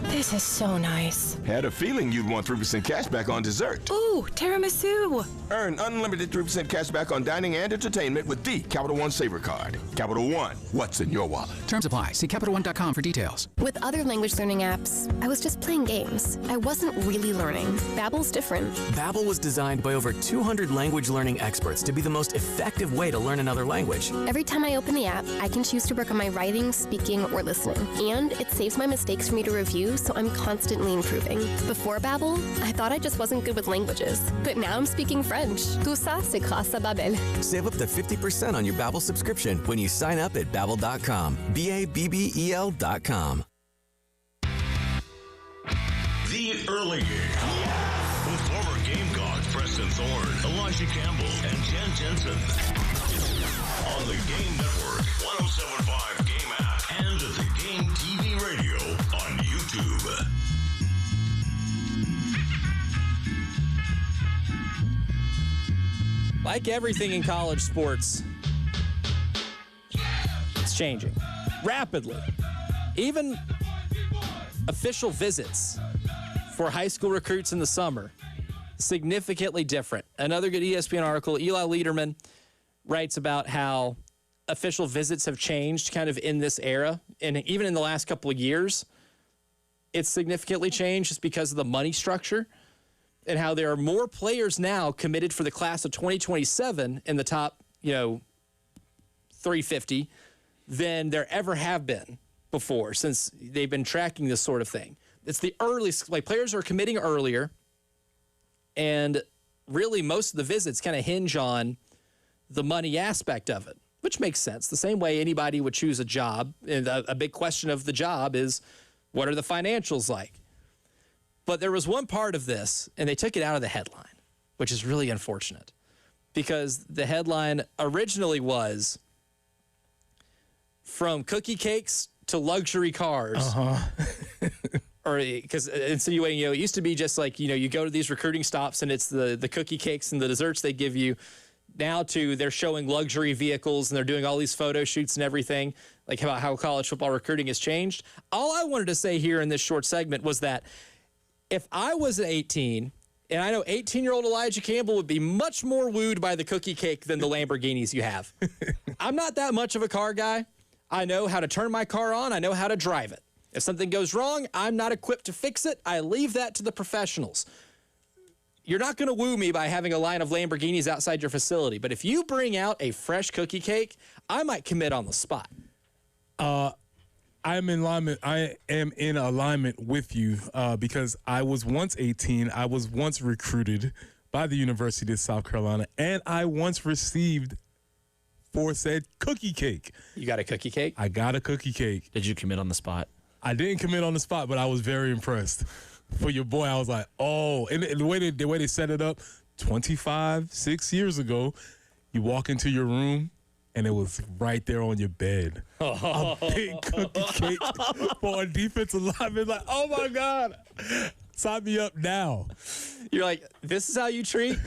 [SPEAKER 14] This is so nice.
[SPEAKER 19] Had a feeling you'd want 3% cash back on dessert.
[SPEAKER 14] Ooh, tiramisu.
[SPEAKER 19] Earn unlimited 3% cash back on dining and entertainment with the Capital One Saver card. Capital One, what's in your wallet?
[SPEAKER 20] Terms apply. See CapitalOne.com for details.
[SPEAKER 17] With other language learning apps, I was just playing games. I wasn't really learning. Babbel's different.
[SPEAKER 26] Babbel was designed by over 200 language learning experts to be the most effective way to learn another language.
[SPEAKER 17] Every time I open the app, I can choose to work on my writing, speaking, or listening. And it saves my mistakes for me to review, so I'm constantly improving. Before Babbel, I thought I just wasn't good with languages. But now I'm speaking French. Tout ça, c'est grâce à Babbel.
[SPEAKER 26] Save up to 50% on your Babbel subscription when you sign up at Babbel.com. Babbel.com.
[SPEAKER 7] The Early Game. With former Gamecocks Preston Thorne, Elijah Campbell, and Jen Jensen. On the Game Network, 107.5 Game app, and the Game TV radio on YouTube.
[SPEAKER 8] Like everything in college sports, it's changing rapidly. Even official visits for high school recruits in the summer, significantly different. Another good ESPN article, Eli Lederman writes about how official visits have changed kind of in this era. And even in the last couple of years, it's significantly changed just because of the money structure and how there are more players now committed for the class of 2027 in the top, 350 than there ever have been before since they've been tracking this sort of thing. It's the earliest, players are committing earlier, and really most of the visits kind of hinge on the money aspect of it, which makes sense. The same way anybody would choose a job, and a big question of the job is, what are the financials like? But there was one part of this, and they took it out of the headline, which is really unfortunate, because the headline originally was from cookie cakes to luxury cars. Or because insinuating, it used to be just like, you go to these recruiting stops and it's the cookie cakes and the desserts they give you. Now they're showing luxury vehicles and they're doing all these photo shoots and everything, like about how college football recruiting has changed. All I wanted to say here in this short segment was that if I was 18, and I know 18-year-old Elijah Campbell would be much more wooed by the cookie cake than the Lamborghinis you have. I'm not that much of a car guy. I know how to turn my car on. I know how to drive it. If something goes wrong, I'm not equipped to fix it. I leave that to the professionals. You're not going to woo me by having a line of Lamborghinis outside your facility. But if you bring out a fresh cookie cake, I might commit on the spot.
[SPEAKER 9] I am in alignment with you because I was once 18. I was once recruited by the University of South Carolina, and I once received for said cookie cake.
[SPEAKER 8] You got a cookie cake?
[SPEAKER 9] I got a cookie cake.
[SPEAKER 21] Did you commit on the spot?
[SPEAKER 9] I didn't commit on the spot, but I was very impressed. For your boy, I was like, oh. And the way they set it up, 6 years ago, you walk into your room, and it was right there on your bed. A big cookie cake for a defensive lineman. Like, oh, my God. Sign me up now.
[SPEAKER 8] You're like, this is how you treat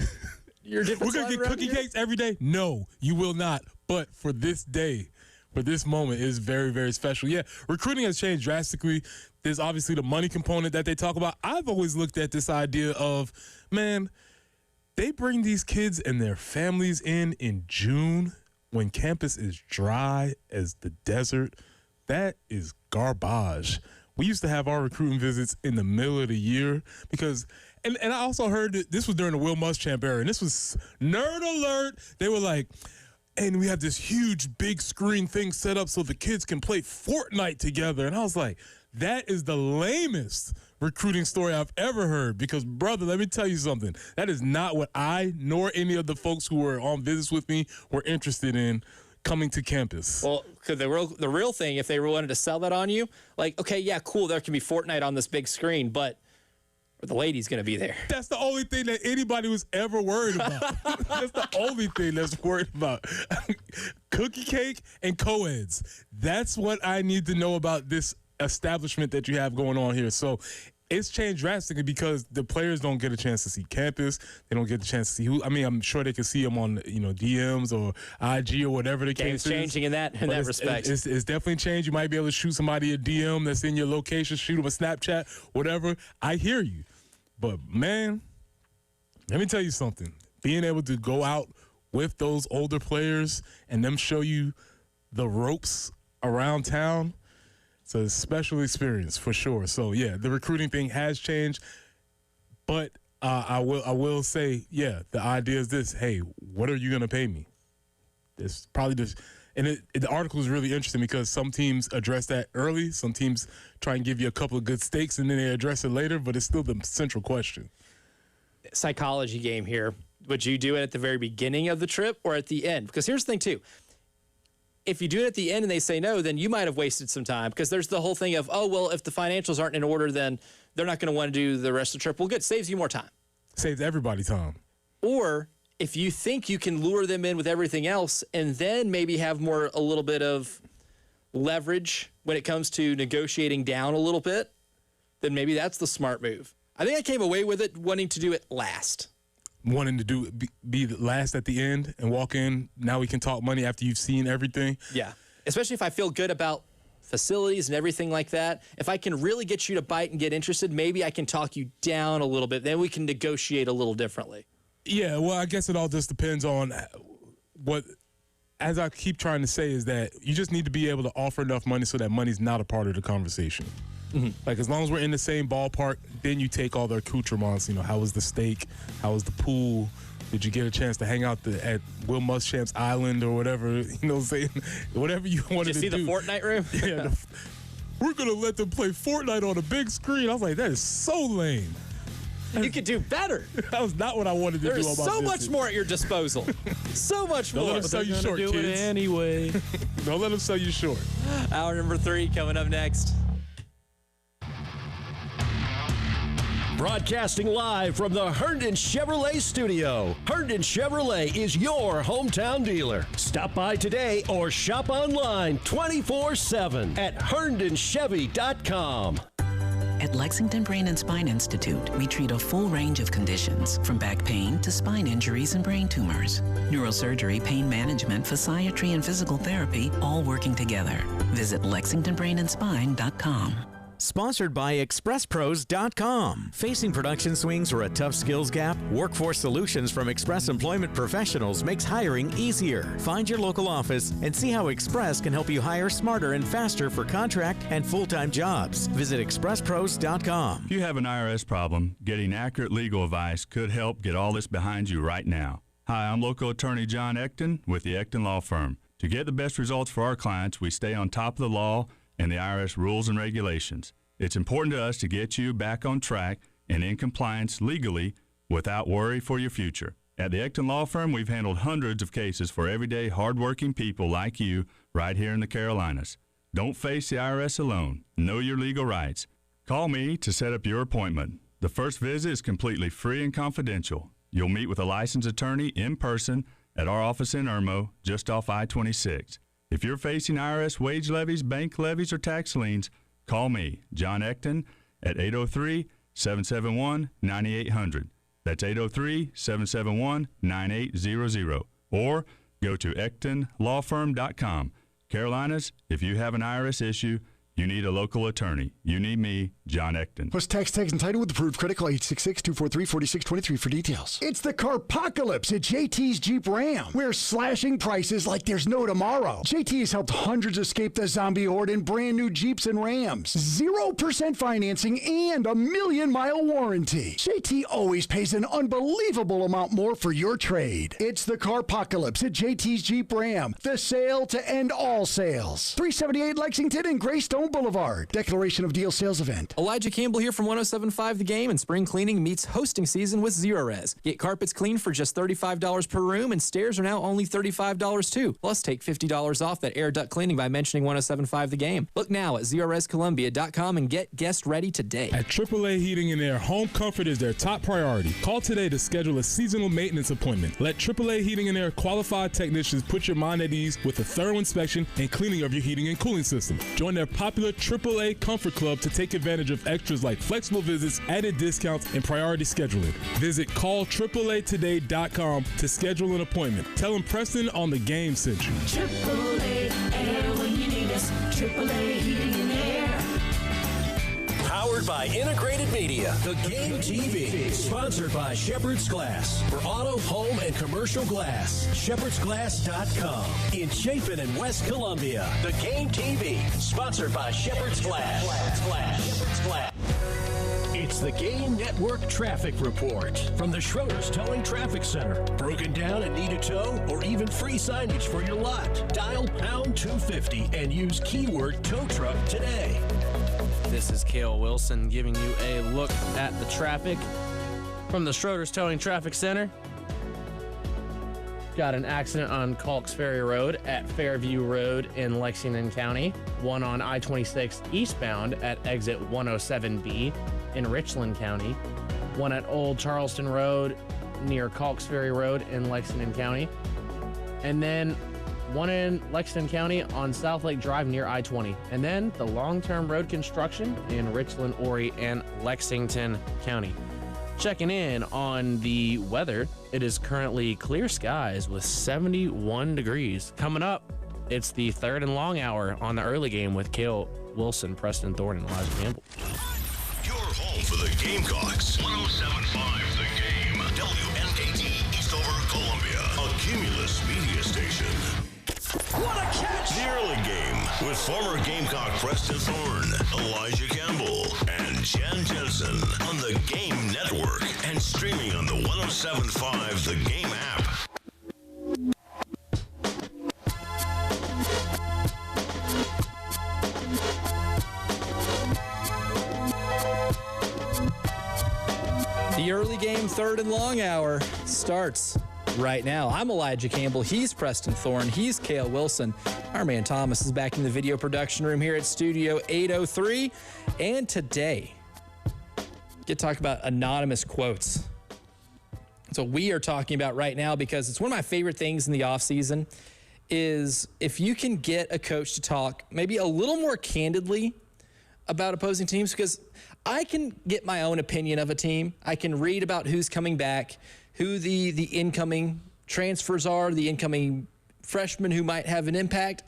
[SPEAKER 8] your defensive
[SPEAKER 9] We're going to get cookie cakes every day? No, you will not. But for this day, for this moment, is very, very special. Yeah, recruiting has changed drastically. There's obviously the money component that they talk about. I've always looked at this idea of, man, they bring these kids and their families in June when campus is dry as the desert. That is garbage. We used to have our recruiting visits in the middle of the year because – and I also heard that this was during the Will Muschamp era, and this was nerd alert. They were like – and we have this huge big screen thing set up so the kids can play Fortnite together. And I was like, that is the lamest recruiting story I've ever heard because, brother, let me tell you something. That is not what I nor any of the folks who were on visits with me were interested in coming to campus.
[SPEAKER 8] Well, because the real thing, if they wanted to sell that on you, like, okay, yeah, cool, there can be Fortnite on this big screen, but the lady's going to be there.
[SPEAKER 9] That's the only thing that anybody was ever worried about. That's the only thing that's worried about. Cookie cake and co-eds. That's what I need to know about this establishment that you have going on here. So it's changed drastically because the players don't get a chance to see campus. They don't get the chance to see who. I mean, I'm sure they can see them on, DMs or IG or whatever the case is.
[SPEAKER 8] Game's changing in that respect.
[SPEAKER 9] It's definitely changed. You might be able to shoot somebody a DM that's in your location, shoot them a Snapchat, whatever. I hear you. But, man, let me tell you something. Being able to go out with those older players and them show you the ropes around town, it's a special experience for sure. So, yeah, the recruiting thing has changed. But I will say, yeah, the idea is this. Hey, what are you going to pay me? It's probably just – and the article is really interesting because some teams address that early. Some teams try and give you a couple of good stakes, and then they address it later, but it's still the central question.
[SPEAKER 8] Psychology game here. Would you do it at the very beginning of the trip or at the end? Because here's the thing, too. If you do it at the end and they say no, then you might have wasted some time because there's the whole thing of, oh, well, if the financials aren't in order, then they're not going to want to do the rest of the trip. Well, good. Saves you more time.
[SPEAKER 9] Saves everybody time.
[SPEAKER 8] Or if you think you can lure them in with everything else and then maybe have a little bit of leverage when it comes to negotiating down a little bit, then maybe that's the smart move. I think I came away with it wanting to do it last.
[SPEAKER 9] Wanting to be last at the end and walk in, now we can talk money after you've seen everything.
[SPEAKER 8] Yeah, especially if I feel good about facilities and everything like that. If I can really get you to bite and get interested, maybe I can talk you down a little bit. Then we can negotiate a little differently.
[SPEAKER 9] Yeah, well, I guess it all just depends on what, as I keep trying to say, is that you just need to be able to offer enough money so that money's not a part of the conversation. Mm-hmm. Like, as long as we're in the same ballpark, then you take all the accoutrements. How was the steak? How was the pool? Did you get a chance to hang out at Will Muschamp's Island or whatever? You know what I'm saying? Whatever you wanted to do.
[SPEAKER 8] Did you see the Fortnite room?
[SPEAKER 9] Yeah. We're going to let them play Fortnite on a big screen. I was like, that is so lame.
[SPEAKER 8] You could do better.
[SPEAKER 9] That was not what I wanted to do.
[SPEAKER 8] There's so much more at your disposal. So much more.
[SPEAKER 9] Don't let them sell you short, kids.
[SPEAKER 21] Do it anyway.
[SPEAKER 9] Don't let them sell you short.
[SPEAKER 8] Hour number 3 coming up next.
[SPEAKER 15] Broadcasting live from the Herndon Chevrolet studio. Herndon Chevrolet is your hometown dealer. Stop by today or shop online 24/7 at herndonchevy.com.
[SPEAKER 1] At Lexington Brain and Spine Institute, we treat a full range of conditions, from back pain to spine injuries and brain tumors. Neurosurgery, pain management, physiatry, and physical therapy all working together. Visit LexingtonBrainandSpine.com.
[SPEAKER 2] Sponsored by ExpressPros.com. Facing production swings or a tough skills gap? Workforce Solutions from Express Employment Professionals makes hiring easier. Find your local office and see how Express can help you hire smarter and faster for contract and full-time jobs. Visit ExpressPros.com.
[SPEAKER 5] If you have an IRS problem, getting accurate legal advice could help get all this behind you right now. Hi, I'm local attorney John Ecton with the Ecton Law Firm. To get the best results for our clients, we stay on top of the law and the IRS rules and regulations. It's important to us to get you back on track and in compliance legally without worry for your future. At the Ecton Law Firm, we've handled hundreds of cases for everyday, hardworking people like you right here in the Carolinas. Don't face the IRS alone. Know your legal rights. Call me to set up your appointment. The first visit is completely free and confidential. You'll meet with a licensed attorney in person at our office in Irmo, just off I-26. If you're facing IRS wage levies, bank levies, or tax liens, call me, John Ecton, at 803-771-9800. That's 803-771-9800. Or go to EctonLawFirm.com. Carolinas, if you have an IRS issue, you need a local attorney. You need me, John Ecton.
[SPEAKER 11] Plus tax tags and title with approved credit. Call 866-243-4623 for details. It's the Carpocalypse at JT's Jeep Ram. We're slashing prices like there's no tomorrow. JT has helped hundreds escape the zombie horde in brand new Jeeps and Rams. 0% financing and a 1,000,000-mile warranty. JT always pays an unbelievable amount more for your trade. It's the Carpocalypse at JT's Jeep Ram. The sale to end all sales. 378 Lexington and Greystone Boulevard. Declaration of Deal Sales Event.
[SPEAKER 4] Elijah Campbell here from 107.5 The Game, and spring cleaning meets hosting season with Zerorez. Get carpets cleaned for just $35 per room, and stairs are now only $35 too. Plus, take $50 off that air duct cleaning by mentioning 107.5 The Game. Look now at ZerorezColumbia.com and get guest ready today.
[SPEAKER 9] At AAA Heating and Air, home comfort is their top priority. Call today to schedule a seasonal maintenance appointment. Let AAA Heating and Air qualified technicians put your mind at ease with a thorough inspection and cleaning of your heating and cooling system. Join their popular AAA Comfort Club to take advantage of extras like flexible visits, added discounts, and priority scheduling. Visit callAAAtoday.com to schedule an appointment. Tell them Preston on The Game sent you.
[SPEAKER 6] AAA Air when you need us. AAA Heating and Air.
[SPEAKER 15] Powered by Integrated Media, The Game TV. Sponsored by Shepherd's Glass. For auto, home, and commercial glass. ShepherdsGlass.com. In Chapin and West Columbia, The Game TV. Sponsored by Shepherd's Glass. Shepherd's Glass. It's the Game Network Traffic Report from the Schroeder's Towing Traffic Center. Broken down and need a tow or even free signage for your lot? Dial pound 250 and use keyword tow truck today.
[SPEAKER 21] This is Cale Wilson giving you a look at the traffic from the Schroeder's Towing Traffic Center. Got an accident on Calks Ferry Road at Fairview Road in Lexington County. One on I-26 eastbound at exit 107B in Richland County. One at Old Charleston Road near Calks Ferry Road in Lexington County. And then one in Lexington County on South Lake Drive near I-20. And then the long-term road construction in Richland, Horry, and Lexington County. Checking in on the weather, it is currently clear skies with 71 degrees. Coming up, it's the third and long hour on the early game with Cale Wilson, Preston Thorne, and Elijah Campbell.
[SPEAKER 7] Your home for the Gamecocks. 107.5 The Game. WNKT Eastover, Columbia. A Cumulus media station.
[SPEAKER 6] What a catch!
[SPEAKER 7] The early game with former Gamecock Preston Thorne, Elijah Campbell, and Jen Jensen on the Game Network and streaming on the 107.5 The Game app.
[SPEAKER 4] The early game third and long hour starts right now. I'm Elijah Campbell. He's Preston Thorne. He's Cale Wilson. Our man Thomas is back in the video production room here at Studio 803. And today, get to talk about anonymous quotes. That's what we are talking about right now because it's one of my favorite things in the offseason is if you can get a coach to talk maybe a little more candidly about opposing teams, because I can get my own opinion of a team. I can read about who's coming back, who the incoming transfers are, the incoming freshmen who might have an impact.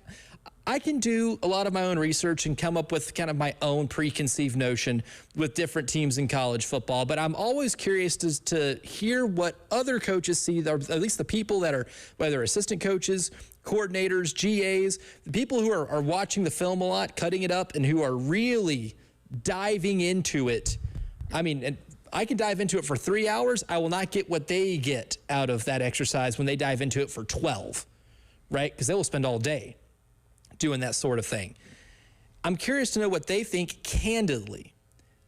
[SPEAKER 4] I can do a lot of my own research and come up with kind of my own preconceived notion with different teams in college football. But I'm always curious to hear what other coaches see, or at least the people that are, whether assistant coaches, coordinators, GAs, the people who are watching the film a lot, cutting it up, and who are really diving into it. I mean, and I can dive into it for 3 hours. I will not get what they get out of that exercise when they dive into it for 12, right? Because they will spend all day doing that sort of thing. I'm curious to know what they think candidly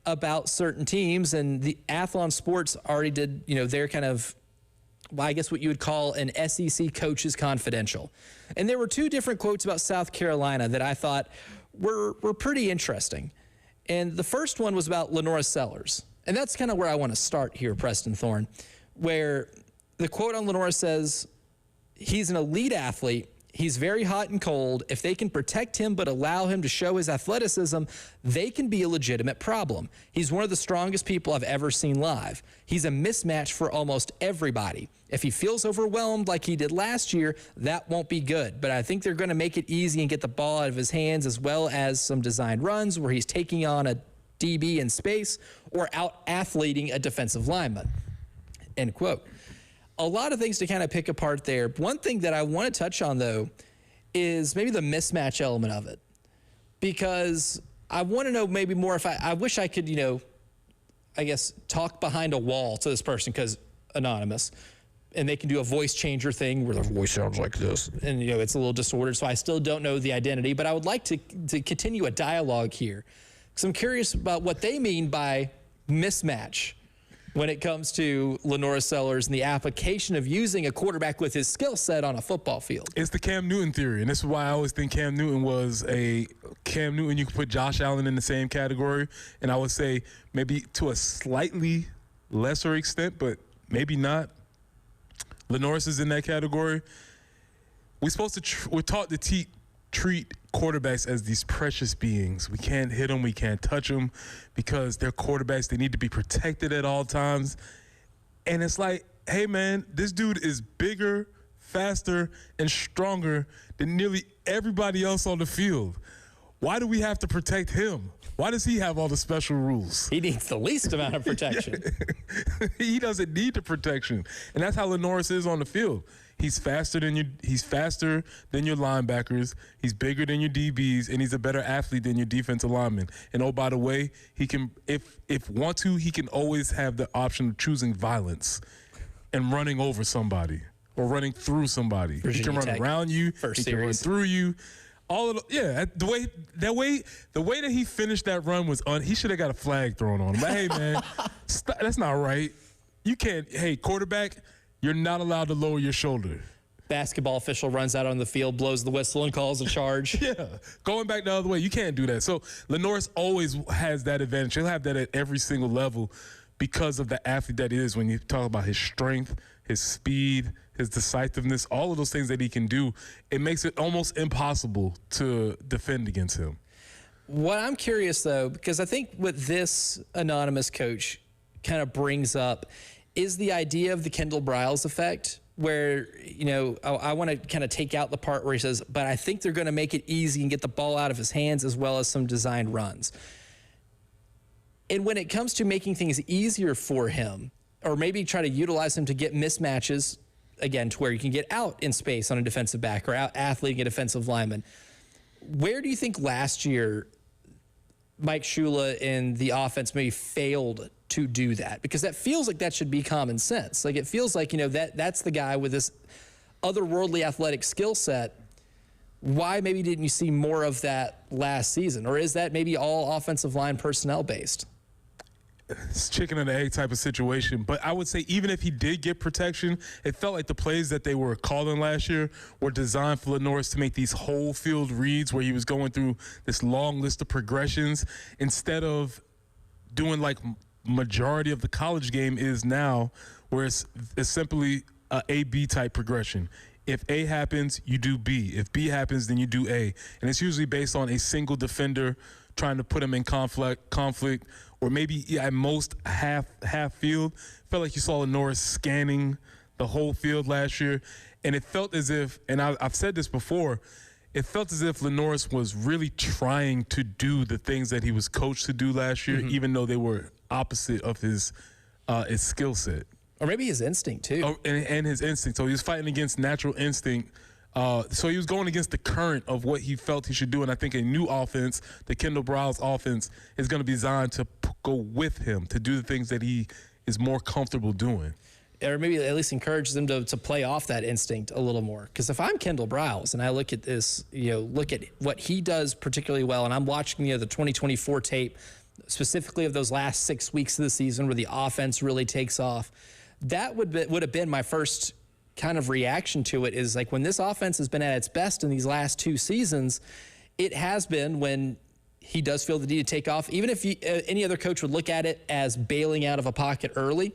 [SPEAKER 4] about certain teams. And the Athlon Sports already did, their kind of, well, I guess what you would call an SEC Coaches Confidential. And there were two different quotes about South Carolina that I thought were pretty interesting. And the first one was about Lenora Sellers. And that's kind of where I want to start here, Preston Thorne, where the quote on Lenora says, he's an elite athlete. He's very hot and cold. If they can protect him but allow him to show his athleticism, they can be a legitimate problem. He's one of the strongest people I've ever seen live. He's a mismatch for almost everybody. If he feels overwhelmed like he did last year, that won't be good. But I think they're going to make it easy and get the ball out of his hands, as well as some designed runs where he's taking on a DB in space or out-athleting a defensive lineman. End quote. A lot of things to kind of pick apart there. One thing that I want to touch on, though, is maybe the mismatch element of it. Because I want to know maybe more if I wish I could, I guess, talk behind a wall to this person, because anonymous. And they can do a voice changer thing where their voice sounds like this. And, it's a little disordered, so I still don't know the identity. But I would like to continue a dialogue here, because I'm curious about what they mean by mismatch when it comes to Lenora Sellers and the application of using a quarterback with his skill set on a football field.
[SPEAKER 9] It's the Cam Newton theory, and this is why I always think Cam Newton was Cam Newton. You could put Josh Allen in the same category, and I would say maybe to a slightly lesser extent, but maybe not. Lenoris is in that category. We're taught to treat quarterbacks as these precious beings. We can't hit them, we can't touch them, because they're quarterbacks. They need to be protected at all times. And it's like, hey man, this dude is bigger, faster, and stronger than nearly everybody else on the field. Why do we have to protect him? Why does he have all the special rules?
[SPEAKER 4] He needs the least amount of protection.
[SPEAKER 9] He doesn't need the protection. And that's how Lenoris is on the field. He's faster than your linebackers. He's bigger than your DBs, and he's a better athlete than your defensive lineman. And oh, by the way, he can, if want to, he can always have the option of choosing violence and running over somebody or running through somebody. He can run around you. He can run through you. The way that he finished that run was he should have got a flag thrown on him. But hey man, that's not right. You can't. Hey, quarterback, you're not allowed to lower your shoulder.
[SPEAKER 4] Basketball official runs out on the field, blows the whistle, and calls a charge.
[SPEAKER 9] Yeah, going back the other way, you can't do that. So Lenoris always has that advantage. He'll have that at every single level because of the athlete that he is. When you talk about his strength, his speed, his decisiveness, all of those things that he can do, it makes it almost impossible to defend against him.
[SPEAKER 4] What I'm curious, though, because I think what this anonymous coach kind of brings up is the idea of the Kendall Briles effect, where, I want to kind of take out the part where he says, but I think they're going to make it easy and get the ball out of his hands, as well as some designed runs. And when it comes to making things easier for him, or maybe try to utilize him to get mismatches, again, to where you can get out in space on a defensive back or out athleting a defensive lineman, where do you think last year Mike Shula and the offense maybe failed to do that? Because that feels like that should be common sense. Like, it feels like, that's the guy with this otherworldly athletic skill set. Why maybe didn't you see more of that last season? Or is that maybe all offensive line personnel based?
[SPEAKER 9] It's chicken and egg type of situation. But I would say even if he did get protection, it felt like the plays that they were calling last year were designed for Lenoris to make these whole field reads where he was going through this long list of progressions instead of doing like majority of the college game is now, where it's simply a A-B type progression. If A happens, you do B. If B happens, then you do A. And it's usually based on a single defender trying to put him in conflict, or maybe at most half field. Felt like you saw Lenoris scanning the whole field last year, and it felt as if, and I've said this before, it felt as if Lenoris was really trying to do the things that he was coached to do last year, even though they were opposite of his skill set.
[SPEAKER 4] Or maybe his instinct, too.
[SPEAKER 9] Oh, and his instinct. So he was fighting against natural instinct. So he was going against the current of what he felt he should do. And I think a new offense, the Kendall Briles offense, is going to be designed to go with him, to do the things that he is more comfortable doing.
[SPEAKER 4] or maybe at least encourages them to play off that instinct a little more. Because if I'm Kendall Briles and I look at this, look at what he does particularly well, and I'm watching the 2024 tape, specifically of those last 6 weeks of the season where the offense really takes off, that would have been my first kind of reaction to it, is like when this offense has been at its best in these last 2 seasons, it has been when he does feel the need to take off. Even if any other coach would look at it as bailing out of a pocket early,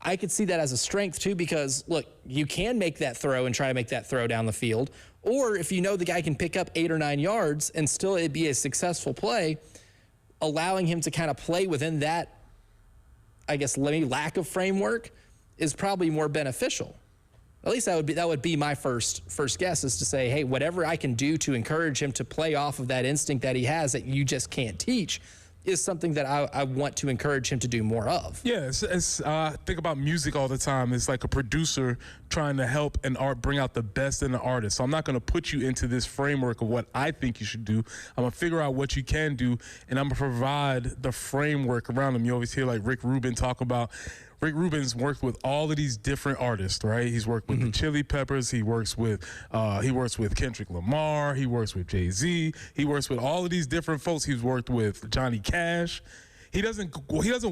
[SPEAKER 4] I could see that as a strength too, because look, you can make that throw and try to make that throw down the field. Or if you know the guy can pick up 8 or 9 yards and still it'd be a successful play, allowing him to kind of play within that, I guess, maybe lack of framework is probably more beneficial. At least that would be my first guess, is to say, hey, whatever I can do to encourage him to play off of that instinct that he has that you just can't teach is something that I want to encourage him to do more of.
[SPEAKER 9] Yeah, think about music all the time. It's like a producer trying to help an art bring out the best in the artist. So I'm not going to put you into this framework of what I think you should do. I'm going to figure out what you can do, and I'm going to provide the framework around them. You always hear like Rick Rubin talk about. Rick Rubin's worked with all of these different artists, right? He's worked with the Chili Peppers. He works with Kendrick Lamar. He works with Jay-Z. He works with all of these different folks. He's worked with Johnny Cash. He doesn't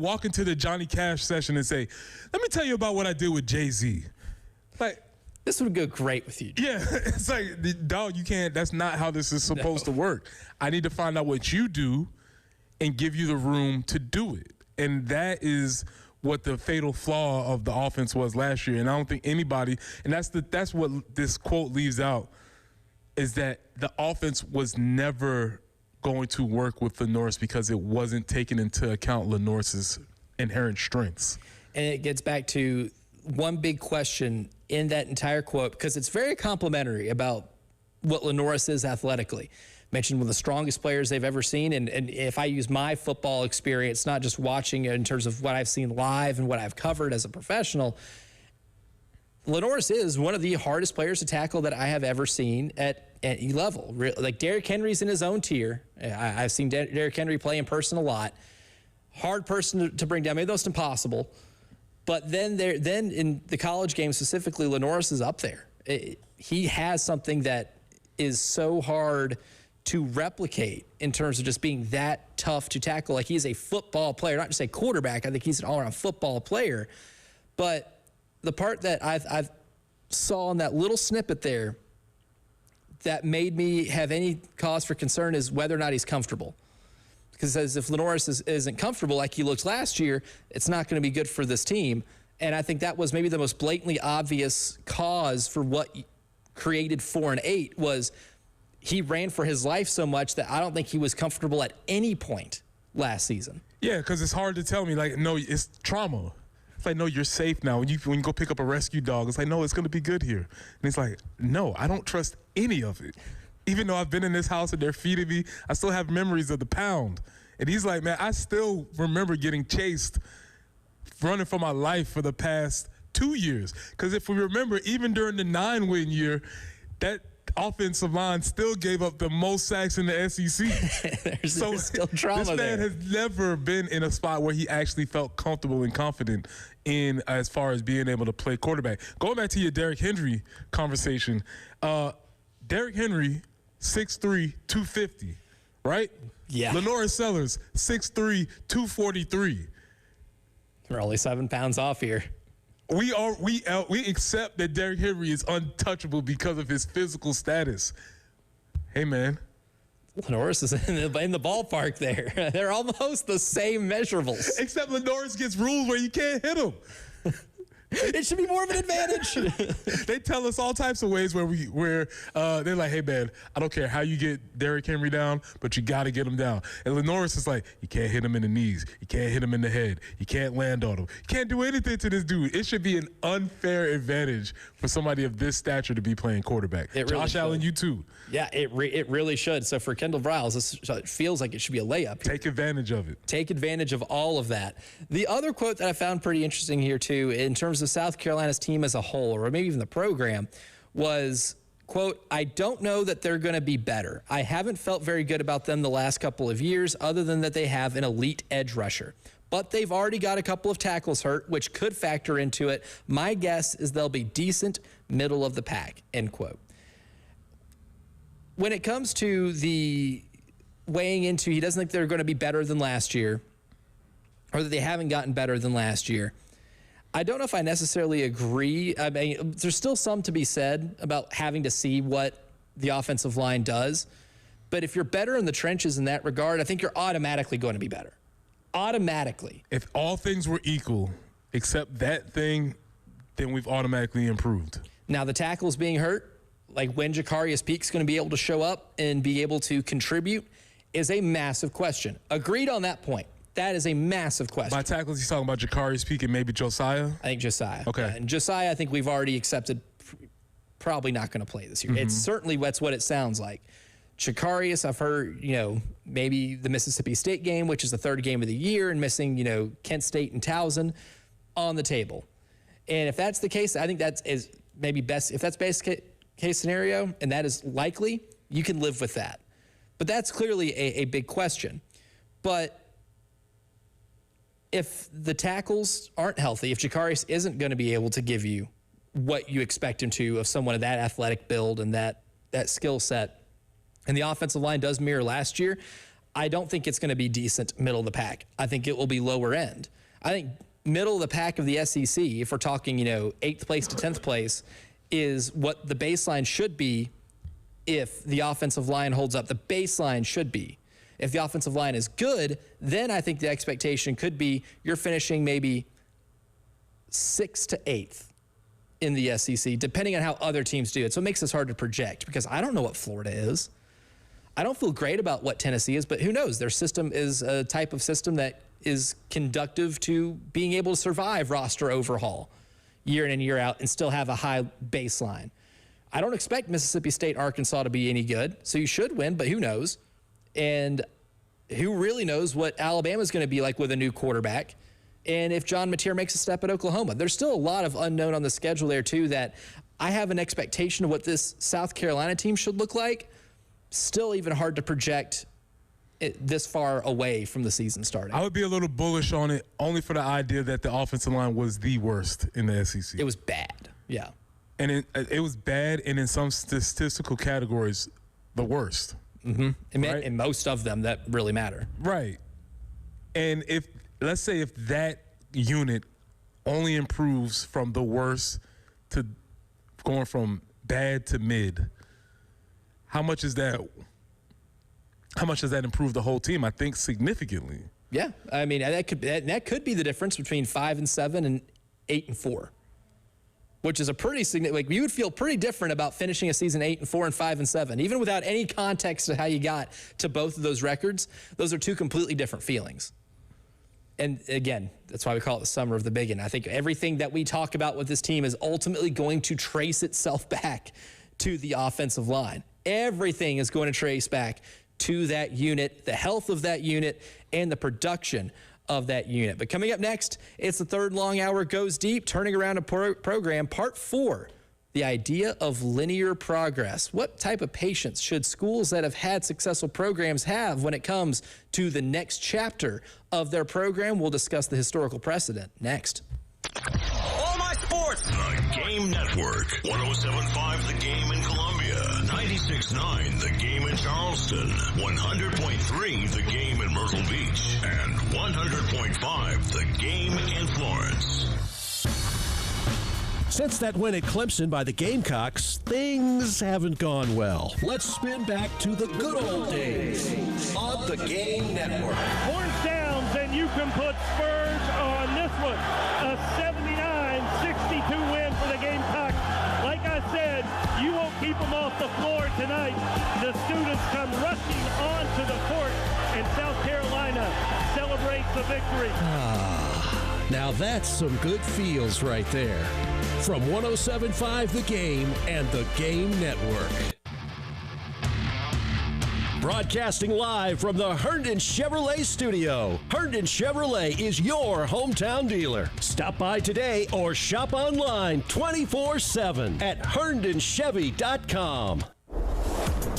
[SPEAKER 9] walk into the Johnny Cash session and say, "Let me tell you about what I did with Jay-Z." Like,
[SPEAKER 4] this would go great with you.
[SPEAKER 9] Yeah, it's like, dog, you can't. That's not how this is supposed to work. I need to find out what you do and give you the room to do it, and that is what the fatal flaw of the offense was last year. And I don't think anybody, and that's what this quote leaves out, is that the offense was never going to work with Lenoris because it wasn't taking into account Lenoris's inherent strengths.
[SPEAKER 4] And it gets back to one big question in that entire quote, because it's very complimentary about what Lenoris is athletically. Mentioned one of the strongest players they've ever seen. And if I use my football experience, not just watching it in terms of what I've seen live and what I've covered as a professional, Lenoris is one of the hardest players to tackle that I have ever seen at any level. Like, Derrick Henry's in his own tier. I've seen Derrick Henry play in person a lot. Hard person to bring down, maybe almost impossible. But then in the college game specifically, Lenoris is up there. He has something that is so hard to replicate in terms of just being that tough to tackle. Like, he's a football player, not just a quarterback. I think he's an all-around football player. But the part that I saw in that little snippet there that made me have any cause for concern is whether or not he's comfortable. Because as if Lenoris isn't comfortable like he looked last year, it's not going to be good for this team. And I think that was maybe the most blatantly obvious cause for what created 4-8 was he ran for his life so much that I don't think he was comfortable at any point last season.
[SPEAKER 9] Yeah, because it's hard to tell me, like, no, it's trauma. It's like, no, you're safe now. When you go pick up a rescue dog, it's like, no, it's going to be good here. And it's like, no, I don't trust any of it. Even though I've been in this house and they're feeding me, I still have memories of the pound. And he's like, man, I still remember getting chased, running for my life for the past 2 years. Because if we remember, even during the 9-win year, that offensive line still gave up the most sacks in the SEC.
[SPEAKER 4] There's still trauma
[SPEAKER 9] this man
[SPEAKER 4] there.
[SPEAKER 9] has never been in a spot where he actually felt comfortable and confident in as far as being able to play quarterback. Going back to your Derrick Henry conversation, Derrick Henry, 6'3", 250, right?
[SPEAKER 4] Yeah.
[SPEAKER 9] Lenoris Sellers, 6'3", 243.
[SPEAKER 4] We're only 7 pounds off here.
[SPEAKER 9] We accept that Derrick Henry is untouchable because of his physical status. Hey, man.
[SPEAKER 4] Lenoris is in the ballpark there. They're almost the same measurables.
[SPEAKER 9] Except Lenoris gets rules where you can't hit him.
[SPEAKER 4] It should be more of an advantage.
[SPEAKER 9] They tell us all types of ways where they're like, hey, man, I don't care how you get Derrick Henry down, but you got to get him down. And Lenoris is like, you can't hit him in the knees. You can't hit him in the head. You can't land on him. You can't do anything to this dude. It should be an unfair advantage for somebody of this stature to be playing quarterback. Josh Allen, you too.
[SPEAKER 4] Yeah, it really should. So for Kendall Briles, it feels like it should be a layup.
[SPEAKER 9] Take advantage of it.
[SPEAKER 4] Take advantage of all of that. The other quote that I found pretty interesting here, too, in terms of South Carolina's team as a whole, or maybe even the program, was, quote, I don't know that they're going to be better. I haven't felt very good about them the last couple of years, other than that they have an elite edge rusher. but they've already got a couple of tackles hurt, which could factor into it. My guess is they'll be decent middle of the pack, end quote. When it comes to the weighing into, he doesn't think they're going to be better than last year, or that they haven't gotten better than last year. I don't know if I necessarily agree. I mean, there's still some to be said about having to see what the offensive line does. But if you're better in the trenches in that regard, I think you're automatically going to be better. Automatically.
[SPEAKER 9] If all things were equal except that thing, then we've automatically improved.
[SPEAKER 4] Now, the tackles being hurt, like when Jacarius Peak's going to be able to show up and be able to contribute, is a massive question. Agreed on that point. That is a massive question.
[SPEAKER 9] By tackles, he's talking about Jacarius Peak and maybe Josiah?
[SPEAKER 4] I think Josiah.
[SPEAKER 9] Okay.
[SPEAKER 4] Yeah, and Josiah, I think we've already accepted probably not going to play this year.
[SPEAKER 9] Mm-hmm.
[SPEAKER 4] It's certainly that's what it sounds like. Jacarius, I've heard, maybe the Mississippi State game, which is the third game of the year, and missing, Kent State and Towson on the table. And if that's the case, I think that is maybe best. If that's best case scenario, and that is likely, you can live with that. But that's clearly a big question. But if the tackles aren't healthy, if Jacarius isn't going to be able to give you what you expect him to of someone of that athletic build and that skill set, and the offensive line does mirror last year, I don't think it's going to be decent middle of the pack. I think it will be lower end. I think middle of the pack of the SEC, if we're talking, 8th place to 10th place, is what the baseline should be if the offensive line holds up. The baseline should be. If the offensive line is good, then I think the expectation could be you're finishing maybe 6th to 8th in the SEC, depending on how other teams do it. So it makes this hard to project because I don't know what Florida is. I don't feel great about what Tennessee is, but who knows? Their system is a type of system that is conductive to being able to survive roster overhaul year in and year out and still have a high baseline. I don't expect Mississippi State, Arkansas to be any good, so you should win, but who knows? And who really knows what Alabama's going to be like with a new quarterback? And if John Mateer makes a step at Oklahoma, there's still a lot of unknown on the schedule there too that I have an expectation of what this South Carolina team should look like. Still even hard to project it this far away from the season starting.
[SPEAKER 9] I would be a little bullish on it only for the idea that the offensive line was the worst in the SEC.
[SPEAKER 4] It was bad, yeah.
[SPEAKER 9] And it was bad, and in some statistical categories, the worst.
[SPEAKER 4] Mm-hmm. In most of them that really matter.
[SPEAKER 9] Right. And let's say if that unit only improves from the worst to going from bad to mid, how much does that improve the whole team? I think significantly. Yeah.
[SPEAKER 4] I mean, that could be the difference between 5-7 and 8-4. Which is a pretty significant, like you would feel pretty different about finishing a season 8-4 and 5-7, even without any context to how you got to both of those records. Those are two completely different feelings. And again, that's why we call it the summer of the biggin. I think everything that we talk about with this team is ultimately going to trace itself back to the offensive line. Everything is going to trace back to that unit, the health of that unit, and the production of that unit. But coming up next, it's the third long hour goes deep, turning around a program, part 4, the idea of linear progress. What type of patience should schools that have had successful programs have when it comes to the next chapter of their program? We'll discuss the historical precedent next.
[SPEAKER 7] All my sports. The Game Network. 107.5 The Game in Columbia. 96.9 The Game in Charleston. 100.3 The Game in Myrtle Beach. And 100.5 The Game in Florence.
[SPEAKER 15] Since that win at Clemson by the Gamecocks, things haven't gone well. Let's spin back to the good old days on the Game Network.
[SPEAKER 3] Horns downs, and you can put Spurs on this one. A 79-62 win for the Gamecocks. Like I said, you won't keep them off the floor tonight. The students come rushing onto the court, and South Carolina celebrates the victory.
[SPEAKER 15] Now that's some good feels right there. From 107.5 The Game and the Game Network. Broadcasting live from the Herndon Chevrolet studio. Herndon Chevrolet is your hometown dealer. Stop by today or shop online 24/7 at herndonchevy.com.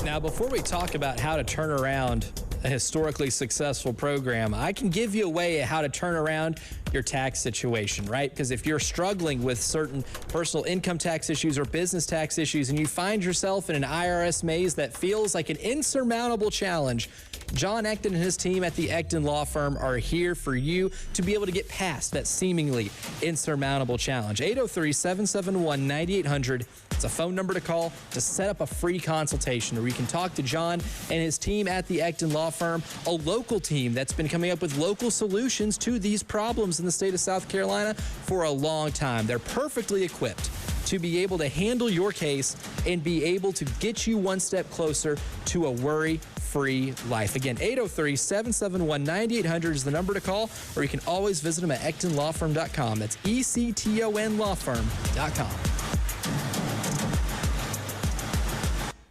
[SPEAKER 4] Now, before we talk about how to turn around a historically successful program, I can give you a way how to turn around your tax situation, right? Because if you're struggling with certain personal income tax issues or business tax issues and you find yourself in an IRS maze that feels like an insurmountable challenge, John Ecton and his team at the Ecton Law Firm are here for you to be able to get past that seemingly insurmountable challenge. 803-771-9800. It's a phone number to call to set up a free consultation where you can talk to John and his team at the Ecton Law Firm, a local team that's been coming up with local solutions to these problems in the state of South Carolina for a long time. They're perfectly equipped to be able to handle your case and be able to get you one step closer to a worry-free life. Again, 803-771-9800 is the number to call, or you can always visit them at ectonlawfirm.com. That's ECTONlawfirm.com.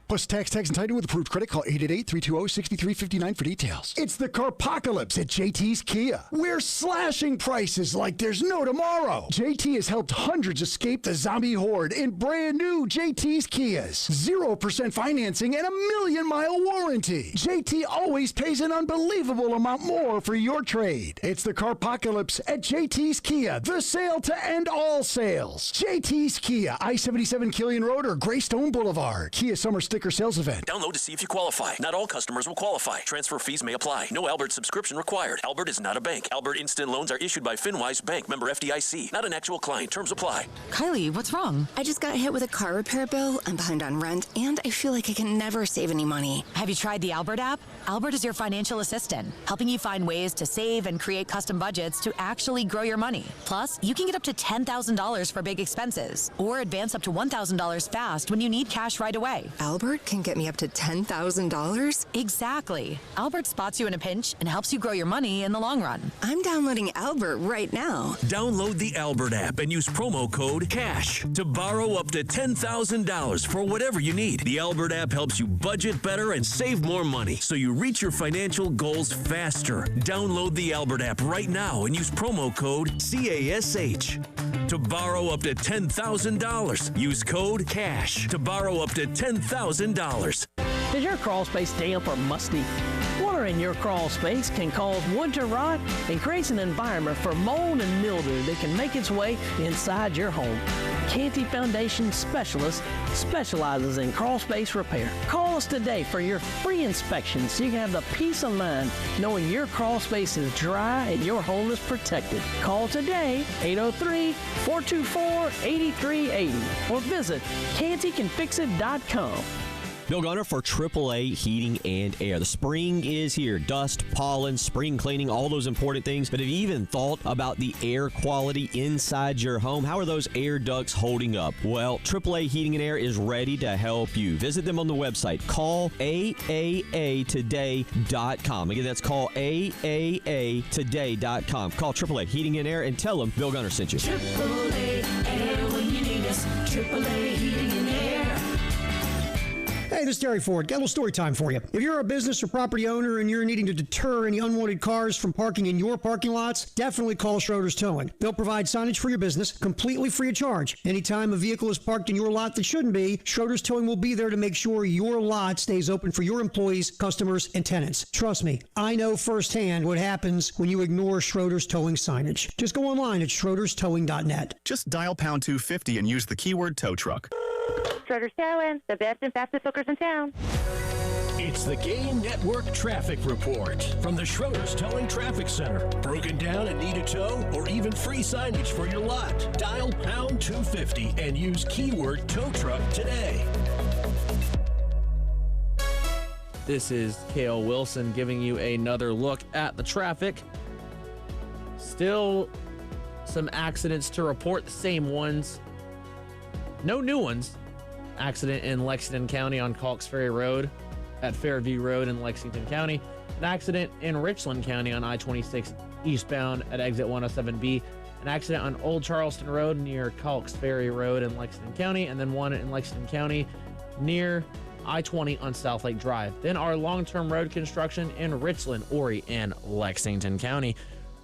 [SPEAKER 11] Plus tax and title with approved credit. Call 888-320-6359 for details. It's the Carpocalypse at JT's Kia. We're slashing prices like there's no tomorrow. JT has helped hundreds escape the zombie horde in brand new JT's Kias. 0% financing and a 1,000,000-mile warranty. JT always pays an unbelievable amount more for your trade. It's the Carpocalypse at JT's Kia. The sale to end all sales. JT's Kia, I-77 Killian Road or Greystone Boulevard. Kia Summer Sticker Sales Event.
[SPEAKER 12] Download to see if you qualify. Not all customers will qualify. Transfer fees may apply. No Albert subscription required. Albert is not a bank. Albert Instant Loans are issued by FinWise Bank, member FDIC. Not an actual client. Terms apply.
[SPEAKER 13] Kylie, what's wrong? I just got hit with a car repair bill. I'm behind on rent, and I feel like I can never save any money.
[SPEAKER 22] Have you tried the Albert app? Albert is your financial assistant, helping you find ways to save and create custom budgets to actually grow your money. Plus, you can get up to $10,000 for big expenses, or advance up to $1,000 fast when you need cash right away.
[SPEAKER 13] Albert can get me up to $10,000?
[SPEAKER 22] Exactly. Albert spots you in a pinch and helps you grow your money in the long run.
[SPEAKER 13] I'm downloading Albert right now.
[SPEAKER 12] Download the Albert app and use promo code CASH to borrow up to $10,000 for whatever you need. The Albert app helps you budget better and save more money so you reach your financial goals faster. Download the Albert app right now and use promo code CASH to borrow up to $10,000. Use code CASH to borrow up to $10,000.
[SPEAKER 23] Is your crawl space damp or musty? Water in your crawl space can cause wood to rot and creates an environment for mold and mildew that can make its way inside your home. Canty Foundation Specialist specializes in crawl space repair. Call us today for your free inspection so you can have the peace of mind knowing your crawl space is dry and your home is protected. Call today, 803-424-8380, or visit cantycanfixit.com.
[SPEAKER 24] Bill Gunner for AAA Heating and Air. The spring is here. Dust, pollen, spring cleaning, all those important things. But have you even thought about the air quality inside your home? How are those air ducts holding up? Well, AAA Heating and Air is ready to help you. Visit them on the website. Call AAAtoday.com. Again, that's call AAAtoday.com. Call AAA Heating and Air and tell them Bill Gunner sent you.
[SPEAKER 6] AAA Air when you need us. AAA Heating and Air.
[SPEAKER 25] Hey, this is Terry Ford. Got a little story time for you. If you're a business or property owner and you're needing to deter any unwanted cars from parking in your parking lots, definitely call Schroeder's Towing. They'll provide signage for your business completely free of charge. Anytime a vehicle is parked in your lot that shouldn't be, Schroeder's Towing will be there to make sure your lot stays open for your employees, customers, and tenants. Trust me, I know firsthand what happens when you ignore Schroeder's Towing signage. Just go online at schroederstowing.net.
[SPEAKER 27] Just dial pound 250 and use the keyword tow truck.
[SPEAKER 28] Schroeder's Towing, the best and fastest hookers in town.
[SPEAKER 15] It's the Game Network Traffic Report from the Schroeder's Towing Traffic Center. Broken down and need a tow or even free signage for your lot? Dial pound 250 and use keyword tow truck today.
[SPEAKER 21] This is Kale Wilson giving you another look at the traffic. Still some accidents to report, the same ones. No new ones. Accident in Lexington County on Calks Ferry Road at Fairview Road in Lexington County. An accident in Richland County on I-26 eastbound at exit 107B. An accident on Old Charleston Road near Calks Ferry Road in Lexington County. And then one in Lexington County near I-20 on South Lake Drive. Then our long-term road construction in Richland, Horry, and Lexington County.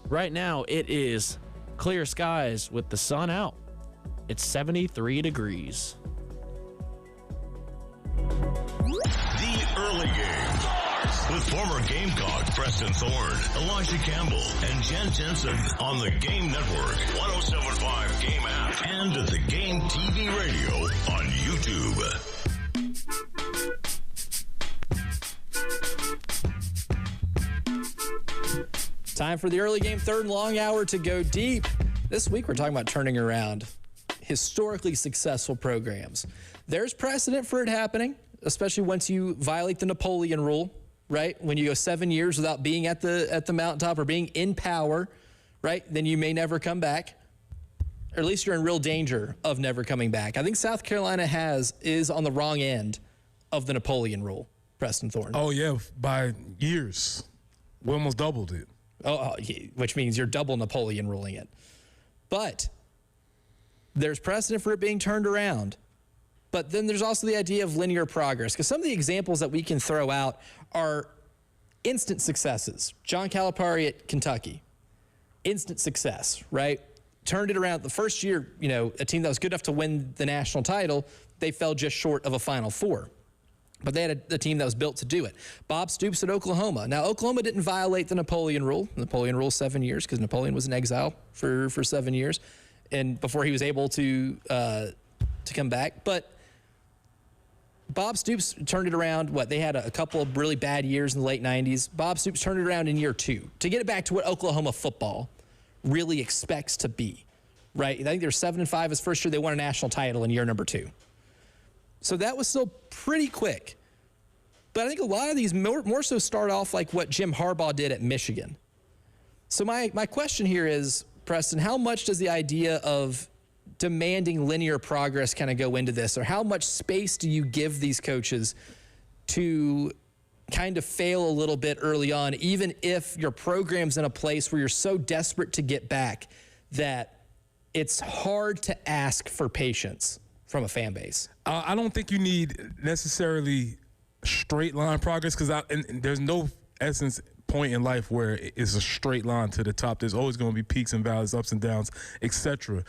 [SPEAKER 21] Right now, it is clear skies with the sun out. It's 73 degrees.
[SPEAKER 7] The early game with former Gamecock Preston Thorne, Elijah Campbell, and Jen Jensen on the Game Network, 107.5 Game app, and at the Game TV radio on YouTube.
[SPEAKER 4] Time for the early game third and long hour to go deep. This week we're talking about turning around historically successful programs. There's precedent for it happening, especially once you violate the Napoleon rule, right? When you go 7 years without being at the mountaintop or being in power, right? Then you may never come back. Or at least you're in real danger of never coming back. I think South Carolina is on the wrong end of the Napoleon rule, Preston Thorne.
[SPEAKER 9] Oh, yeah, by years. We almost doubled it.
[SPEAKER 4] Which means you're double Napoleon ruling it. But there's precedent for it being turned around. But then there's also the idea of linear progress, because some of the examples that we can throw out are instant successes. John Calipari at Kentucky, instant success, right? Turned it around the first year, a team that was good enough to win the national title, they fell just short of a Final Four. But they had a team that was built to do it. Bob Stoops at Oklahoma. Now, Oklahoma didn't violate the Napoleon rule. The Napoleon rule 7 years, because Napoleon was in exile for 7 years, and before he was able to come back. But Bob Stoops turned it around. They had a couple of really bad years in the late 90s. Bob Stoops turned it around in year 2 to get it back to what Oklahoma football really expects to be, right? I think they were 7-5 his first year. They won a national title in year number 2. So that was still pretty quick. But I think a lot of these more so start off like what Jim Harbaugh did at Michigan. So my question here is, Preston, how much does the idea of demanding linear progress kind of go into this? Or how much space do you give these coaches to kind of fail a little bit early on, even if your program's in a place where you're so desperate to get back that it's hard to ask for patience from a fan base?
[SPEAKER 9] I don't think you need necessarily straight line progress, because there's no point in life where it's a straight line to the top. There's always going to be peaks and valleys, ups and downs, etc.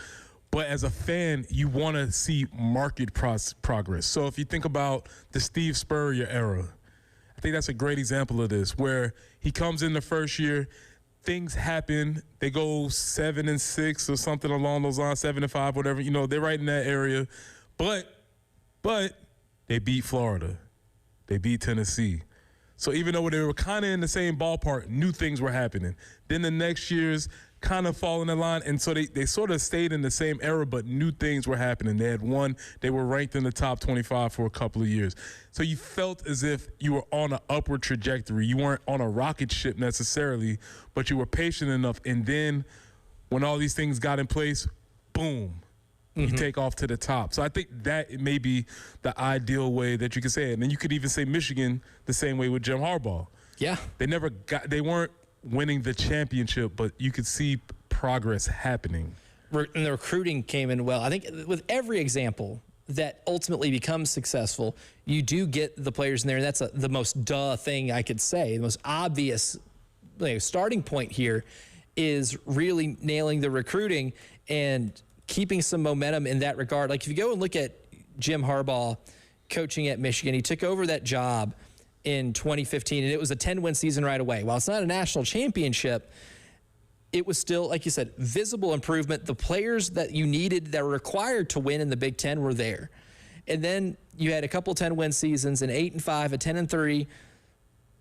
[SPEAKER 9] But as a fan, you want to see market progress. So if you think about the Steve Spurrier era, I think that's a great example of this, where he comes in the first year, things happen, they go 7-6 or something along those lines, 7-5, whatever. They're right in that area. But they beat Florida. They beat Tennessee. So even though they were kind of in the same ballpark, new things were happening. Then the next year's kind of fall in the line, and so they sort of stayed in the same era, but new things were happening. They had won. They were ranked in the top 25 for a couple of years. So you felt as if you were on an upward trajectory. You weren't on a rocket ship necessarily, but you were patient enough. And then when all these things got in place, boom, you take off to the top. So I think that may be the ideal way that you could say it. And then you could even say Michigan the same way with Jim Harbaugh.
[SPEAKER 4] Yeah.
[SPEAKER 9] They weren't winning the championship, but you could see progress happening.
[SPEAKER 4] And the recruiting came in well. I think with every example that ultimately becomes successful, you do get the players in there. And that's the most thing I could say. The most obvious starting point here is really nailing the recruiting and keeping some momentum in that regard. Like if you go and look at Jim Harbaugh coaching at Michigan, he took over that job in 2015, and it was a 10-win season right away. While it's not a national championship, it was still, like you said, visible improvement. The players that you needed that were required to win in the Big Ten were there. And then you had a couple 10-win seasons, an 8-5, a 10-3,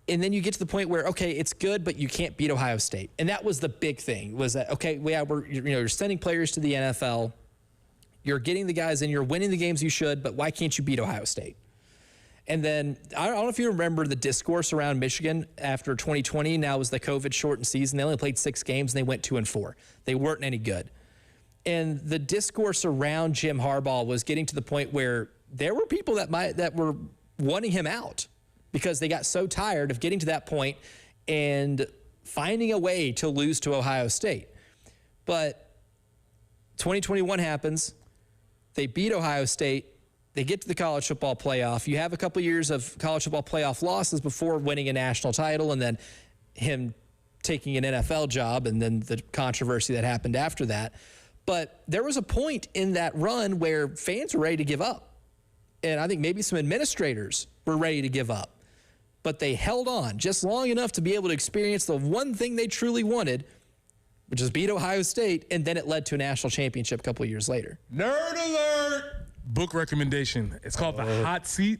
[SPEAKER 4] and then you get to the point where, okay, it's good, but you can't beat Ohio State. And that was the big thing, was that, okay, you're sending players to the NFL, you're getting the guys in, you're winning the games you should, but why can't you beat Ohio State? And then, I don't know if you remember the discourse around Michigan after 2020. Now was the COVID-shortened season. They only played 6 games, and they went 2-4. They weren't any good. And the discourse around Jim Harbaugh was getting to the point where there were people that were wanting him out because they got so tired of getting to that point and finding a way to lose to Ohio State. But 2021 happens. They beat Ohio State. They get to the college football playoff. You have a couple years of college football playoff losses before winning a national title, and then him taking an NFL job, and then the controversy that happened after that. But there was a point in that run where fans were ready to give up. And I think maybe some administrators were ready to give up. but they held on just long enough to be able to experience the one thing they truly wanted, which is beat Ohio State, and then it led to a national championship a couple of years later.
[SPEAKER 9] Nerd alert! Book recommendation. It's called The Hot Seat,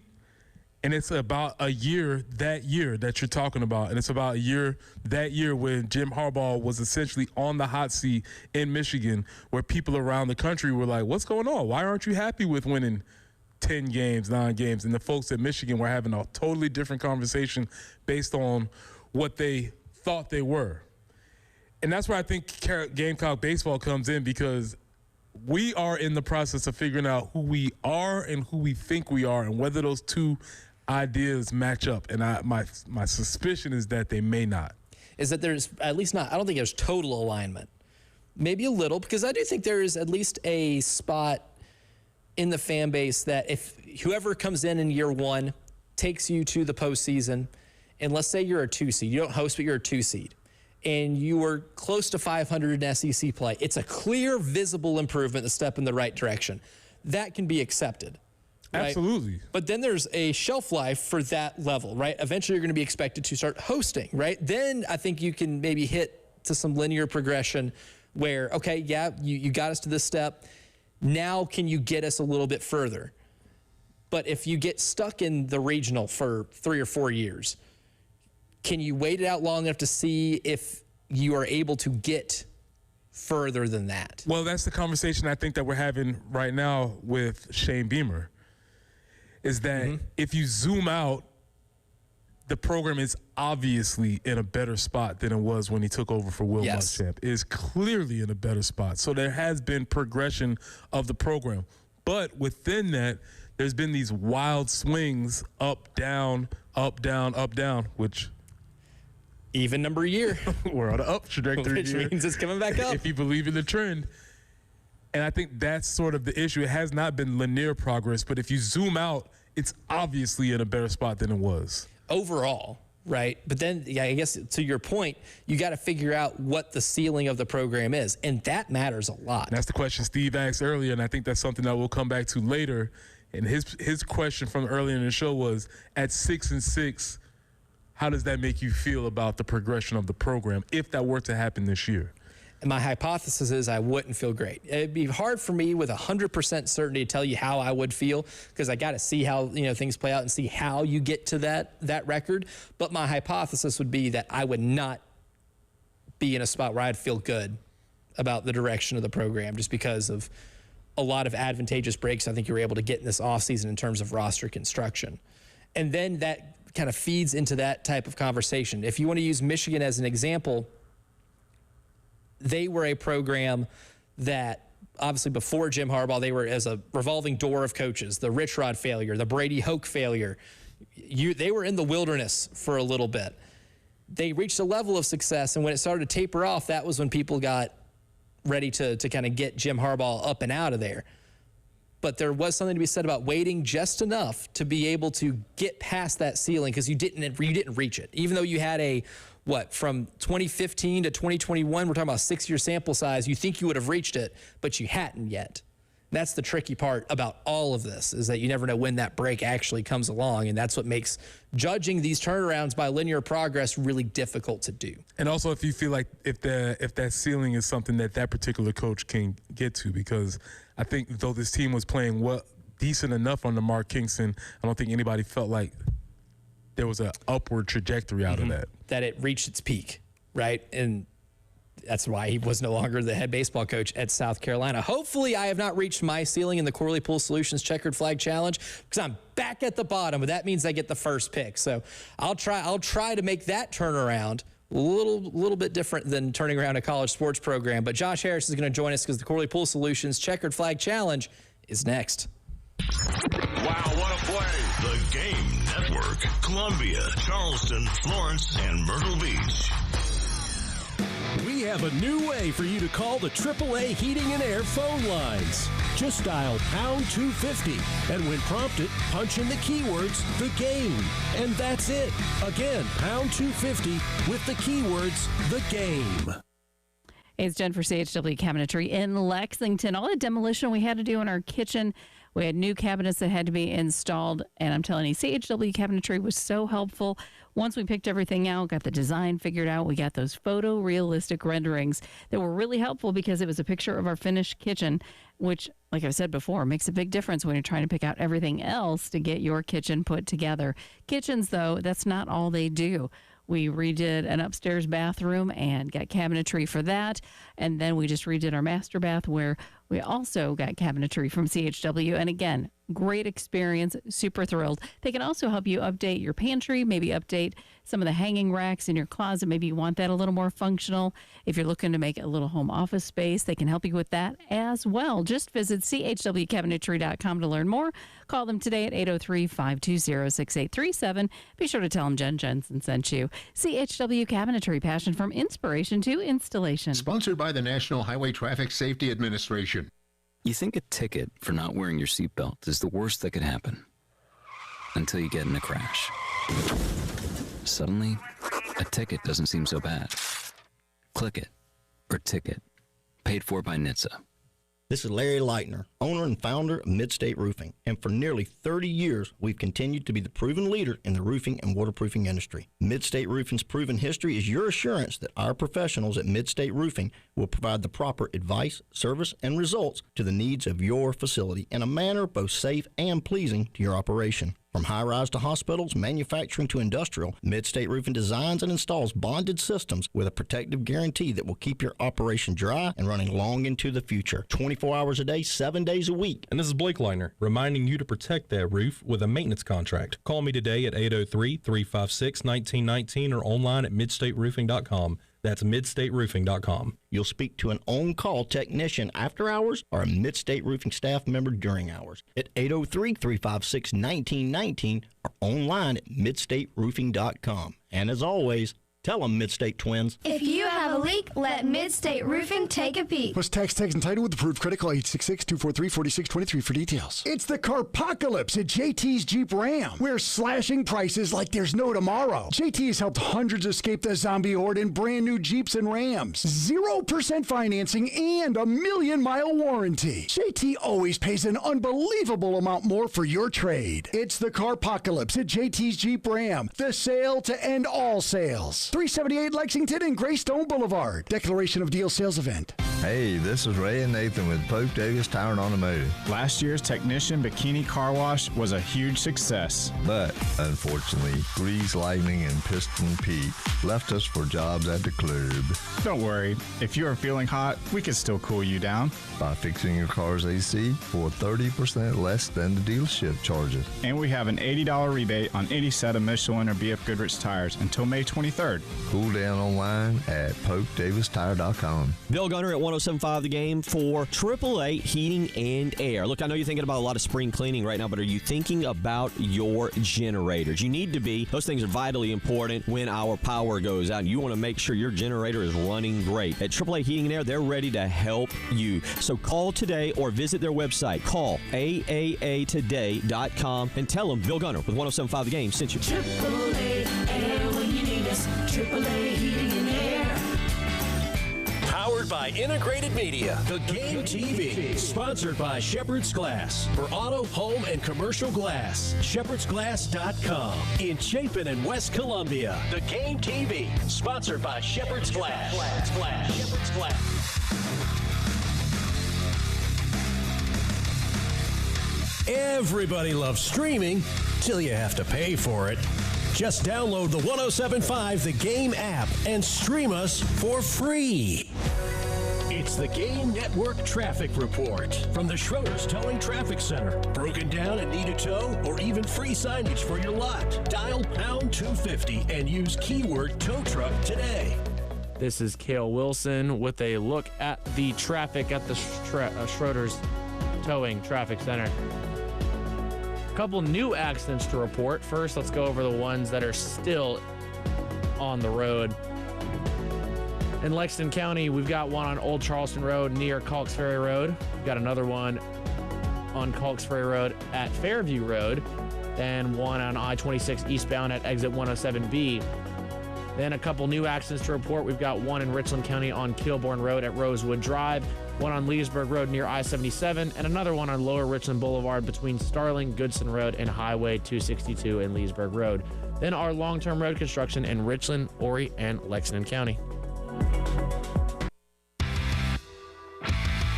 [SPEAKER 9] and it's about a year that you're talking about, and it's about a year that year when Jim Harbaugh was essentially on the hot seat in Michigan, where people around the country were like, what's going on? Why aren't you happy with winning 10 games, 9 games? And the folks at Michigan were having a totally different conversation based on what they thought they were. And that's where I think Gamecock baseball comes in, because we are in the process of figuring out who we are and who we think we are, and whether those two ideas match up. And my suspicion is that they may not.
[SPEAKER 4] Is that there's at least not, I don't think there's total alignment. Maybe a little, because I do think there is at least a spot in the fan base that if whoever comes in year one takes you to the postseason, and let's say you're a 2 seed, you don't host, but you're a 2 seed, and you were close to 500 in SEC play, it's a clear, visible improvement, a step in the right direction. That can be accepted. Right?
[SPEAKER 9] Absolutely.
[SPEAKER 4] But then there's a shelf life for that level, right? Eventually you're going to be expected to start hosting, right? Then I think you can maybe hit to some linear progression where, okay, yeah, you got us to this step. Now can you get us a little bit further? But if you get stuck in the regional for 3 or 4 years, can you wait it out long enough to see if you are able to get further than that?
[SPEAKER 9] Well, that's the conversation I think that we're having right now with Shane Beamer, is that if you zoom out, the program is obviously in a better spot than it was when he took over for Will Muschamp. It is clearly in a better spot. So there has been progression of the program. But within that, there's been these wild swings, up, down, which...
[SPEAKER 4] even number year.
[SPEAKER 9] We're on an up trajectory
[SPEAKER 4] which
[SPEAKER 9] here.
[SPEAKER 4] means it's coming back up.
[SPEAKER 9] If you believe in the trend. And I think that's sort of the issue. It has not been linear progress, but if you zoom out, it's obviously in a better spot than it was.
[SPEAKER 4] Overall, right? But then, yeah, I guess to your point, you got to figure out what the ceiling of the program is, and that matters a lot.
[SPEAKER 9] And that's the question Steve asked earlier, and I think that's something that we'll come back to later. And his question from earlier in the show was, at 6-6, how does that make you feel about the progression of the program if that were to happen this year?
[SPEAKER 4] And my hypothesis is I wouldn't feel great. It'd be hard for me with 100% certainty to tell you how I would feel, because I got to see how things play out and see how you get to that record. But my hypothesis would be that I would not be in a spot where I'd feel good about the direction of the program, just because of a lot of advantageous breaks I think you were able to get in this offseason in terms of roster construction. And then that kind of feeds into that type of conversation. If you want to use Michigan as an example, they were a program that obviously before Jim Harbaugh, they were as a revolving door of coaches, the Rich Rod failure, the Brady Hoke failure. They were in the wilderness for a little bit. They reached a level of success, and when it started to taper off, that was when people got ready to kind of get Jim Harbaugh up and out of there. But there was something to be said about waiting just enough to be able to get past that ceiling, because you didn't reach it. Even though you had from 2015 to 2021, we're talking about a 6-year sample size, you think you would have reached it, but you hadn't yet. That's the tricky part about all of this, is that you never know when that break actually comes along, and that's what makes judging these turnarounds by linear progress really difficult to do.
[SPEAKER 9] And also, if you feel like if that ceiling is something that particular coach can get to, because I think though this team was playing decent enough under Mark Kingston, I don't think anybody felt like there was an upward trajectory out of that.
[SPEAKER 4] That it reached its peak, right? And that's why he was no longer the head baseball coach at South Carolina. Hopefully I have not reached my ceiling in the Corley Pool Solutions Checkered Flag Challenge, because I'm back at the bottom, but that means I get the first pick. So I'll try to make that turnaround a little bit different than turning around a college sports program. But Josh Harris is going to join us, because the Corley Pool Solutions Checkered Flag Challenge is next.
[SPEAKER 7] Wow, what a play. The Game Network. Columbia, Charleston, Florence, and Myrtle Beach.
[SPEAKER 15] We have a new way for you to call the AAA Heating and Air phone lines. Just dial pound 250, and when prompted, punch in the keywords, the game. And that's it. Again, pound 250 with the keywords, the game.
[SPEAKER 10] It's Jen for CHW Cabinetry in Lexington. All the demolition we had to do in our kitchen We had new cabinets that had to be installed, and I'm telling you, CHW Cabinetry was so helpful. Once we picked everything out, got the design figured out, we got those photorealistic renderings that were really helpful because it was a picture of our finished kitchen, which, like I said before, makes a big difference when you're trying to pick out everything else to get your kitchen put together. Kitchens, though, that's not all they do. We redid an upstairs bathroom and got cabinetry for that. And then we just redid our master bath where we also got cabinetry from CHW. And again, great experience, super thrilled. They can also help you update your pantry, maybe update some of the hanging racks in your closet. Maybe you want that a little more functional. If you're looking to make a little home office space, they can help you with that as well. Just visit chwcabinetry.com to learn more. Call them today at 803-520-6837. Be sure to tell them Jen Jensen sent you. CHW Cabinetry, passion from inspiration to installation.
[SPEAKER 14] Sponsored by the National Highway Traffic Safety Administration.
[SPEAKER 16] You think a ticket for not wearing your seatbelt is the worst that could happen until you get in a crash. Suddenly, a ticket doesn't seem so bad. Click it, or ticket. Paid for by NHTSA.
[SPEAKER 17] This is Larry Leitner, owner and founder of Midstate Roofing, and for nearly 30 years, we've continued to be the proven leader in the roofing and waterproofing industry. Midstate Roofing's proven history is your assurance that our professionals at Midstate Roofing will provide the proper advice, service, and results to the needs of your facility in a manner both safe and pleasing to your operation. From high-rise to hospitals, manufacturing to industrial, Midstate Roofing designs and installs bonded systems with a protective guarantee that will keep your operation dry and running long into the future. 24 hours a day, 7 days a week.
[SPEAKER 18] And this is Blake Leitner, reminding you to protect that roof with a maintenance contract. Call me today at 803-356-1919 or online at midstateroofing.com. That's midstateroofing.com.
[SPEAKER 17] You'll speak to an on-call technician after hours or a Midstate Roofing staff member during hours at 803-356-1919 or online at midstateroofing.com. And as always, tell them Midstate Twins.
[SPEAKER 19] If you have a leak, let Midstate Roofing take a peek.
[SPEAKER 11] Plus tax tags and title with approved credit. Call 866-243-4623 for details. It's the Carpocalypse at JT's Jeep Ram. We're slashing prices like there's no tomorrow. JT has helped hundreds escape the zombie horde in brand new Jeeps and Rams. 0% financing and a 1,000,000-mile warranty. JT always pays an unbelievable amount more for your trade. It's the Carpocalypse at JT's Jeep Ram. The sale to end all sales. 378 Lexington and Greystone Boulevard. Declaration of Deal Sales Event.
[SPEAKER 20] Hey, this is Ray and Nathan with Pope Davis Tire and Automotive.
[SPEAKER 26] Last year's Technician Bikini Car Wash was a huge success.
[SPEAKER 20] But, unfortunately, Grease Lightning and Piston Pete left us for jobs at the club.
[SPEAKER 26] Don't worry. If you are feeling hot, we can still cool you down.
[SPEAKER 20] By fixing your car's AC for 30% less than the dealership charges.
[SPEAKER 26] And we have an $80 rebate on any set of Michelin or BF Goodrich tires until May 23rd.
[SPEAKER 20] Cool down online at PopeDavisTire.com.
[SPEAKER 24] Bill Gunner at 107.5 The Game for AAA Heating and Air. Look, I know you're thinking about a lot of spring cleaning right now, but are you thinking about your generators? You need to be. Those things are vitally important when our power goes out. You want to make sure your generator is running great. At AAA Heating and Air, they're ready to help you. So call today or visit their website. Call AAAtoday.com and tell them Bill Gunner with 107.5 The Game sent you.
[SPEAKER 6] AAA Air when you need us. AAA Heating and Air.
[SPEAKER 15] Powered by Integrated Media. The Game TV. Sponsored by Shepherd's Glass. For auto, home, and commercial glass. ShepherdsGlass.com. In Chapin and West Columbia. The Game TV. Sponsored by Shepherd's Glass. Shepherd's Glass. Everybody loves streaming till you have to pay for it. Just download the 107.5 The Game app and stream us for free. It's the Game Network Traffic Report from the Schroeder's Towing Traffic Center. Broken down and need a tow or even free signage for your lot? Dial pound 250 and use keyword tow truck today.
[SPEAKER 21] This is Cale Wilson with a look at the traffic at the Schroeder's Towing Traffic Center. A couple new accidents to report. First, let's go over the ones that are still on the road. In Lexington County, we've got one on Old Charleston Road near Calks Ferry Road. We've got another one on Calks Ferry Road at Fairview Road, and one on I-26 eastbound at exit 107B. Then a couple new accidents to report. We've got one in Richland County on Kilbourne Road at Rosewood Drive, one on Leesburg Road near I-77, and another one on Lower Richland Boulevard between Starling, Goodson Road, and Highway 262 in Leesburg Road. Then our long-term road construction in Richland, Horry, and Lexington County.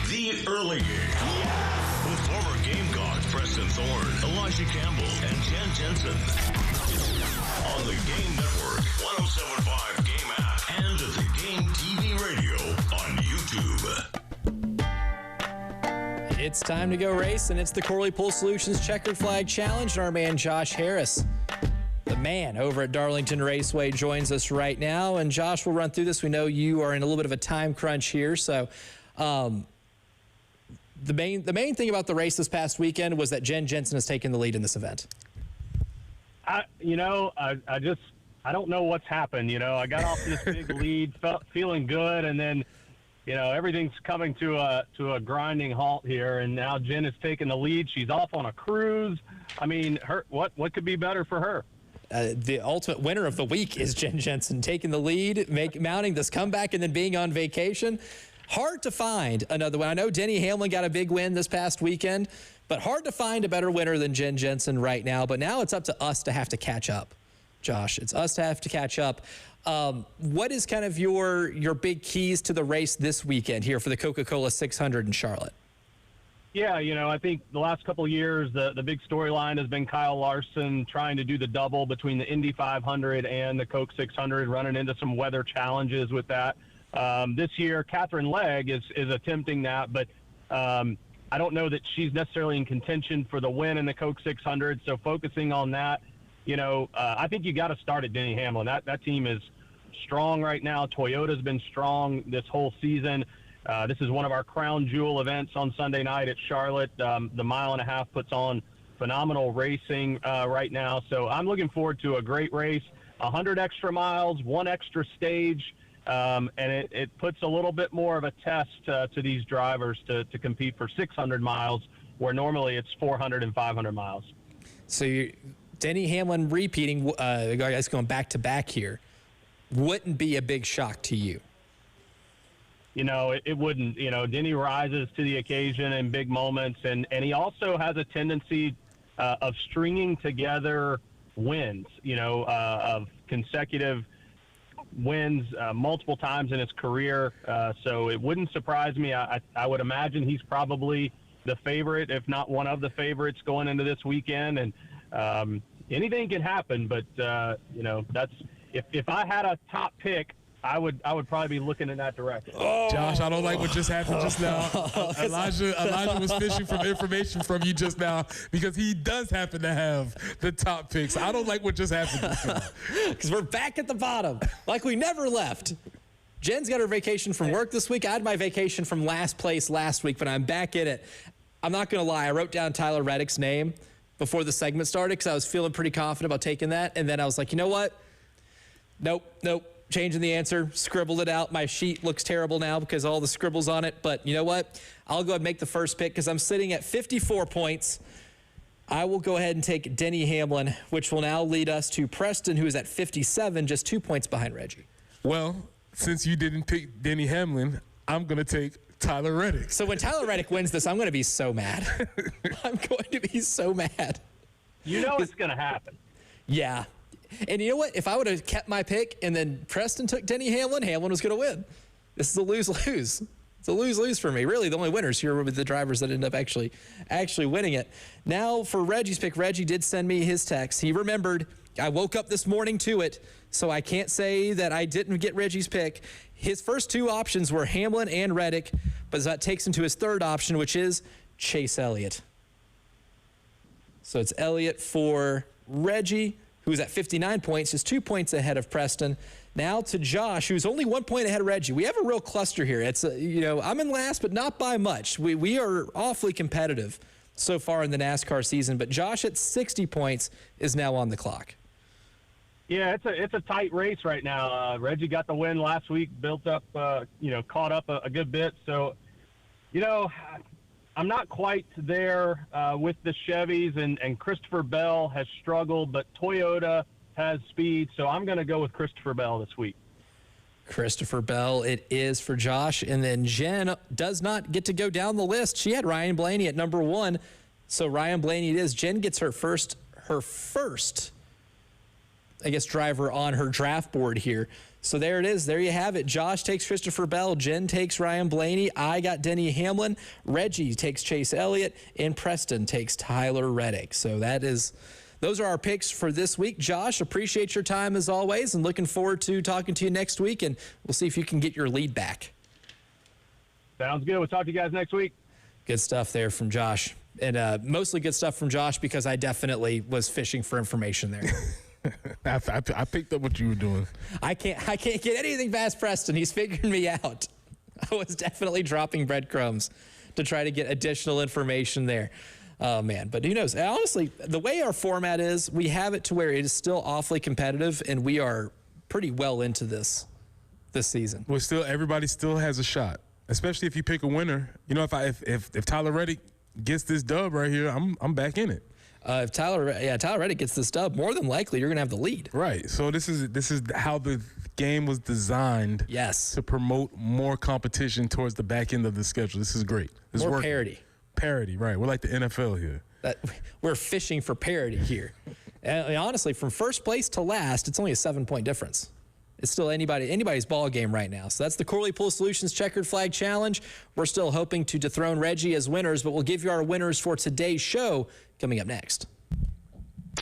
[SPEAKER 7] The Early Game. With former Gamecocks Preston Thorne, Elijah Campbell, and Jen Jensen. On the Game Network, 107.5 Game app, and at the Game TV radio on YouTube.
[SPEAKER 4] It's time to go race, and it's the Corley Pool Solutions Checkered Flag Challenge. And our man Josh Harris, the man over at Darlington Raceway, joins us right now. And Josh, we'll run through this. We know you are in a little bit of a time crunch here, so the main thing about the race this past weekend was that Jen Jensen has taken the lead in this event.
[SPEAKER 1] I don't know what's happened. I got off this big lead, feeling good, and then, everything's coming to a grinding halt here. And now Jen has taken the lead. She's off on a cruise. I mean, what could be better for her?
[SPEAKER 4] The ultimate winner of the week is Jen Jensen, taking the lead, mounting this comeback, and then being on vacation. Hard to find another one. I know Denny Hamlin got a big win this past weekend, but hard to find a better winner than Jen Jensen right now. But now it's up to us to have to catch up, Josh. It's us to have to catch up. What is kind of your big keys to the race this weekend here for the Coca-Cola 600 in Charlotte?
[SPEAKER 1] Yeah, I think the last couple of years, the big storyline has been Kyle Larson trying to do the double between the Indy 500 and the Coke 600, running into some weather challenges with that. This year, Catherine Legg is attempting that, but I don't know that she's necessarily in contention for the win in the Coke 600. So focusing on that, I think you got to start at Denny Hamlin. That team is strong right now. Toyota's been strong this whole season. This is one of our crown jewel events on Sunday night at Charlotte. The mile and a half puts on phenomenal racing right now. So I'm looking forward to a great race, 100 extra miles, one extra stage. And it puts a little bit more of a test to these drivers to compete for 600 miles, where normally it's 400 and 500 miles.
[SPEAKER 4] So Denny Hamlin repeating, guys going back to back here, wouldn't be a big shock to you.
[SPEAKER 1] It wouldn't. Denny rises to the occasion in big moments, and he also has a tendency of stringing together wins, of consecutive wins multiple times in his career. So it wouldn't surprise me. I would imagine he's probably the favorite, if not one of the favorites going into this weekend. And anything can happen, but that's if I had a top pick, I would probably be looking in that direction.
[SPEAKER 9] Oh. Josh, I don't like what just happened just now. Elijah was fishing for information from you just now because he does happen to have the top picks. I don't like what just happened.
[SPEAKER 4] Because we're back at the bottom, like we never left. Jen's got her vacation from work this week. I had my vacation from last place last week, but I'm back in it. I'm not going to lie. I wrote down Tyler Reddick's name before the segment started because I was feeling pretty confident about taking that. And then I was like, you know what? Nope. Changing the answer, scribbled it out. My sheet looks terrible now because of all the scribbles on it. But you know what? I'll go ahead and make the first pick because I'm sitting at 54 points. I will go ahead and take Denny Hamlin, which will now lead us to Preston, who is at 57, just 2 points behind Reggie.
[SPEAKER 9] Well, since you didn't pick Denny Hamlin, I'm going to take Tyler Reddick.
[SPEAKER 4] So when Tyler Reddick wins this, I'm going to be so mad. I'm going to be so mad.
[SPEAKER 1] It's going to happen.
[SPEAKER 4] Yeah. And you know what? If I would have kept my pick and then Preston took Denny Hamlin, Hamlin was going to win. This is a lose-lose. It's a lose-lose for me. Really, the only winners here were the drivers that end up actually winning it. Now for Reggie's pick, Reggie did send me his text. He remembered. I woke up this morning to it, so I can't say that I didn't get Reggie's pick. His first two options were Hamlin and Reddick, but that takes him to his third option, which is Chase Elliott. So it's Elliott for Reggie, who's at 59 points, just 2 points ahead of Preston. Now to Josh, who's only 1 point ahead of Reggie. We have a real cluster here. It's I'm in last, but not by much. We are awfully competitive so far in the NASCAR season. But Josh at 60 points is now on the clock.
[SPEAKER 1] Yeah, it's a tight race right now. Reggie got the win last week, built up, caught up a good bit. So, I'm not quite there with the Chevys, and Christopher Bell has struggled, but Toyota has speed, so I'm going to go with Christopher Bell this week.
[SPEAKER 4] Christopher Bell it is for Josh. And then Jen does not get to go down the list. She had Ryan Blaney at number 1. So Ryan Blaney it is. Jen gets her first, I guess, driver on her draft board here. So there it is. There you have it. Josh takes Christopher Bell. Jen takes Ryan Blaney. I got Denny Hamlin. Reggie takes Chase Elliott. And Preston takes Tyler Reddick. So those are our picks for this week. Josh, appreciate your time as always, and looking forward to talking to you next week, and we'll see if you can get your lead back.
[SPEAKER 1] Sounds good. We'll talk to you guys next week.
[SPEAKER 4] Good stuff there from Josh. And mostly good stuff from Josh because I definitely was fishing for information there.
[SPEAKER 9] I picked up what you were doing.
[SPEAKER 4] I can't get anything past Preston. He's figuring me out. I was definitely dropping breadcrumbs to try to get additional information there. Oh, man. But who knows? Honestly, the way our format is, we have it to where it is still awfully competitive, and we are pretty well into this season.
[SPEAKER 9] Well, everybody still has a shot, especially if you pick a winner. You know, if Tyler Reddick gets this dub right here, I'm back in it.
[SPEAKER 4] If Tyler Reddick gets this dub, more than likely you're going to have the lead.
[SPEAKER 9] Right. So this is how the game was designed.
[SPEAKER 4] Yes.
[SPEAKER 9] To promote more competition towards the back end of the schedule. This is great. This
[SPEAKER 4] more
[SPEAKER 9] is
[SPEAKER 4] parity.
[SPEAKER 9] Parity, right. We're like the NFL here.
[SPEAKER 4] We're fishing for parity here. And honestly, from first place to last, it's only a 7-point difference. It's still anybody's ball game right now. So that's the Corley Pool Solutions Checkered Flag Challenge. We're still hoping to dethrone Reggie as winners, but we'll give you our winners for today's show coming up next.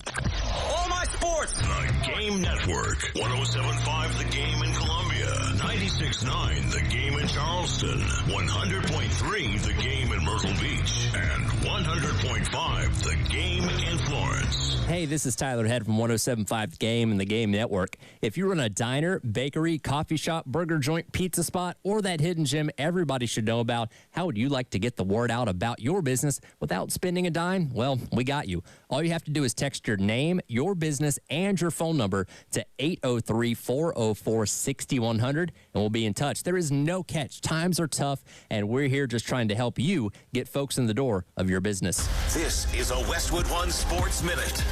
[SPEAKER 7] All my sports. The Game Network. 107.5 The Game in Columbia. 96.9 The Game in Charleston. 100.3 The Game in Myrtle Beach. And 100.5 The Game in Florence.
[SPEAKER 2] Hey, this is Tyler Head from 107.5 The Game and The Game Network. If you run a diner, bakery, coffee shop, burger joint, pizza spot, or that hidden gem everybody should know about, how would you like to get the word out about your business without spending a dime? Well, we got you. All you have to do is text your name, your business, and your phone number to 803-404-6100, and we'll be in touch. There is no catch. Times are tough, and we're here just trying to help you get folks in the door of your business.
[SPEAKER 7] This is a Westwood One Sports Minute.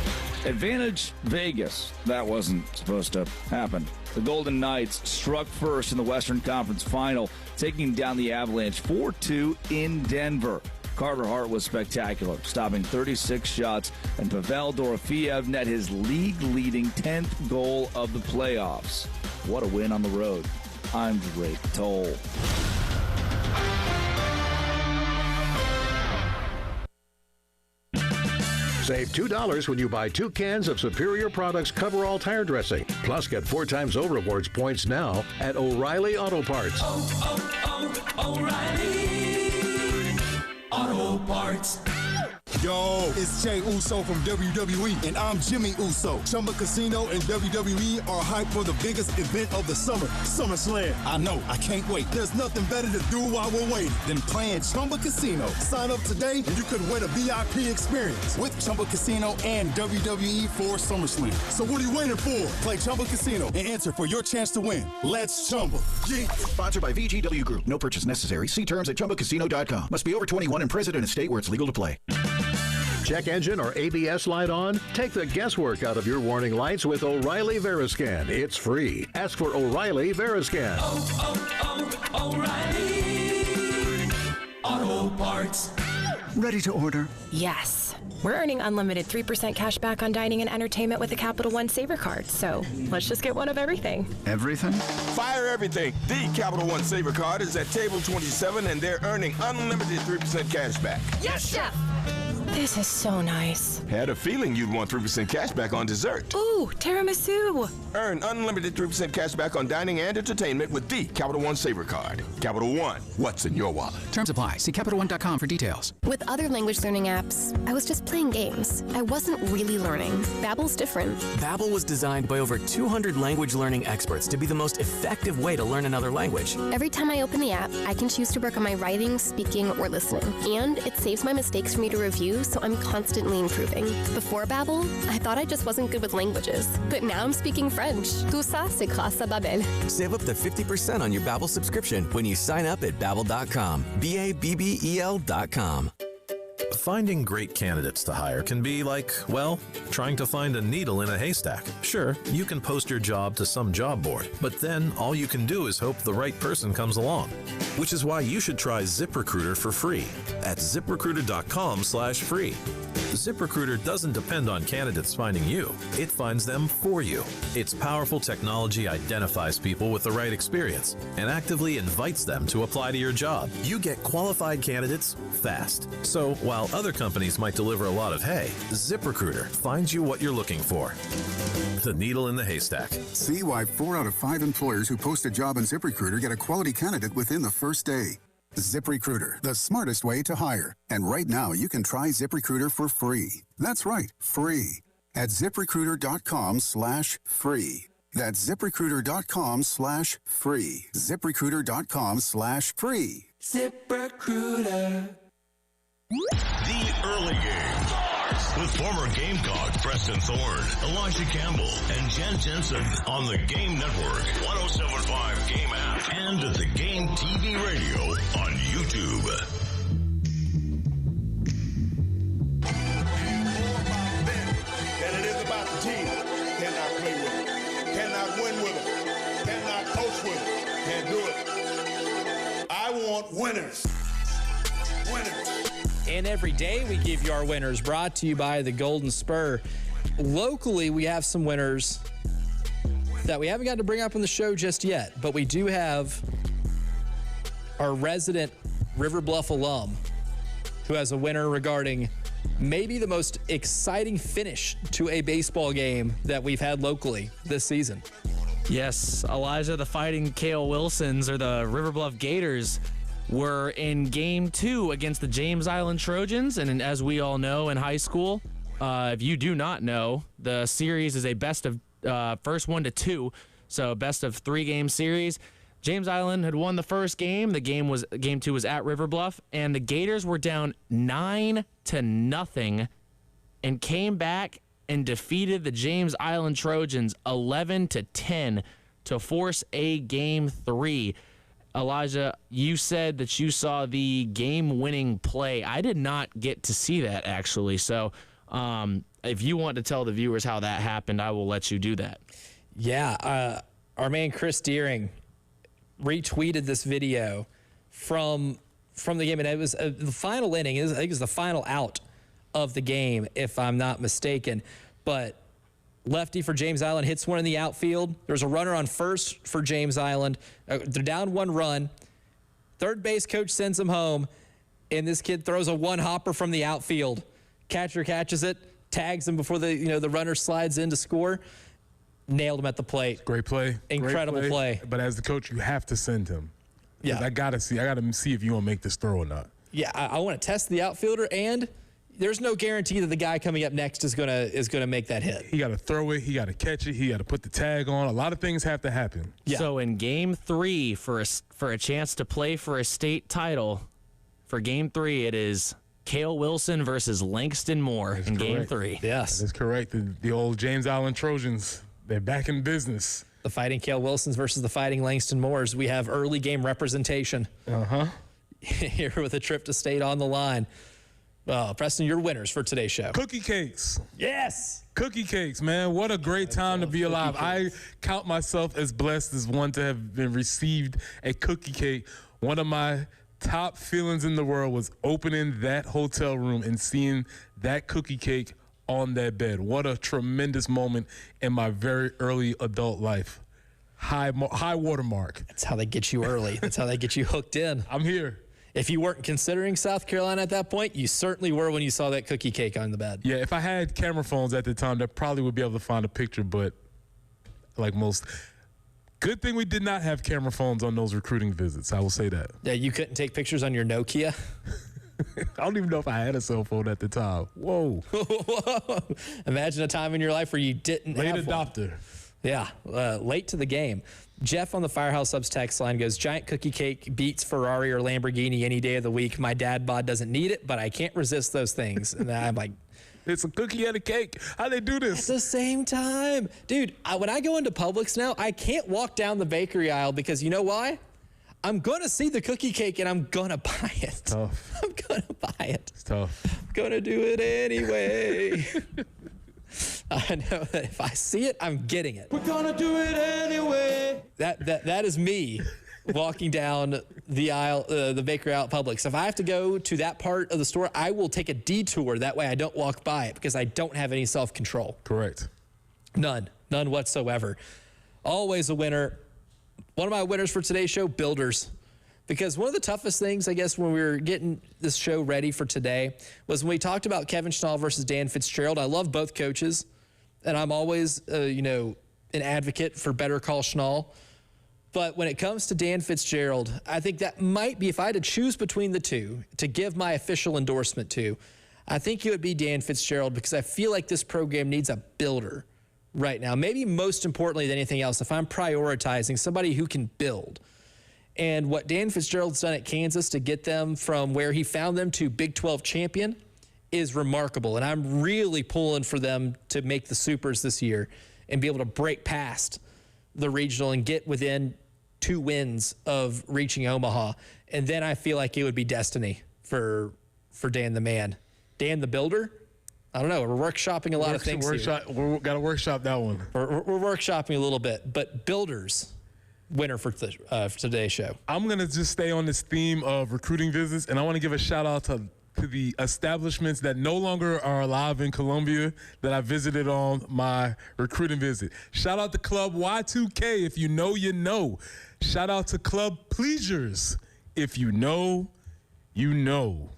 [SPEAKER 3] Advantage Vegas. That wasn't supposed to happen. The Golden Knights struck first in the Western Conference Final, taking down the Avalanche 4-2 in Denver. Carter Hart was spectacular, stopping 36 shots, and Pavel Dorofeev net his league-leading 10th goal of the playoffs. What a win on the road. I'm Drake Toll.
[SPEAKER 5] Save $2 when you buy 2 cans of Superior Products Coverall tire dressing. Plus, get 4 times O Rewards points now at O'Reilly Auto Parts.
[SPEAKER 6] O'Reilly Auto Parts.
[SPEAKER 8] Yo, it's Jey Uso from WWE, and I'm Jimmy Uso. Chumba Casino and WWE are hyped for the biggest event of the summer, SummerSlam. I know, I can't wait. There's nothing better to do while we're waiting than playing Chumba Casino. Sign up today, and you could win a VIP experience with Chumba Casino and WWE for SummerSlam. So what are you waiting for? Play Chumba Casino and enter for your chance to win. Let's Chumba. Yeah.
[SPEAKER 12] Sponsored by VGW Group. No purchase necessary. See terms at ChumbaCasino.com. Must be over 21 and present in a state where it's legal to play.
[SPEAKER 5] Check engine or ABS light on? Take the guesswork out of your warning lights with O'Reilly Veriscan. It's free. Ask for O'Reilly Veriscan.
[SPEAKER 6] O'Reilly Auto Parts.
[SPEAKER 13] Ready to order?
[SPEAKER 22] Yes. We're earning unlimited 3% cash back on dining and entertainment with the Capital One Saver card. So let's just get one of everything.
[SPEAKER 13] Everything?
[SPEAKER 23] Fire everything. The Capital One Saver card is at table 27, and they're earning unlimited 3% cash back.
[SPEAKER 22] Yes, Chef! This is so nice.
[SPEAKER 23] Had a feeling you'd want 3% cash back on dessert.
[SPEAKER 22] Ooh, tiramisu.
[SPEAKER 23] Earn unlimited 3% cash back on dining and entertainment with the Capital One Saver card. Capital One, what's in your wallet?
[SPEAKER 29] Terms apply. See CapitalOne.com for details.
[SPEAKER 22] With other language learning apps, I was just playing games. I wasn't really learning. Babbel's different.
[SPEAKER 30] Babbel was designed by over 200 language learning experts to be the most effective way to learn another language.
[SPEAKER 22] Every time I open the app, I can choose to work on my writing, speaking, or listening. And it saves my mistakes for me to review, so I'm constantly improving. Before Babbel, I thought I just wasn't good with languages. But now I'm speaking French. Tout ça, c'est grâce à Babbel.
[SPEAKER 30] Save up to 50% on your Babbel subscription when you sign up at Babbel.com. BABBEL.com.
[SPEAKER 10] Finding great candidates to hire can be like, well, trying to find a needle in a haystack. Sure, you can post your job to some job board, but then all you can do is hope the right person comes along. Which is why you should try ZipRecruiter for free at ZipRecruiter.com/free. ZipRecruiter doesn't depend on candidates finding you. It finds them for you. Its powerful technology identifies people with the right experience and actively invites them to apply to your job. You get qualified candidates fast. So while other companies might deliver a lot of hay, ZipRecruiter finds you what you're looking for. The needle in the haystack.
[SPEAKER 13] See why 4 out of 5 employers who post a job on ZipRecruiter get a quality candidate within the first day. ZipRecruiter, the smartest way to hire. And right now, you can try ZipRecruiter for free. That's right, free. At ZipRecruiter.com/free. That's ZipRecruiter.com/free. ZipRecruiter.com/free.
[SPEAKER 6] ZipRecruiter.
[SPEAKER 7] The early game with former Gamecock Preston Thorne, Elijah Campbell, and Jen Jensen on the Game Network, 107.5 Game app, and at the Game TV radio on YouTube.
[SPEAKER 8] That it is about the team. Cannot play with it. Cannot win with it. Cannot coach with it. Can't do it. I want winners. Winners.
[SPEAKER 4] And every day we give you our winners, brought to you by the Golden Spur. Locally, we have some winners that we haven't got to bring up on the show just yet, but we do have our resident River Bluff alum who has a winner regarding maybe the most exciting finish to a baseball game that we've had locally this season.
[SPEAKER 21] Yes, Elijah, the Fighting Cale Wilsons, or the River Bluff Gators, were in Game 2 against the James Island Trojans. And as we all know in high school, if you do not know, the series is a best of first 1 to 2, so best of 3 game series. James Island had won the first game. Game 2 was at River Bluff, and the Gators were down 9-0 and came back and defeated the James Island Trojans 11-10 to force a Game 3. Elijah, you said that you saw the game-winning play. I did not get to see that, actually. So if you want to tell the viewers how that happened, I will let you do that.
[SPEAKER 4] Yeah, our man Chris Deering retweeted this video from the game, and it was the final inning. I think it was the final out of the game, if I'm not mistaken. But lefty for James Island hits one in the outfield. There's a runner on first for James Island. They're down 1 run. Third base coach sends him home, and this kid throws a one-hopper from the outfield. Catcher catches it, tags him before the runner slides in to score. Nailed him at the plate.
[SPEAKER 9] Great play.
[SPEAKER 4] Incredible play.
[SPEAKER 9] But as the coach, you have to send him.
[SPEAKER 4] Yeah.
[SPEAKER 9] I gotta see if you want to make this throw or not.
[SPEAKER 4] Yeah, I want to test the outfielder, and there's no guarantee that the guy coming up next is gonna make that hit.
[SPEAKER 9] He got to throw it. He got to catch it. He got to put the tag on. A lot of things have to happen.
[SPEAKER 4] Yeah.
[SPEAKER 21] So in Game 3, for a chance to play for a state title, for Game 3, it is Cale Wilson versus Langston Moore in Game 3.
[SPEAKER 4] Yes,
[SPEAKER 9] that's correct. The old James Island Trojans, they're back in business.
[SPEAKER 4] The Fighting Cale Wilsons versus the Fighting Langston Moores. We have early game representation. Here with a trip to state on the line. Preston, your winners for today's show.
[SPEAKER 9] Cookie cakes.
[SPEAKER 4] Yes.
[SPEAKER 9] Cookie cakes, man. What a great time to be alive. I count myself as blessed as one to have been received a cookie cake. One of my top feelings in the world was opening that hotel room and seeing that cookie cake on that bed. What a tremendous moment in my very early adult life. High watermark.
[SPEAKER 4] That's how they get you early. That's how they get you hooked in.
[SPEAKER 9] I'm here.
[SPEAKER 4] If you weren't considering South Carolina at that point, you certainly were when you saw that cookie cake on the bed.
[SPEAKER 9] Yeah, if I had camera phones at the time, that probably would be able to find a picture, but like most, good thing we did not have camera phones on those recruiting visits. I will say that.
[SPEAKER 4] Yeah, you couldn't take pictures on your Nokia?
[SPEAKER 9] I don't even know if I had a cell phone at the time. Whoa.
[SPEAKER 4] Imagine a time in your life where you didn't
[SPEAKER 9] Late
[SPEAKER 4] have one.
[SPEAKER 9] adopter.
[SPEAKER 4] Yeah, late to the game. Jeff on the Firehouse Subs text line goes, giant cookie cake beats Ferrari or Lamborghini any day of the week. My dad bod doesn't need it, but I can't resist those things. And I'm like,
[SPEAKER 9] it's a cookie and a cake. How they do this?
[SPEAKER 4] At the same time. Dude, when I go into Publix now, I can't walk down the bakery aisle because you know why? I'm going to see the cookie cake and I'm going to buy it.
[SPEAKER 9] Tough.
[SPEAKER 4] I'm going to buy it.
[SPEAKER 9] It's tough.
[SPEAKER 4] I'm going to do it anyway. I know that if I see it, I'm getting it.
[SPEAKER 6] We're gonna do it anyway.
[SPEAKER 4] That is me walking down the aisle, the bakery aisle at Publix. If I have to go to that part of the store, I will take a detour. That way I don't walk by it because I don't have any self-control.
[SPEAKER 9] Correct.
[SPEAKER 4] None whatsoever. Always a winner. One of my winners for today's show, Builders. Because one of the toughest things, I guess, when we were getting this show ready for today was when we talked about Kevin Schnall versus Dan Fitzgerald. I love both coaches, and I'm always, an advocate for Better Call Schnall. But when it comes to Dan Fitzgerald, I think that might be, if I had to choose between the two to give my official endorsement to, I think it would be Dan Fitzgerald because I feel like this program needs a builder right now. Maybe most importantly than anything else, if I'm prioritizing somebody who can build. And what Dan Fitzgerald's done at Kansas to get them from where he found them to Big 12 champion is remarkable. And I'm really pulling for them to make the Supers this year and be able to break past the regional and get within 2 wins of reaching Omaha. And then I feel like it would be destiny for Dan the man. Dan the builder? I don't know. We're workshopping a lot of things here.
[SPEAKER 9] We've got to workshop that one.
[SPEAKER 4] We're workshopping a little bit. But Builders, winner for today's show.
[SPEAKER 9] I'm going to just stay on this theme of recruiting visits, and I want to give a shout-out to the establishments that no longer are alive in Columbia that I visited on my recruiting visit. Shout out to Club Y2K, if you know, you know. Shout out to Club Pleasures, if you know, you know.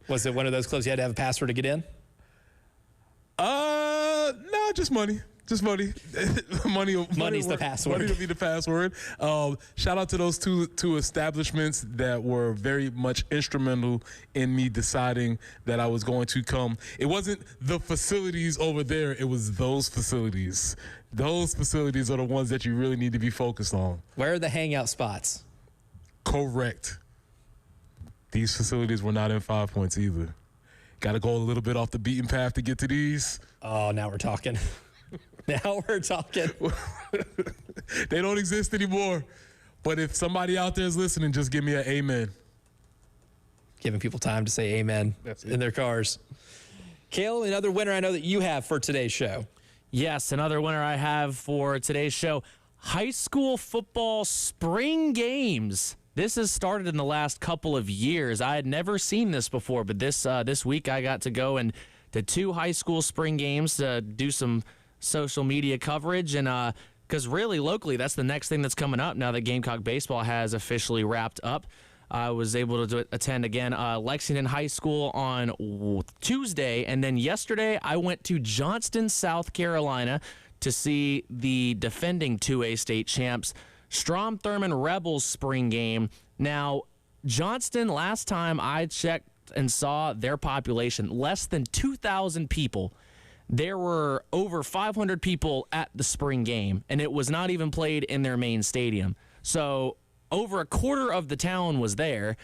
[SPEAKER 4] Was it one of those clubs you had to have a password to get in?
[SPEAKER 9] No, just money. Just money.
[SPEAKER 4] Money's the password.
[SPEAKER 9] Money will be the password. Shout out to those two establishments that were very much instrumental in me deciding that I was going to come. It wasn't the facilities over there. It was those facilities. Those facilities are the ones that you really need to be focused on.
[SPEAKER 4] Where are the hangout spots?
[SPEAKER 9] Correct. These facilities were not in 5 Points either. Got to go a little bit off the beaten path to get to these.
[SPEAKER 4] Oh, now we're talking. Now we're talking.
[SPEAKER 9] They don't exist anymore. But if somebody out there is listening, just give me an amen.
[SPEAKER 4] Giving people time to say amen in their cars. Cale, another winner I know that you have for today's show.
[SPEAKER 21] Yes, another winner I have for today's show. High school football spring games. This has started in the last couple of years. I had never seen this before, but this week I got to go and to 2 high school spring games to do some social media coverage, and because really locally that's the next thing that's coming up now that Gamecock baseball has officially wrapped up. I was able to attend again Lexington High School on Tuesday, and then yesterday I went to Johnston, South Carolina to see the defending 2A state champs Strom Thurmond Rebels spring game. Now, Johnston, last time I checked and saw their population, less than 2,000 people. There were over 500 people at the spring game, and it was not even played in their main stadium. So over a quarter of the town was there,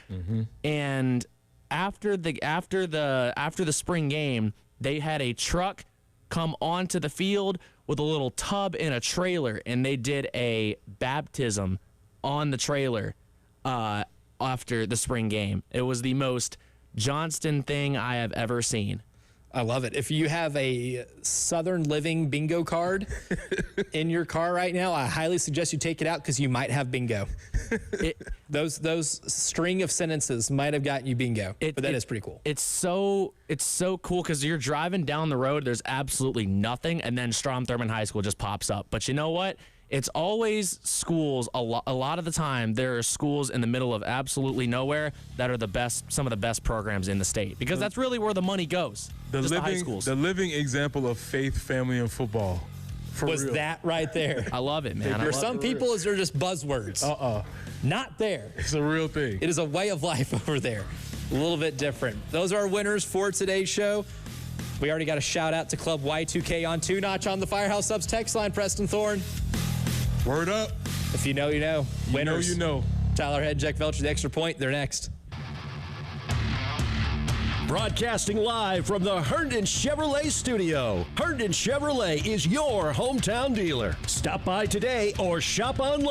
[SPEAKER 21] and after the spring game, they had a truck come onto the field with a little tub and a trailer, and they did a baptism on the trailer after the spring game. It was the most Johnston thing I have ever seen.
[SPEAKER 4] I love it. If you have a Southern Living bingo card in your car right now, I highly suggest you take it out because you might have bingo. Those string of sentences might have gotten you bingo, but that is pretty cool.
[SPEAKER 21] It's so cool because you're driving down the road, there's absolutely nothing, and then Strom Thurmond High School just pops up. But you know what? It's always schools. A lot of the time, there are schools in the middle of absolutely nowhere that are some of the best programs in the state because that's really where the money goes. The high schools.
[SPEAKER 9] The living example of faith, family, and football.
[SPEAKER 4] Was real. That right there?
[SPEAKER 21] I love it, man.
[SPEAKER 4] For some people, they're just buzzwords. Not there.
[SPEAKER 9] It's a real thing.
[SPEAKER 4] It is a way of life over there. A little bit different. Those are our winners for today's show. We already got a shout out to Club Y2K on 2-Notch on the Firehouse Subs text line. Preston Thorne.
[SPEAKER 9] Word up.
[SPEAKER 4] If you know, you know. Winners.
[SPEAKER 9] You know.
[SPEAKER 4] Tyler Head, Jack Velcher, the Extra Point. They're next.
[SPEAKER 15] Broadcasting live from the Herndon Chevrolet studio. Herndon Chevrolet is your hometown dealer. Stop by today or shop online.